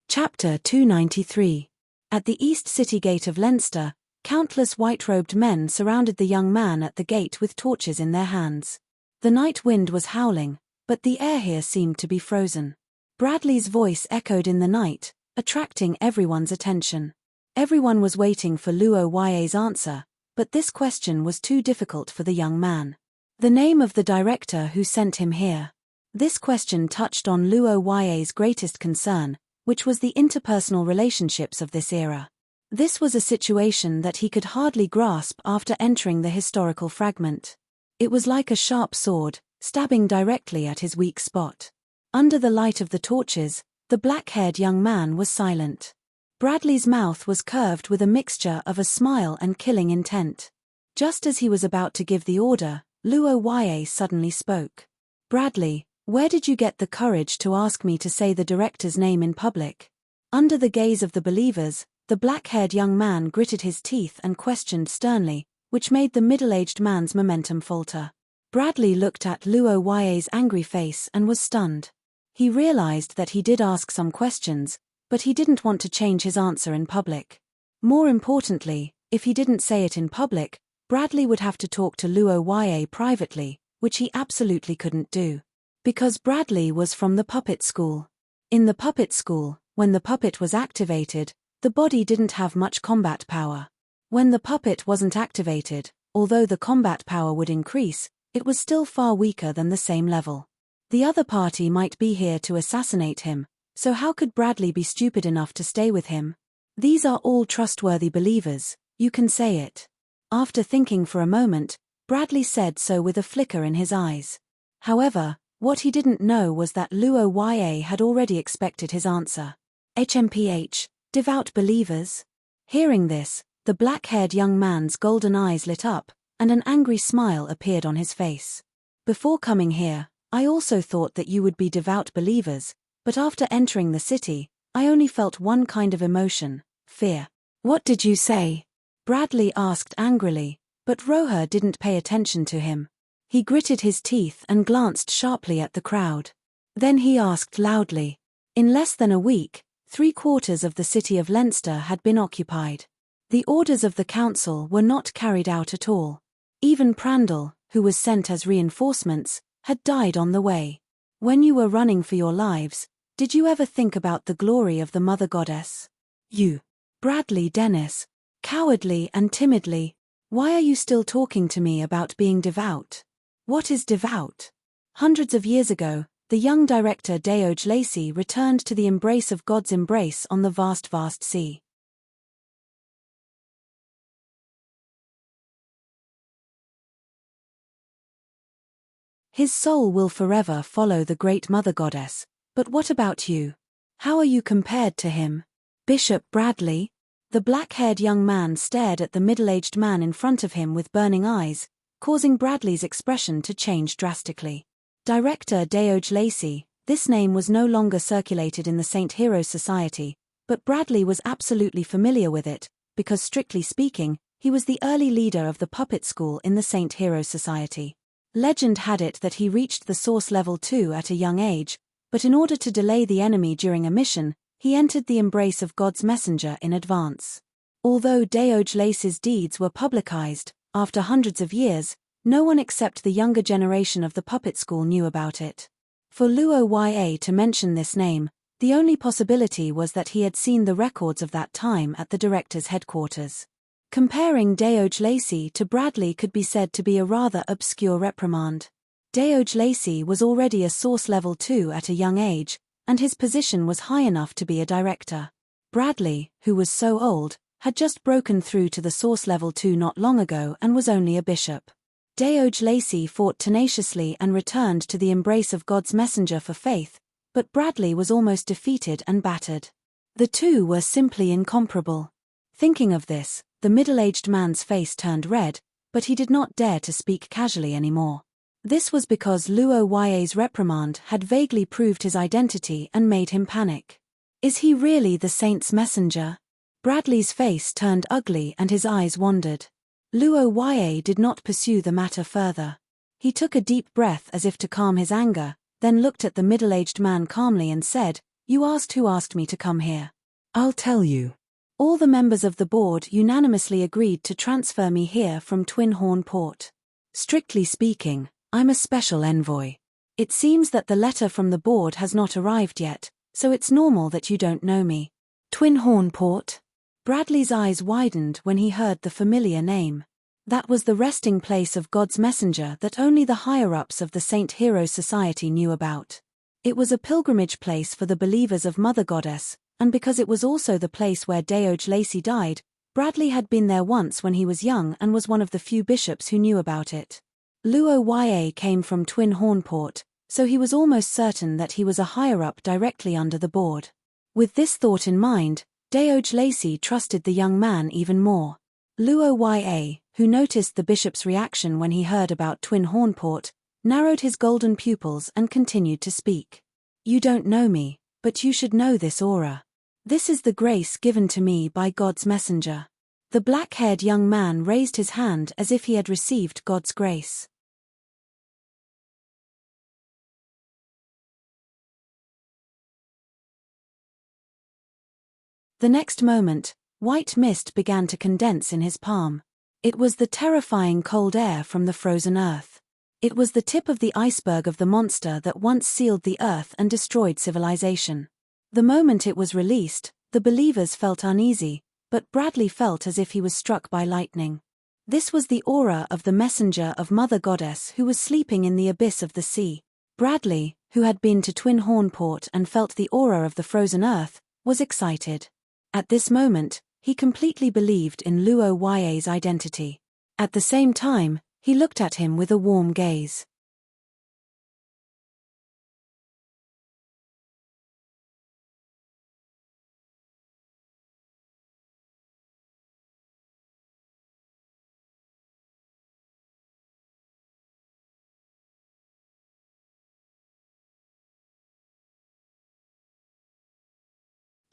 Chapter 293. At the East City Gate of Leinster, Countless white-robed men surrounded the young man at the gate with torches in their hands. The night wind was howling, but the air here seemed to be frozen. Bradley's voice echoed in the night, attracting everyone's attention. Everyone was waiting for Luo Ye's answer, but this question was too difficult for the young man. The name of the director who sent him here. This question touched on Luo Ye's greatest concern, which was the interpersonal relationships of this era. This was a situation that he could hardly grasp after entering the historical fragment. It was like a sharp sword, stabbing directly at his weak spot. Under the light of the torches, the black-haired young man was silent. Bradley's mouth was curved with a mixture of a smile and killing intent. Just as he was about to give the order, Luo Ye suddenly spoke. "Bradley, where did you get the courage to ask me to say the director's name in public?" Under the gaze of the believers, the black-haired young man gritted his teeth and questioned sternly, which made the middle-aged man's momentum falter. Bradley looked at Luo Ye's angry face and was stunned. He realized that he did ask some questions, but he didn't want to change his answer in public. More importantly, if he didn't say it in public, Bradley would have to talk to Luo Ye privately, which he absolutely couldn't do. Because Bradley was from the puppet school. In the puppet school, when the puppet was activated, the body didn't have much combat power. When the puppet wasn't activated, although the combat power would increase, it was still far weaker than the same level. The other party might be here to assassinate him, so how could Bradley be stupid enough to stay with him? These are all trustworthy believers, you can say it. After thinking for a moment, Bradley said so with a flicker in his eyes. However, what he didn't know was that Luo Ye had already expected his answer. HMPH, devout believers? Hearing this, the black-haired young man's golden eyes lit up, and an angry smile appeared on his face. "Before coming here, I also thought that you would be devout believers, but after entering the city, I only felt one kind of emotion, fear." "What did you say?" Bradley asked angrily, but Roher didn't pay attention to him. He gritted his teeth and glanced sharply at the crowd. Then he asked loudly. In less than a week, 3/4 of the city of Leinster had been occupied. The orders of the council were not carried out at all. Even Prandal, who was sent as reinforcements, had died on the way. When you were running for your lives, did you ever think about the glory of the Mother Goddess? You. Bradley Dennis. Cowardly and timidly. Why are you still talking to me about being devout? What is devout? Hundreds of years ago, the young director Deoj Lacey returned to the embrace of God's embrace on the vast sea. His soul will forever follow the great Mother Goddess, but what about you? How are you compared to him? Bishop Bradley? The black-haired young man stared at the middle-aged man in front of him with burning eyes, causing Bradley's expression to change drastically. Director Deoj Lacey, this name was no longer circulated in the Saint Hero Society, but Bradley was absolutely familiar with it, because strictly speaking, he was the early leader of the puppet school in the Saint Hero Society. Legend had it that he reached the Source Level 2 at a young age, but in order to delay the enemy during a mission, he entered the embrace of God's messenger in advance. Although Deoj Lacey's deeds were publicized, after hundreds of years, no one except the younger generation of the puppet school knew about it. For Luo Ye to mention this name, the only possibility was that he had seen the records of that time at the director's headquarters. Comparing Deoj Lacey to Bradley could be said to be a rather obscure reprimand. Deoj Lacey was already a Source Level 2 at a young age, and his position was high enough to be a director. Bradley, who was so old, had just broken through to the Source Level 2 not long ago and was only a bishop. Deoj Lacey fought tenaciously and returned to the embrace of God's messenger for faith, but Bradley was almost defeated and battered. The two were simply incomparable. Thinking of this, the middle-aged man's face turned red, but he did not dare to speak casually anymore. This was because Luo Ye's reprimand had vaguely proved his identity and made him panic. Is he really the saint's messenger? Bradley's face turned ugly and his eyes wandered. Luo Ye did not pursue the matter further. He took a deep breath as if to calm his anger, then looked at the middle-aged man calmly and said, "You asked who asked me to come here. I'll tell you." All the members of the board unanimously agreed to transfer me here from Twin Horn Port. Strictly speaking, I'm a special envoy. It seems that the letter from the board has not arrived yet, so it's normal that you don't know me. Twin Horn Port? Bradley's eyes widened when he heard the familiar name. That was the resting place of God's messenger that only the higher-ups of the Saint Hero Society knew about. It was a pilgrimage place for the believers of Mother Goddess, and because it was also the place where Deoj Lacey died, Bradley had been there once when he was young and was one of the few bishops who knew about it. Luo Ya came from Twin Horn Port, so he was almost certain that he was a higher-up directly under the board. With this thought in mind, Deoj Lacey trusted the young man even more. Luo Ya, who noticed the bishop's reaction when he heard about Twin Horn Port, narrowed his golden pupils and continued to speak. You don't know me, but you should know this aura. This is the grace given to me by God's messenger. The black-haired young man raised his hand as if he had received God's grace. The next moment, white mist began to condense in his palm. It was the terrifying cold air from the frozen earth. It was the tip of the iceberg of the monster that once sealed the earth and destroyed civilization. The moment it was released, the believers felt uneasy, but Bradley felt as if he was struck by lightning. This was the aura of the messenger of Mother Goddess who was sleeping in the abyss of the sea. Bradley, who had been to Twin Horn Port and felt the aura of the frozen earth, was excited. At this moment, he completely believed in Luo Ya's identity. At the same time, he looked at him with a warm gaze.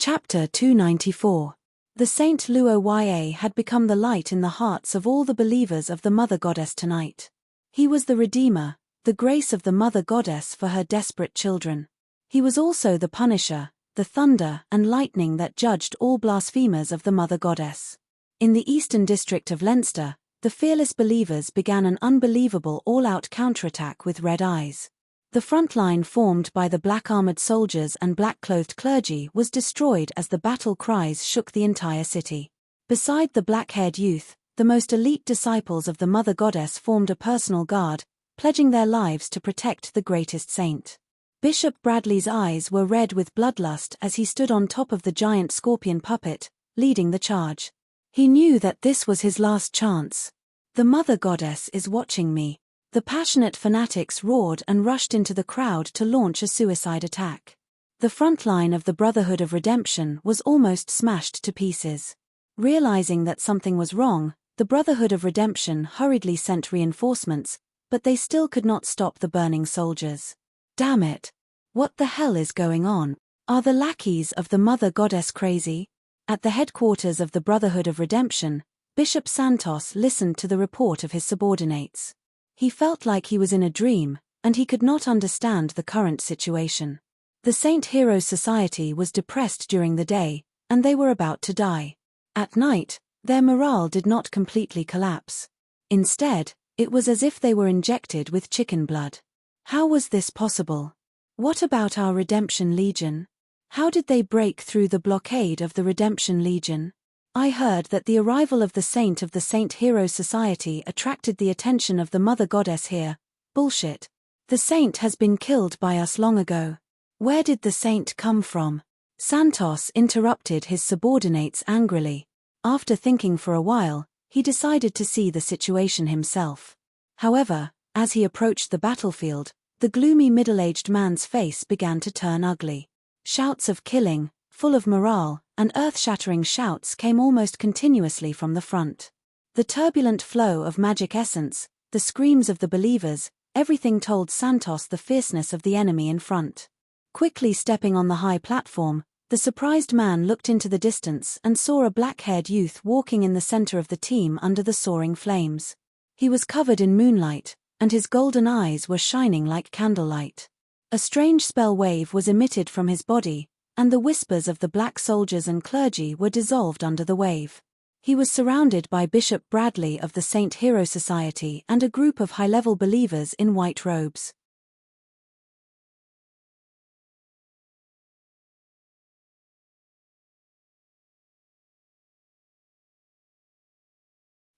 Chapter 294. The Saint Luo Ya had become the light in the hearts of all the believers of the Mother Goddess tonight. He was the Redeemer, the grace of the Mother Goddess for her desperate children. He was also the Punisher, the thunder and lightning that judged all blasphemers of the Mother Goddess. In the eastern district of Leinster, the fearless believers began an unbelievable all-out counterattack with red eyes. The front line formed by the black-armored soldiers and black-clothed clergy was destroyed as the battle cries shook the entire city. Beside the black-haired youth, the most elite disciples of the Mother Goddess formed a personal guard, pledging their lives to protect the greatest saint. Bishop Bradley's eyes were red with bloodlust as he stood on top of the giant scorpion puppet, leading the charge. He knew that this was his last chance. The Mother Goddess is watching me. The passionate fanatics roared and rushed into the crowd to launch a suicide attack. The front line of the Brotherhood of Redemption was almost smashed to pieces. Realizing that something was wrong, the Brotherhood of Redemption hurriedly sent reinforcements, but they still could not stop the burning soldiers. Damn it! What the hell is going on? Are the lackeys of the Mother Goddess crazy? At the headquarters of the Brotherhood of Redemption, Bishop Santos listened to the report of his subordinates. He felt like he was in a dream, and he could not understand the current situation. The Saint Heroes Society was depressed during the day, and they were about to die. At night, their morale did not completely collapse. Instead, it was as if they were injected with chicken blood. How was this possible? What about our Redemption Legion? How did they break through the blockade of the Redemption Legion? I heard that the arrival of the Saint Heroes Society attracted the attention of the Mother Goddess here. Bullshit. The saint has been killed by us long ago. Where did the saint come from? Santos interrupted his subordinates angrily. After thinking for a while, he decided to see the situation himself. However, as he approached the battlefield, the gloomy middle-aged man's face began to turn ugly. Shouts of killing, full of morale, and earth-shattering shouts came almost continuously from the front. The turbulent flow of magic essence, the screams of the believers, everything told Santos the fierceness of the enemy in front. Quickly stepping on the high platform, the surprised man looked into the distance and saw a black-haired youth walking in the center of the team under the soaring flames. He was covered in moonlight, and his golden eyes were shining like candlelight. A strange spell wave was emitted from his body, and the whispers of the black soldiers and clergy were dissolved under the wave. He was surrounded by Bishop Bradley of the Saint Hero Society and a group of high-level believers in white robes.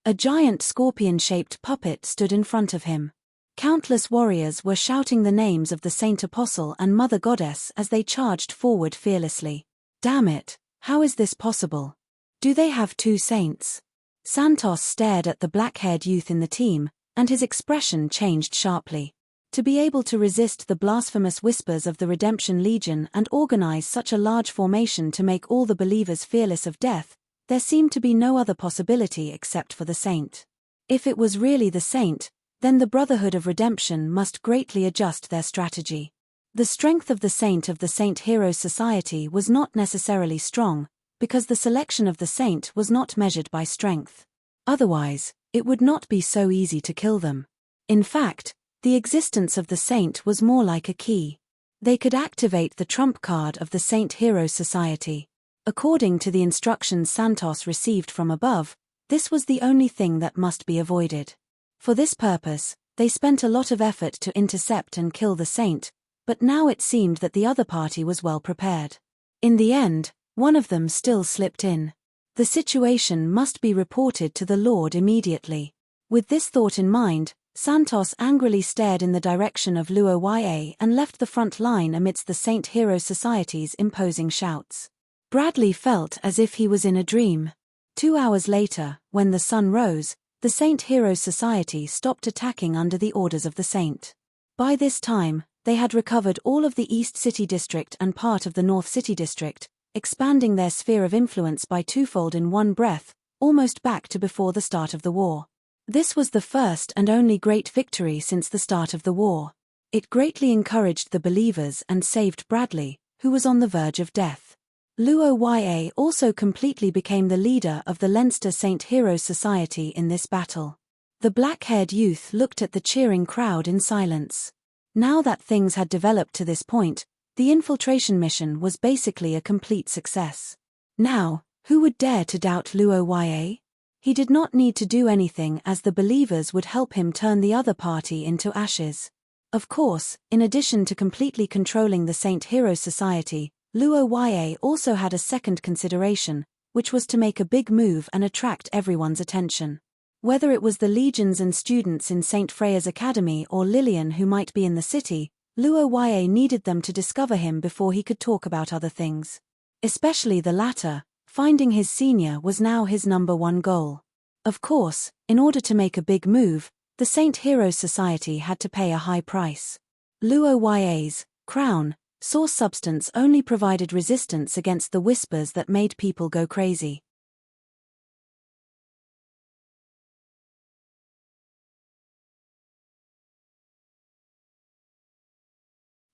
A giant scorpion-shaped puppet stood in front of him. Countless warriors were shouting the names of the Saint Apostle and Mother Goddess as they charged forward fearlessly. Damn it, how is this possible? Do they have two saints? Santos stared at the black-haired youth in the team, and his expression changed sharply. To be able to resist the blasphemous whispers of the Redemption Legion and organize such a large formation to make all the believers fearless of death, there seemed to be no other possibility except for the saint. If it was really the saint, then the Brotherhood of Redemption must greatly adjust their strategy. The strength of the Saint Heroes Society was not necessarily strong, because the selection of the saint was not measured by strength. Otherwise, it would not be so easy to kill them. In fact, the existence of the saint was more like a key. They could activate the trump card of the Saint Heroes Society. According to the instructions Santos received from above, this was the only thing that must be avoided. For this purpose, they spent a lot of effort to intercept and kill the saint, but now it seemed that the other party was well prepared. In the end, one of them still slipped in. The situation must be reported to the Lord immediately. With this thought in mind, Santos angrily stared in the direction of Luoya and left the front line amidst the Saint Heroes Society's imposing shouts. Bradley felt as if he was in a dream. 2 hours later, when the sun rose, the Saint Heroes Society stopped attacking under the orders of the saint. By this time, they had recovered all of the East City District and part of the North City District, expanding their sphere of influence by twofold in one breath, almost back to before the start of the war. This was the first and only great victory since the start of the war. It greatly encouraged the believers and saved Bradley, who was on the verge of death. Luoya also completely became the leader of the Leinster Saint Heroes Society in this battle. The black-haired youth looked at the cheering crowd in silence. Now that things had developed to this point, the infiltration mission was basically a complete success. Now, who would dare to doubt Luoya? He did not need to do anything as the believers would help him turn the other party into ashes. Of course, in addition to completely controlling the Saint Heroes Society, Luoya also had a second consideration, which was to make a big move and attract everyone's attention. Whether it was the legions and students in St. Freya's Academy or Lillian who might be in the city, Luoya needed them to discover him before he could talk about other things. Especially the latter, finding his senior was now his #1 goal. Of course, in order to make a big move, the Saint Heroes Society had to pay a high price. Luoya's crown, source substance, only provided resistance against the whispers that made people go crazy.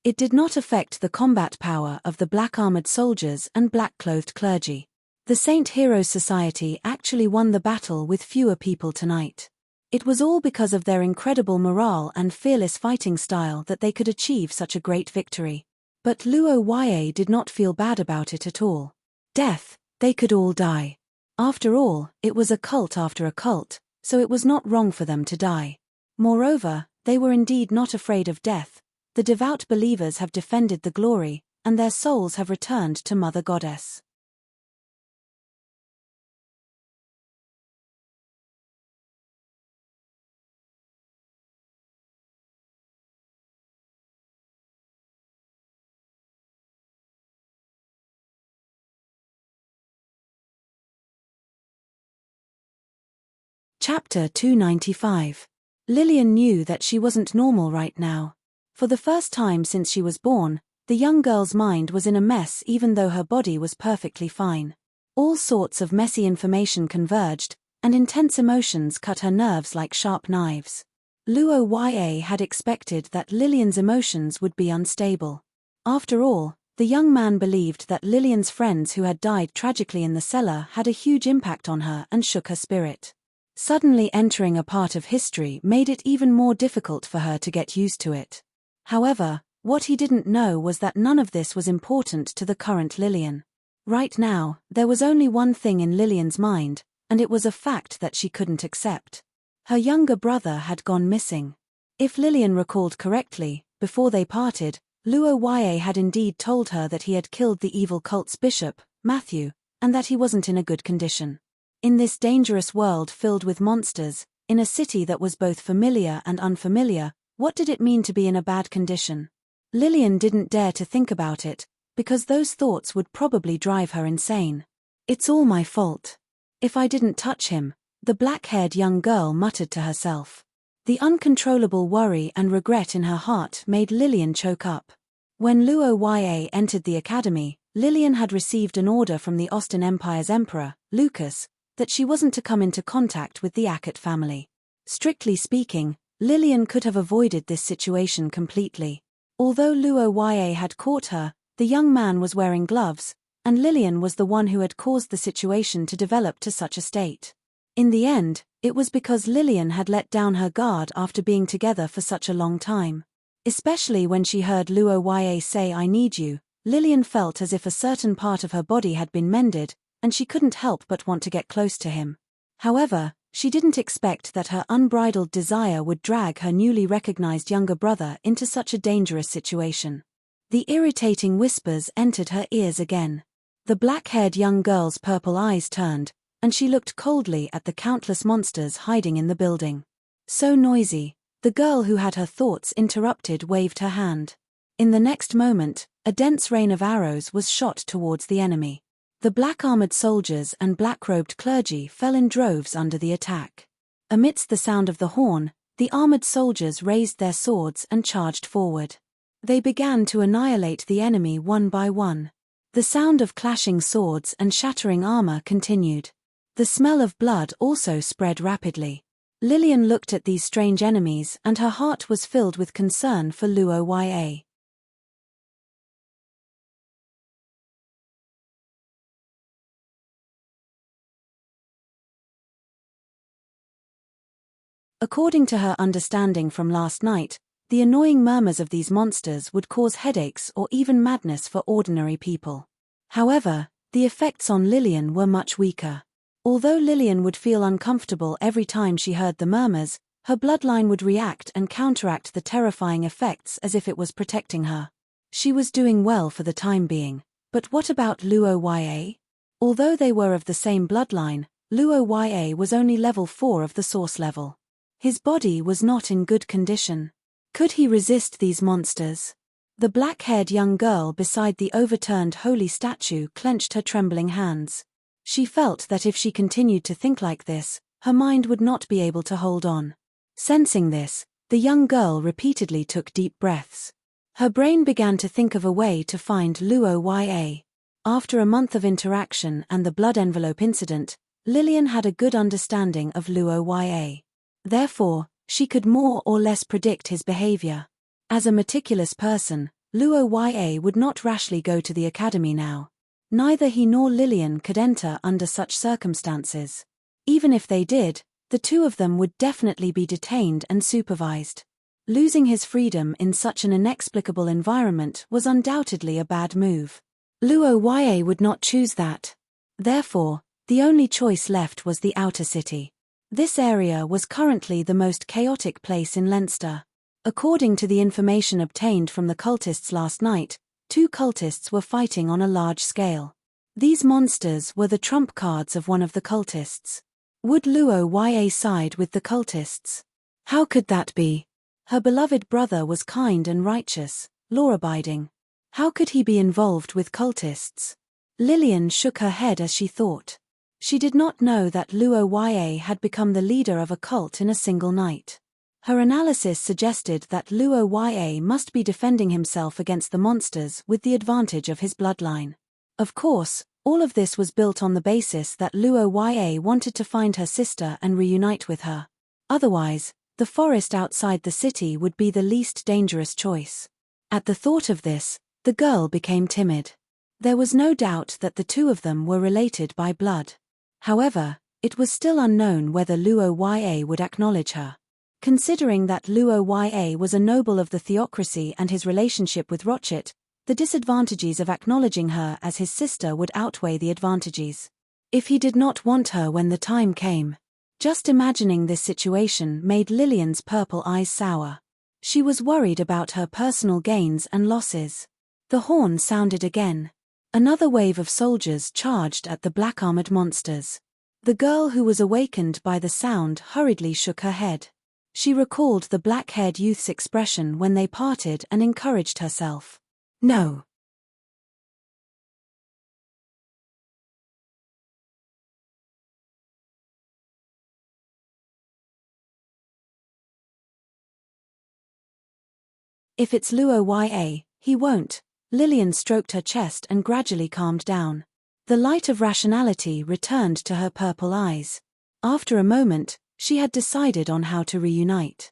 It did not affect the combat power of the black-armored soldiers and black-clothed clergy. The Saint Heroes Society actually won the battle with fewer people tonight. It was all because of their incredible morale and fearless fighting style that they could achieve such a great victory. But Luoya did not feel bad about it at all. Death, they could all die. After all, it was a cult after a cult, so it was not wrong for them to die. Moreover, they were indeed not afraid of death. The devout believers have defended the glory, and their souls have returned to Mother Goddess. Chapter 295. Lillian knew that she wasn't normal right now. For the first time since she was born, the young girl's mind was in a mess even though her body was perfectly fine. All sorts of messy information converged, and intense emotions cut her nerves like sharp knives. Luoya had expected that Lillian's emotions would be unstable. After all, the young man believed that Lillian's friends who had died tragically in the cellar had a huge impact on her and shook her spirit. Suddenly entering a part of history made it even more difficult for her to get used to it. However, What he didn't know was that none of this was important to the current Lillian. Right now, there was only one thing in Lillian's mind, and it was a fact that she couldn't accept. Her younger brother had gone missing. If Lillian recalled correctly, before they parted, Luo Yue had indeed told her that he had killed the evil cult's bishop, Matthew, and that he wasn't in a good condition. In this dangerous world filled with monsters, in a city that was both familiar and unfamiliar, what did it mean to be in a bad condition? Lillian didn't dare to think about it, because those thoughts would probably drive her insane. It's all my fault. If I didn't touch him, the black-haired young girl muttered to herself. The uncontrollable worry and regret in her heart made Lillian choke up. When Luo Yue entered the academy, Lillian had received an order from the Austin Empire's emperor, Lucas, that she wasn't to come into contact with the Ackett family. Strictly speaking, Lillian could have avoided this situation completely. Although Luo Yue had caught her, the young man was wearing gloves, and Lillian was the one who had caused the situation to develop to such a state. In the end, it was because Lillian had let down her guard after being together for such a long time. Especially when she heard Luo Yue say "I need you," Lillian felt as if a certain part of her body had been mended, and she couldn't help but want to get close to him. However, she didn't expect that her unbridled desire would drag her newly recognized younger brother into such a dangerous situation. The irritating whispers entered her ears again. The black-haired young girl's purple eyes turned, and she looked coldly at the countless monsters hiding in the building. So noisy, the girl who had her thoughts interrupted waved her hand. In the next moment, a dense rain of arrows was shot towards the enemy. The black-armored soldiers and black-robed clergy fell in droves under the attack. Amidst the sound of the horn, the armored soldiers raised their swords and charged forward. They began to annihilate the enemy one by one. The sound of clashing swords and shattering armor continued. The smell of blood also spread rapidly. Lillian looked at these strange enemies and her heart was filled with concern for Luo Yue. According to her understanding from last night, the annoying murmurs of these monsters would cause headaches or even madness for ordinary people. However, the effects on Lillian were much weaker. Although Lillian would feel uncomfortable every time she heard the murmurs, her bloodline would react and counteract the terrifying effects as if it was protecting her. She was doing well for the time being. But what about Luo Yue? Although they were of the same bloodline, Luo Yue was only level 4 of the source level. His body was not in good condition. Could he resist these monsters? The black-haired young girl beside the overturned holy statue clenched her trembling hands. She felt that if she continued to think like this, her mind would not be able to hold on. Sensing this, the young girl repeatedly took deep breaths. Her brain began to think of a way to find Luo Yue. After a month of interaction and the blood envelope incident, Lillian had a good understanding of Luo Yue. Therefore, she could more or less predict his behavior. As a meticulous person, Luo Yue would not rashly go to the academy now. Neither he nor Lillian could enter under such circumstances. Even if they did, the two of them would definitely be detained and supervised. Losing his freedom in such an inexplicable environment was undoubtedly a bad move. Luo Yue would not choose that. Therefore, the only choice left was the outer city. This area was currently the most chaotic place in Leinster. According to the information obtained from the cultists last night, 2 cultists were fighting on a large scale. These monsters were the trump cards of one of the cultists. Would Luo Yue side with the cultists? How could that be? Her beloved brother was kind and righteous, law-abiding. How could he be involved with cultists? Lillian shook her head as she thought. She did not know that Luo Yue had become the leader of a cult in a single night. Her analysis suggested that Luo Yue must be defending himself against the monsters with the advantage of his bloodline. Of course, all of this was built on the basis that Luo Yue wanted to find her sister and reunite with her. Otherwise, the forest outside the city would be the least dangerous choice. At the thought of this, the girl became timid. There was no doubt that the two of them were related by blood. However, it was still unknown whether Luo Yue would acknowledge her. Considering that Luo Ya was a noble of the theocracy and his relationship with Rochit, the disadvantages of acknowledging her as his sister would outweigh the advantages. If he did not want her when the time came. Just imagining this situation made Lillian's purple eyes sour. She was worried about her personal gains and losses. The horn sounded again. Another wave of soldiers charged at the black-armored monsters. The girl who was awakened by the sound hurriedly shook her head. She recalled the black-haired youth's expression when they parted and encouraged herself. No. If it's Luo Ya, he won't. Lillian stroked her chest and gradually calmed down. The light of rationality returned to her purple eyes. After a moment, she had decided on how to reunite.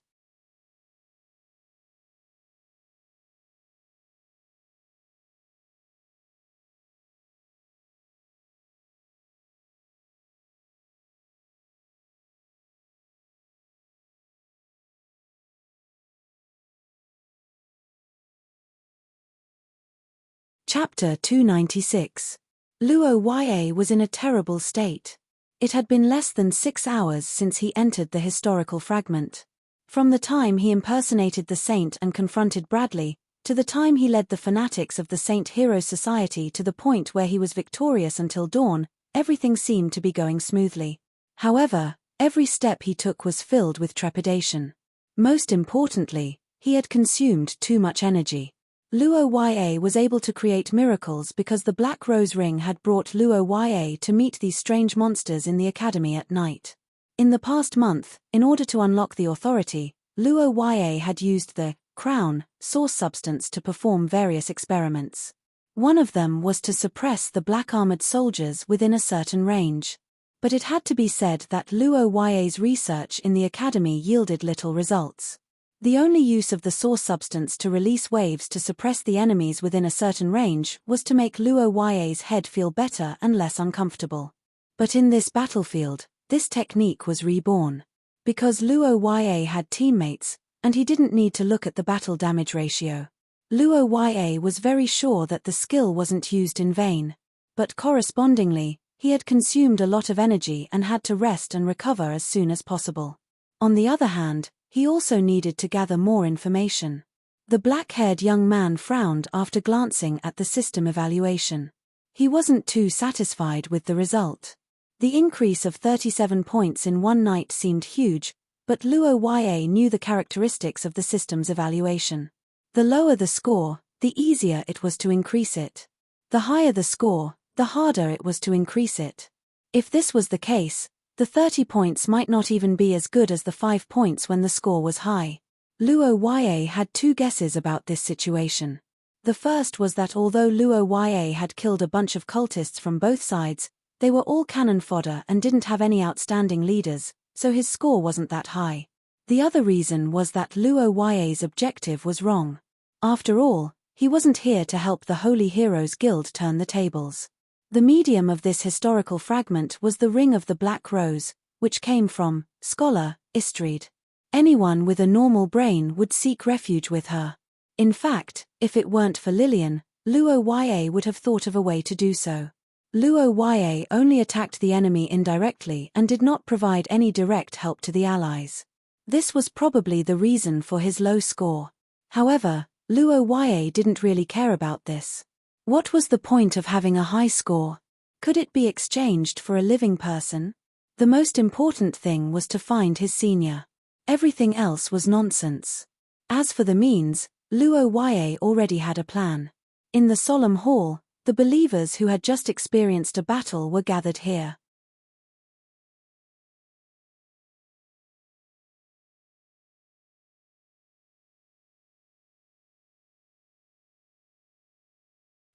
Chapter 296. Luo Ya was in a terrible state. It had been less than 6 hours since he entered the historical fragment. From the time he impersonated the saint and confronted Bradley, to the time he led the fanatics of the Saint Hero Society to the point where he was victorious until dawn, everything seemed to be going smoothly. However, every step he took was filled with trepidation. Most importantly, he had consumed too much energy. Luo Ya was able to create miracles because the Black Rose Ring had brought Luo Ya to meet these strange monsters in the academy at night. In the past month, in order to unlock the authority, Luo Ya had used the crown source substance to perform various experiments. One of them was to suppress the black-armored soldiers within a certain range. But it had to be said that Luo Ya's research in the academy yielded little results. The only use of the source substance to release waves to suppress the enemies within a certain range was to make Luo Ya's head feel better and less uncomfortable. But in this battlefield, this technique was reborn. Because Luo Ya had teammates, and he didn't need to look at the battle damage ratio. Luo Ya was very sure that the skill wasn't used in vain. But correspondingly, he had consumed a lot of energy and had to rest and recover as soon as possible. On the other hand, he also needed to gather more information. The black-haired young man frowned after glancing at the system evaluation. He wasn't too satisfied with the result. The increase of 37 points in one night seemed huge, but Luo Ya knew the characteristics of the system's evaluation. The lower the score, the easier it was to increase it. The higher the score, the harder it was to increase it. If this was the case, the 30 points might not even be as good as the 5 points when the score was high. Luo Ya had two guesses about this situation. The first was that although Luo Ya had killed a bunch of cultists from both sides, they were all cannon fodder and didn't have any outstanding leaders, so his score wasn't that high. The other reason was that Luo Ya's objective was wrong. After all, he wasn't here to help the Holy Heroes Guild turn the tables. The medium of this historical fragment was the Ring of the Black Rose, which came from scholar Istrid. Anyone with a normal brain would seek refuge with her. In fact, if it weren't for Lillian, Luo Ya would have thought of a way to do so. Luo Ya only attacked the enemy indirectly and did not provide any direct help to the allies. This was probably the reason for his low score. However, Luo Ya didn't really care about this. What was the point of having a high score? Could it be exchanged for a living person? The most important thing was to find his senior. Everything else was nonsense. As for the means, Luo Ya already had a plan. In the solemn hall, the believers who had just experienced a battle were gathered here.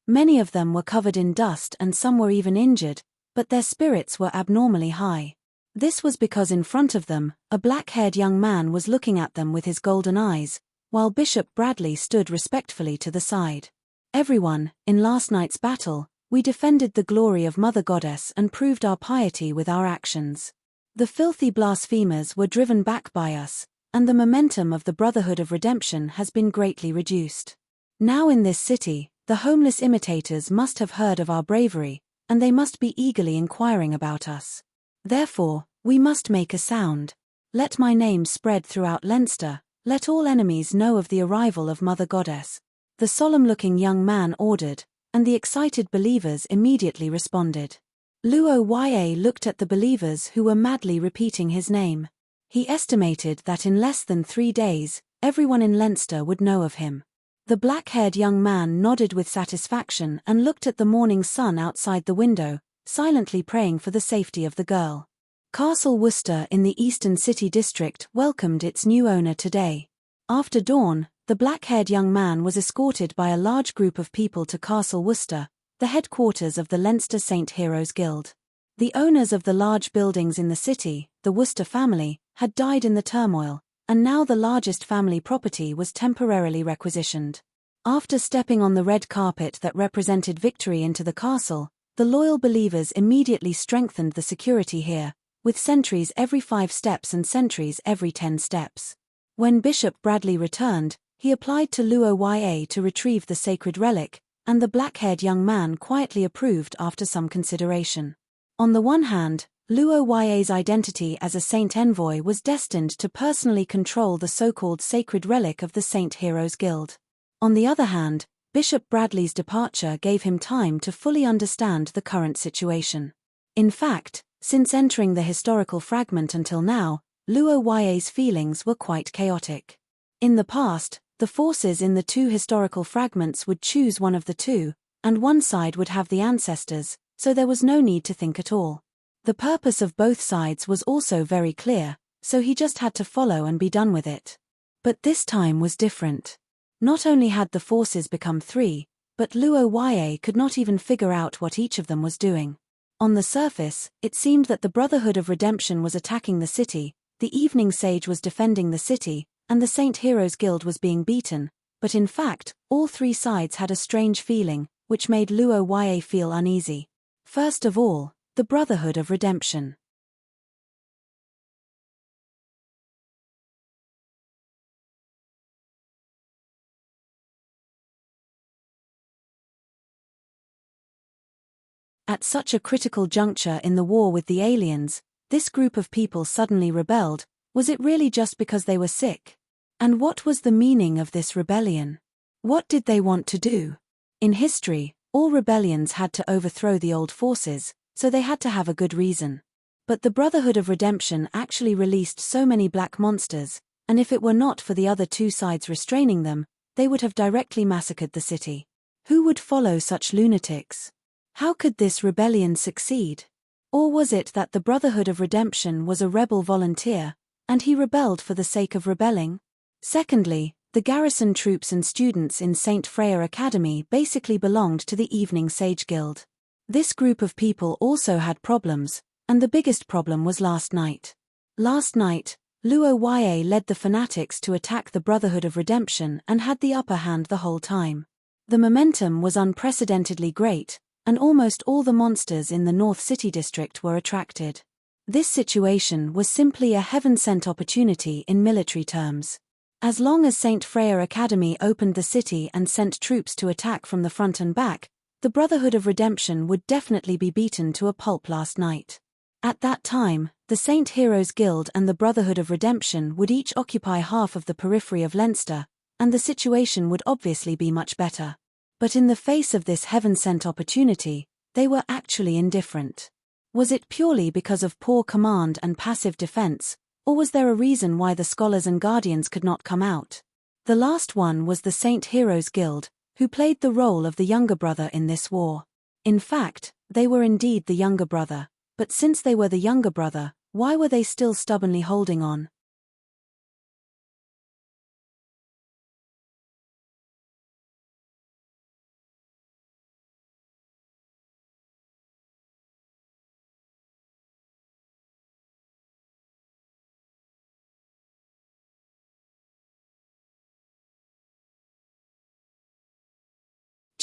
Many of them were covered in dust and some were even injured, but their spirits were abnormally high. This was because in front of them, a black-haired young man was looking at them with his golden eyes, while Bishop Bradley stood respectfully to the side. Everyone, in last night's battle, we defended the glory of Mother Goddess and proved our piety with our actions. The filthy blasphemers were driven back by us, and the momentum of the Brotherhood of Redemption has been greatly reduced. Now in this city, the homeless imitators must have heard of our bravery, and they must be eagerly inquiring about us. Therefore, we must make a sound. Let my name spread throughout Leinster, let all enemies know of the arrival of Mother Goddess. The solemn-looking young man ordered, and the excited believers immediately responded. Luo looked at the believers who were madly repeating his name. He estimated that in less than 3 days, everyone in Leinster would know of him. The black-haired young man nodded with satisfaction and looked at the morning sun outside the window, silently praying for the safety of the girl. Castle Worcester in the Eastern City District welcomed its new owner today. After dawn, the black-haired young man was escorted by a large group of people to Castle Worcester, the headquarters of the Leinster Saint Heroes Guild. The owners of the large buildings in the city, the Worcester family, had died in the turmoil, and now the largest family property was temporarily requisitioned. After stepping on the red carpet that represented victory into the castle, the loyal believers immediately strengthened the security here, with sentries every 5 steps and sentries every 10 steps. When Bishop Bradley returned, he applied to Luo to retrieve the sacred relic, and the black-haired young man quietly approved after some consideration. On the one hand, Luo's identity as a saint envoy was destined to personally control the so-called sacred relic of the Saint Heroes Guild. On the other hand, Bishop Bradley's departure gave him time to fully understand the current situation. In fact, since entering the historical fragment until now, Luo's feelings were quite chaotic. In the past, the forces in the 2 historical fragments would choose one of the 2, and one side would have the ancestors, so there was no need to think at all. The purpose of both sides was also very clear, so he just had to follow and be done with it. But this time was different. Not only had the forces become 3, but Luo could not even figure out what each of them was doing. On the surface, it seemed that the Brotherhood of Redemption was attacking the city, the Evening Sage was defending the city, and the Saint Heroes Guild was being beaten, but in fact, all 3 sides had a strange feeling, which made Luo feel uneasy. First of all, the Brotherhood of Redemption. At such a critical juncture in the war with the aliens, this group of people suddenly rebelled. Was it really just because they were sick? And what was the meaning of this rebellion? What did they want to do? In history, all rebellions had to overthrow the old forces, so they had to have a good reason. But the Brotherhood of Redemption actually released so many black monsters, and if it were not for the other 2 sides restraining them, they would have directly massacred the city. Who would follow such lunatics? How could this rebellion succeed? Or was it that the Brotherhood of Redemption was a rebel volunteer, and he rebelled for the sake of rebelling? Secondly, the garrison troops and students in St. Freya Academy basically belonged to the Evening Sage Guild. This group of people also had problems, and the biggest problem was last night. Last night, Luo led the fanatics to attack the Brotherhood of Redemption and had the upper hand the whole time. The momentum was unprecedentedly great, and almost all the monsters in the North City District were attracted. This situation was simply a heaven-sent opportunity in military terms. As long as St. Freya Academy opened the city and sent troops to attack from the front and back, the Brotherhood of Redemption would definitely be beaten to a pulp last night. At that time, the Saint Heroes Guild and the Brotherhood of Redemption would each occupy half of the periphery of Leinster, and the situation would obviously be much better. But in the face of this heaven-sent opportunity, they were actually indifferent. Was it purely because of poor command and passive defense, or was there a reason why the scholars and guardians could not come out? The last one was the Saint Heroes Guild, who played the role of the younger brother in this war. In fact, they were indeed the younger brother, but since they were the younger brother, why were they still stubbornly holding on?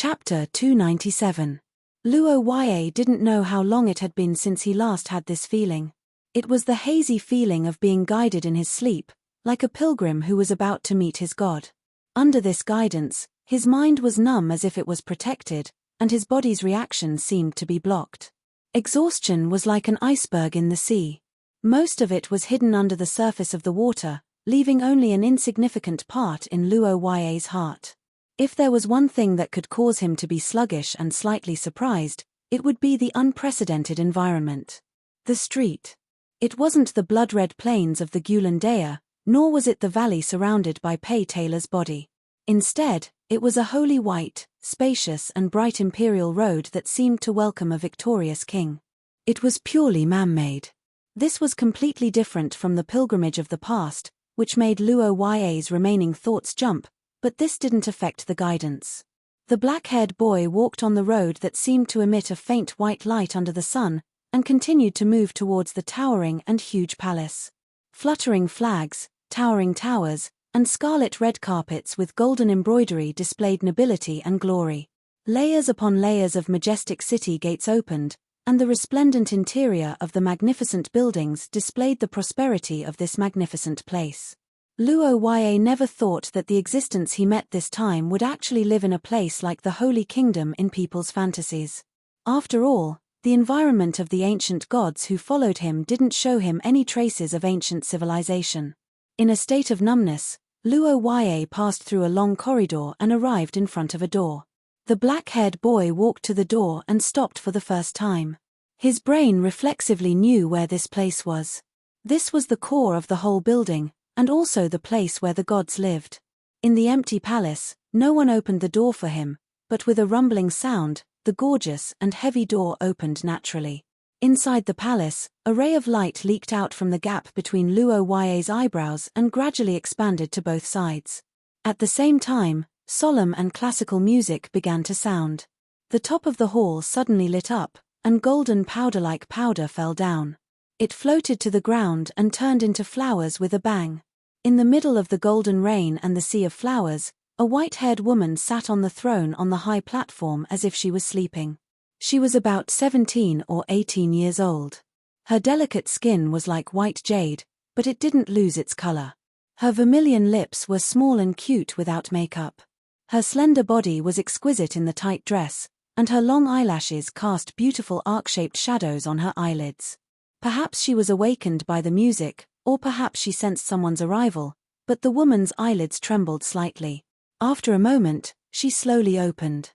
Chapter 297. Luo didn't know how long it had been since he last had this feeling. It was the hazy feeling of being guided in his sleep, like a pilgrim who was about to meet his God. Under this guidance, his mind was numb as if it was protected, and his body's reaction seemed to be blocked. Exhaustion was like an iceberg in the sea. Most of it was hidden under the surface of the water, leaving only an insignificant part in Luo Ye's heart. If there was one thing that could cause him to be sluggish and slightly surprised, it would be the unprecedented environment. The street. It wasn't the blood-red plains of the Gulandea, nor was it the valley surrounded by Pei Taylor's body. Instead, it was a wholly white, spacious and bright imperial road that seemed to welcome a victorious king. It was purely man-made. This was completely different from the pilgrimage of the past, which made Luo Ye's remaining thoughts jump, but this didn't affect the guidance. The black-haired boy walked on the road that seemed to emit a faint white light under the sun, and continued to move towards the towering and huge palace. Fluttering flags, towering towers, and scarlet red carpets with golden embroidery displayed nobility and glory. Layers upon layers of majestic city gates opened, and the resplendent interior of the magnificent buildings displayed the prosperity of this magnificent place. Luo Ye never thought that the existence he met this time would actually live in a place like the Holy Kingdom in people's fantasies. After all, the environment of the ancient gods who followed him didn't show him any traces of ancient civilization. In a state of numbness, Luo Ye passed through a long corridor and arrived in front of a door. The black-haired boy walked to the door and stopped for the first time. His brain reflexively knew where this place was. This was the core of the whole building, and also the place where the gods lived. In the empty palace, no one opened the door for him, but with a rumbling sound, the gorgeous and heavy door opened naturally. Inside the palace, a ray of light leaked out from the gap between Luo Ye's eyebrows and gradually expanded to both sides. At the same time, solemn and classical music began to sound. The top of the hall suddenly lit up, and golden powder-like powder fell down. It floated to the ground and turned into flowers with a bang. In the middle of the golden rain and the sea of flowers, a white-haired woman sat on the throne on the high platform as if she was sleeping. She was about 17 or 18 years old. Her delicate skin was like white jade, but it didn't lose its color. Her vermilion lips were small and cute without makeup. Her slender body was exquisite in the tight dress, and her long eyelashes cast beautiful arc-shaped shadows on her eyelids. Perhaps she was awakened by the music, or perhaps she sensed someone's arrival, but the woman's eyelids trembled slightly. After a moment, she slowly opened.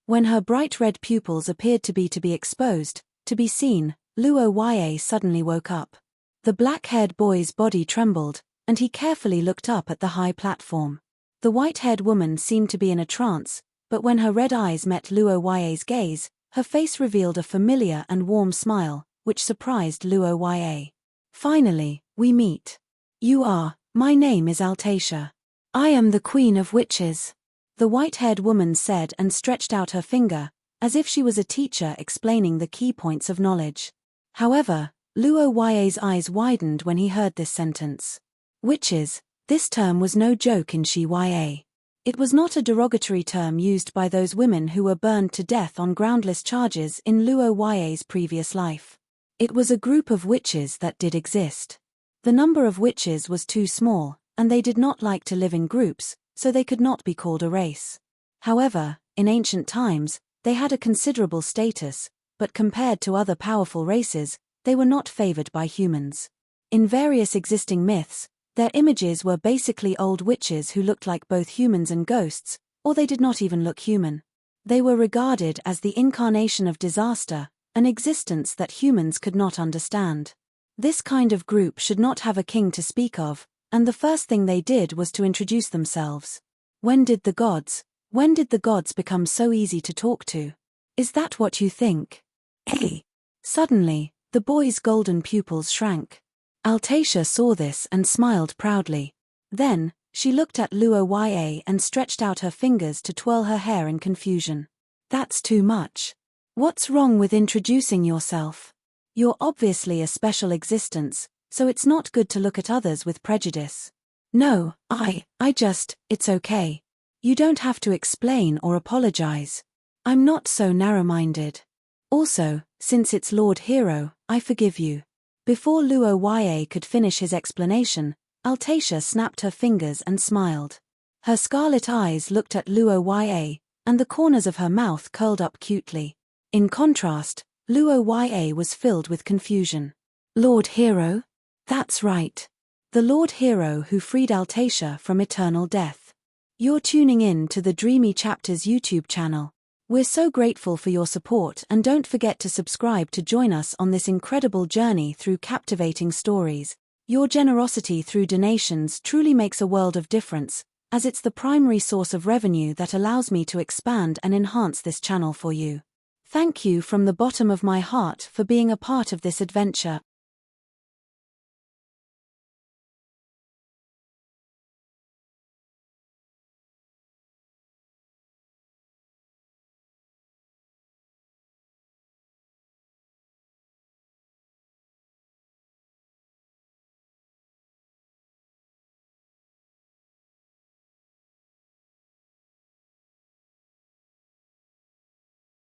When her bright red pupils appeared to be exposed, to be seen, Luo Ye suddenly woke up. The black-haired boy's body trembled, and he carefully looked up at the high platform. The white-haired woman seemed to be in a trance, but when her red eyes met Luo Ye's gaze, her face revealed a familiar and warm smile, which surprised Luo Ye. "Finally, we meet. My name is Altacia. I am the Queen of Witches," the white-haired woman said and stretched out her finger, as if she was a teacher explaining the key points of knowledge. However, Luo Ye's eyes widened when he heard this sentence. Witches, this term was no joke in Shi Ya. It was not a derogatory term used by those women who were burned to death on groundless charges in Luo Ye's previous life. It was a group of witches that did exist. The number of witches was too small, and they did not like to live in groups, so they could not be called a race. However, in ancient times, they had a considerable status, but compared to other powerful races, they were not favored by humans. In various existing myths, their images were basically old witches who looked like both humans and ghosts, or they did not even look human. They were regarded as the incarnation of disaster, an existence that humans could not understand. This kind of group should not have a king to speak of, and the first thing they did was to introduce themselves. When did the gods become so easy to talk to? Is that what you think? Hey! Suddenly, the boy's golden pupils shrank. Altacia saw this and smiled proudly. Then, she looked at Luo Ye and stretched out her fingers to twirl her hair in confusion. That's too much. What's wrong with introducing yourself? You're obviously a special existence, so it's not good to look at others with prejudice. No, it's okay. You don't have to explain or apologize. I'm not so narrow-minded. Also, since it's Lord Hero, I forgive you. Before Luo Yue could finish his explanation, Altacia snapped her fingers and smiled. Her scarlet eyes looked at Luo Yue, and the corners of her mouth curled up cutely. In contrast, Luo Yue was filled with confusion. Lord Hero? That's right. The Lord Hero who freed Altacia from eternal death. You're tuning in to the Dreamy Chapters YouTube channel. We're so grateful for your support, and don't forget to subscribe to join us on this incredible journey through captivating stories. Your generosity through donations truly makes a world of difference, as it's the primary source of revenue that allows me to expand and enhance this channel for you. Thank you from the bottom of my heart for being a part of this adventure.